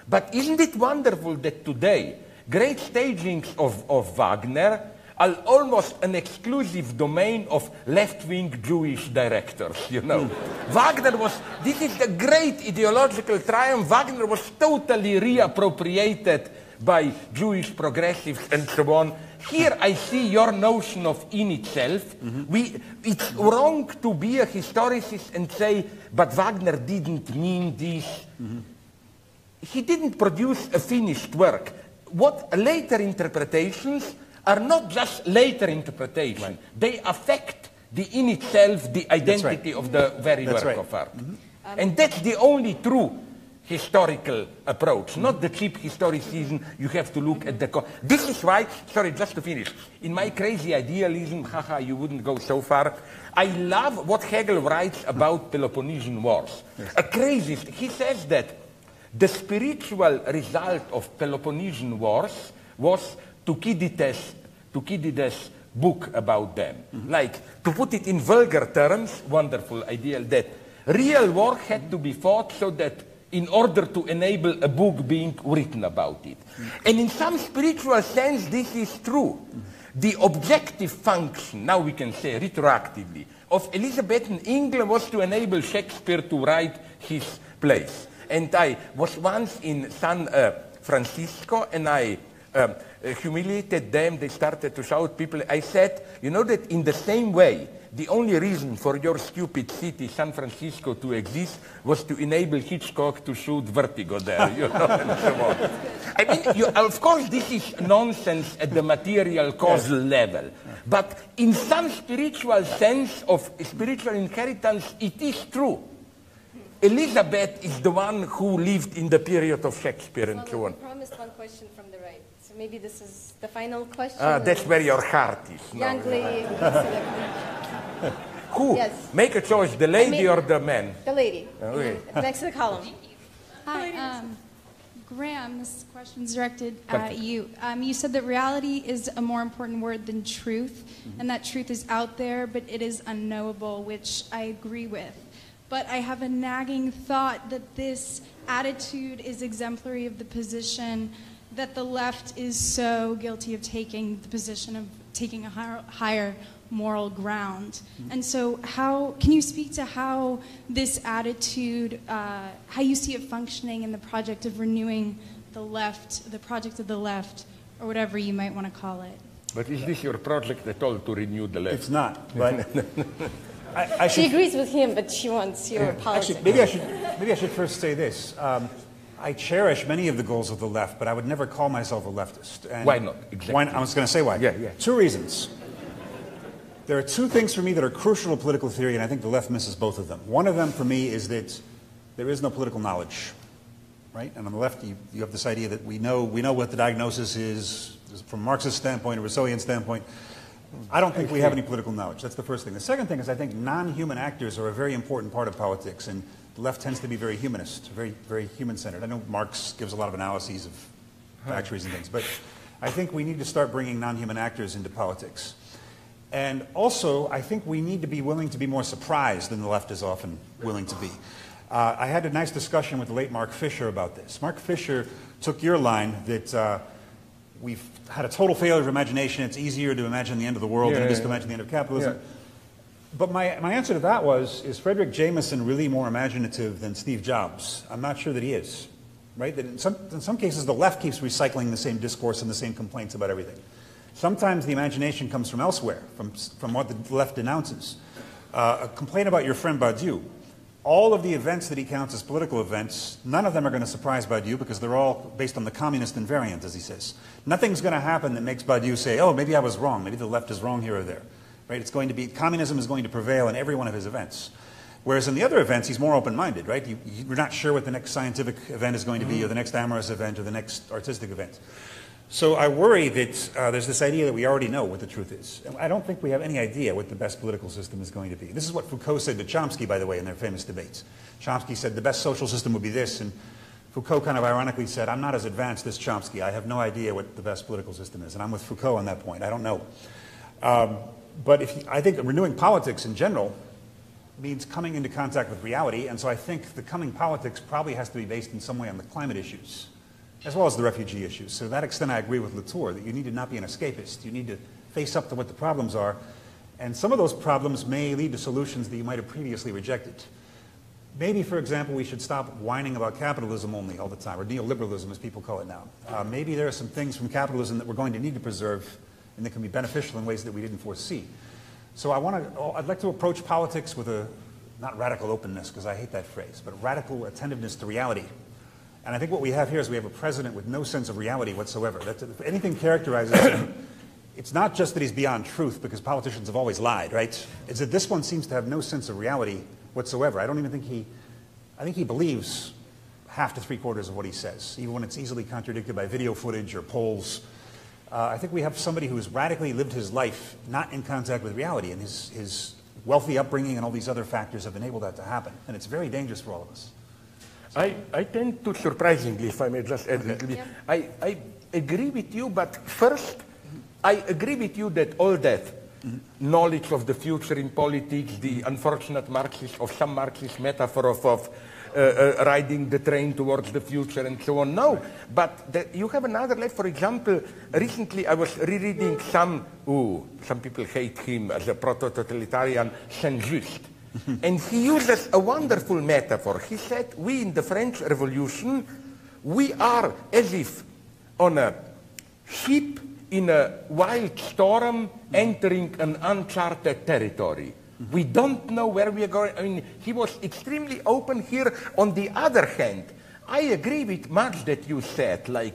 But isn't it wonderful that today great stagings of Wagner are almost an exclusive domain of left-wing Jewish directors, you know. Wagner was, this is the great ideological triumph. Wagner was totally reappropriated by Jewish progressives and so on. Here I see your notion of in itself. It's wrong to be a historicist and say, but Wagner didn't mean this. He didn't produce a finished work. What later interpretations are not just later interpretation. They affect the in itself, the identity of the very work of art. And that's the only true historical approach, not the cheap historicism. You have to look at the... This is why, sorry, just to finish, in my crazy idealism, you wouldn't go so far, I love what Hegel writes about Peloponnesian Wars. A craziest, he says that the spiritual result of Peloponnesian Wars was Thucydides' book about them. Like, to put it in vulgar terms, wonderful ideal, that real war had to be fought so that in order to enable a book being written about it. And in some spiritual sense, this is true. The objective function, now we can say retroactively, of Elizabethan England was to enable Shakespeare to write his plays. And I was once in San Francisco, and I humiliated them. They started to shout people. I said, you know that in the same way, the only reason for your stupid city, San Francisco, to exist was to enable Hitchcock to shoot Vertigo there, you know, and so on. I mean, of course, this is nonsense at the material causal level. But in some spiritual sense of spiritual inheritance, it is true. Elizabeth is the one who lived in the period of Shakespeare and so on. I promised one question from the right. So maybe this is the final question. That's where your heart is. Young lady. Who? Yes. Make a choice, the lady or the man? The lady. Okay. Next to the column. Hi, Graham, this question's directed at you. You said that reality is a more important word than truth, and that truth is out there, but it is unknowable, which I agree with. But I have a nagging thought that this attitude is exemplary of the position that the left is so guilty of taking, the position of taking a higher moral ground. And so can you speak to how this attitude, how you see it functioning in the project of renewing the left, the project of the left, or whatever you might want to call it? But is this your project at all to renew the left? It's not, but She agrees with him, but she wants your politics. Actually, maybe I should first say this. I cherish many of the goals of the left, but I would never call myself a leftist. And why not? Exactly. I was going to say why. Yeah. 2 reasons. There are 2 things for me that are crucial to political theory, and I think the left misses both of them. One of them for me is that there is no political knowledge, right? And on the left, you have this idea that we know what the diagnosis is from a Marxist standpoint, a Rousseauian standpoint. I don't think we have any political knowledge. That's the first thing. The second thing is I think non-human actors are a very important part of politics, and the left tends to be very humanist, very, very human-centered. I know Marx gives a lot of analyses of factories and things, but I think we need to start bringing non-human actors into politics. And also, I think we need to be willing to be more surprised than the left is often willing to be. I had a nice discussion with the late Mark Fisher about this. Mark Fisher took your line that we've had a total failure of imagination. It's easier to imagine the end of the world than it is to imagine the end of capitalism. Yeah. But my answer to that was, is Frederick Jameson really more imaginative than Steve Jobs? I'm not sure that he is. Right? That in some cases, the left keeps recycling the same discourse and the same complaints about everything. Sometimes the imagination comes from elsewhere, from what the left denounces. A complaint about your friend Badiou. All of the events that he counts as political events, none of them are going to surprise Badiou because they're all based on the communist invariant, as he says. Nothing's going to happen that makes Badiou say, oh, maybe I was wrong. Maybe the left is wrong here or there. Right? It's going to be, communism is going to prevail in every one of his events. Whereas in the other events, he's more open-minded, right? You're not sure what the next scientific event is going to be, or the next amorous event, or the next artistic event. So I worry that there's this idea that we already know what the truth is. And I don't think we have any idea what the best political system is going to be. This is what Foucault said to Chomsky, by the way, in their famous debates. Chomsky said the best social system would be this, and Foucault kind of ironically said, I'm not as advanced as Chomsky. I have no idea what the best political system is. And I'm with Foucault on that point. I don't know. But I think renewing politics in general means coming into contact with reality, and so I think the coming politics probably has to be based in some way on the climate issues, as well as the refugee issues. So to that extent, I agree with Latour that you need to not be an escapist. You need to face up to what the problems are, and some of those problems may lead to solutions that you might have previously rejected. Maybe, for example, we should stop whining about capitalism only all the time, or neoliberalism as people call it now. Maybe there are some things from capitalism that we're going to need to preserve and that can be beneficial in ways that we didn't foresee. So I'd like to approach politics with a, not radical openness, because I hate that phrase, but radical attentiveness to reality. And I think what we have here is we have a president with no sense of reality whatsoever. If anything characterizes him, it's not just that he's beyond truth, because politicians have always lied, right? It's that this one seems to have no sense of reality whatsoever. I don't even think I think he believes half to 3/4 of what he says, even when it's easily contradicted by video footage or polls. I think we have somebody who has radically lived his life not in contact with reality, and his wealthy upbringing and all these other factors have enabled that to happen. And it's very dangerous for all of us. I tend to, surprisingly, if I may just add a little bit, I agree with you, but first, I agree with you that all that knowledge of the future in politics, the unfortunate some Marxist metaphor of riding the train towards the future and so on. No, but you have another life. For example, recently I was rereading some people hate him as a proto-totalitarian, Saint-Just. And he uses a wonderful metaphor. He said, we in the French Revolution, we are as if on a ship in a wild storm entering an uncharted territory. We don't know where we are going. I mean, he was extremely open here. On the other hand, I agree with much that you said, I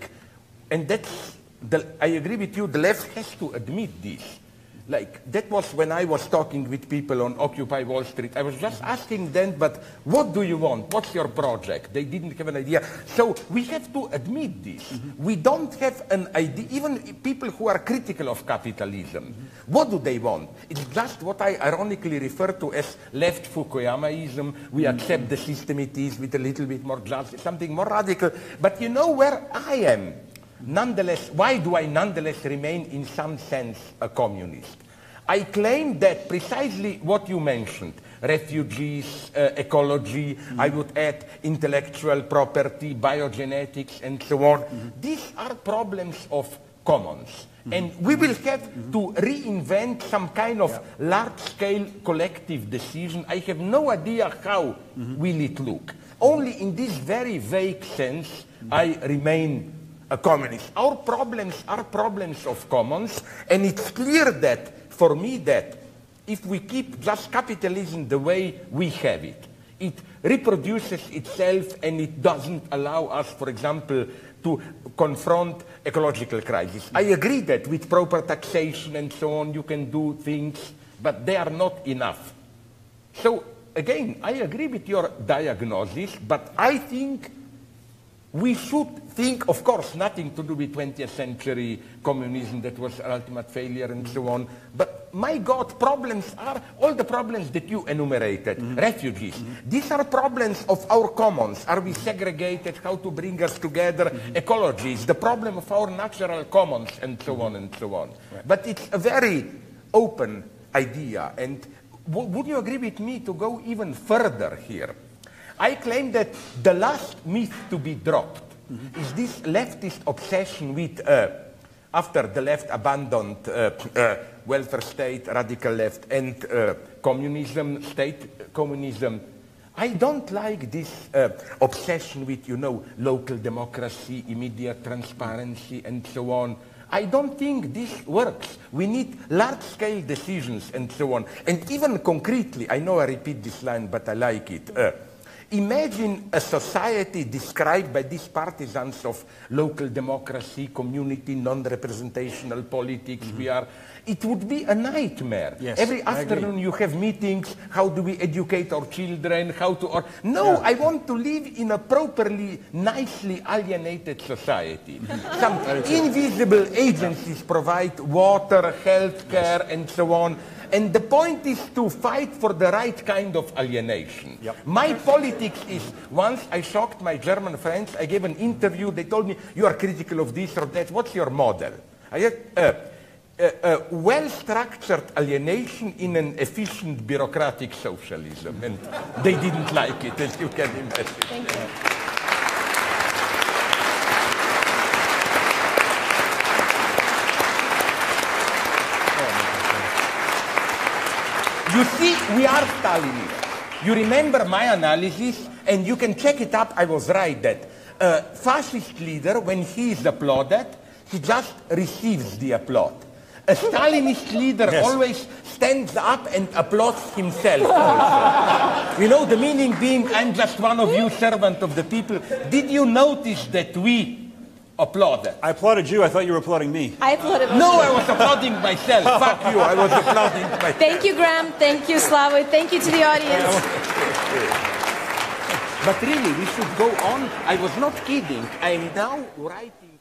agree with you, the left has to admit this. Like, that was when I was talking with people on Occupy Wall Street. I was just asking them, but what do you want? What's your project? They didn't have an idea. So we have to admit this. We don't have an idea. Even people who are critical of capitalism, what do they want? It's just what I ironically refer to as left Fukuyamaism. We accept the system it is with a little bit more justice, something more radical. But you know where I am? Nonetheless, why do I nonetheless remain in some sense a communist? I claim that precisely what you mentioned, refugees, ecology, I would add intellectual property, biogenetics, and so on. These are problems of commons. And we will have to reinvent some kind of large-scale collective decision. I have no idea how will it look. Only in this very vague sense, I remain a communist. Our problems are problems of commons, and it's clear that, for me, that if we keep just capitalism the way we have it, it reproduces itself and it doesn't allow us, for example, to confront ecological crisis. I agree that with proper taxation and so on, you can do things, but they are not enough. So, again, I agree with your diagnosis, but I think we should think, of course, nothing to do with 20th century communism that was an ultimate failure and so on. But my God, problems are all the problems that you enumerated. Refugees. These are problems of our commons. Are we segregated? How to bring us together? Ecology is the problem of our natural commons and so on and so on. Right. But it's a very open idea. And would you agree with me to go even further here? I claim that the last myth to be dropped is this leftist obsession with, after the left abandoned welfare state, radical left, and communism, state communism. I don't like this obsession with, you know, local democracy, immediate transparency, and so on. I don't think this works. We need large-scale decisions and so on. And even concretely, I know I repeat this line, but I like it. Imagine a society described by these partisans of local democracy, community, non-representational politics. It would be a nightmare. Yes, every afternoon you have meetings. How do we educate our children? How to? No, I want to live in a properly, nicely alienated society. Some invisible agencies provide water, health care, and so on. And the point is to fight for the right kind of alienation. My politics is, once I shocked my German friends, I gave an interview, they told me, you are critical of this or that, what's your model? I had well-structured alienation in an efficient bureaucratic socialism, and they didn't like it, as you can imagine. Thank you. You see, we are Stalinists. You remember my analysis, and you can check it up. I was right that a fascist leader, when he is applauded, he just receives the applaud. A Stalinist leader always stands up and applauds himself also. You know, the meaning being, I'm just one of you, servant of the people. Did you notice that we applauded? I applauded you. I thought you were applauding me. I applauded myself. No, I was applauding myself. Fuck you. I was applauding myself. Thank you, Graham. Thank you, Slavoj. Thank you to the audience. But really, we should go on. I was not kidding. I am now writing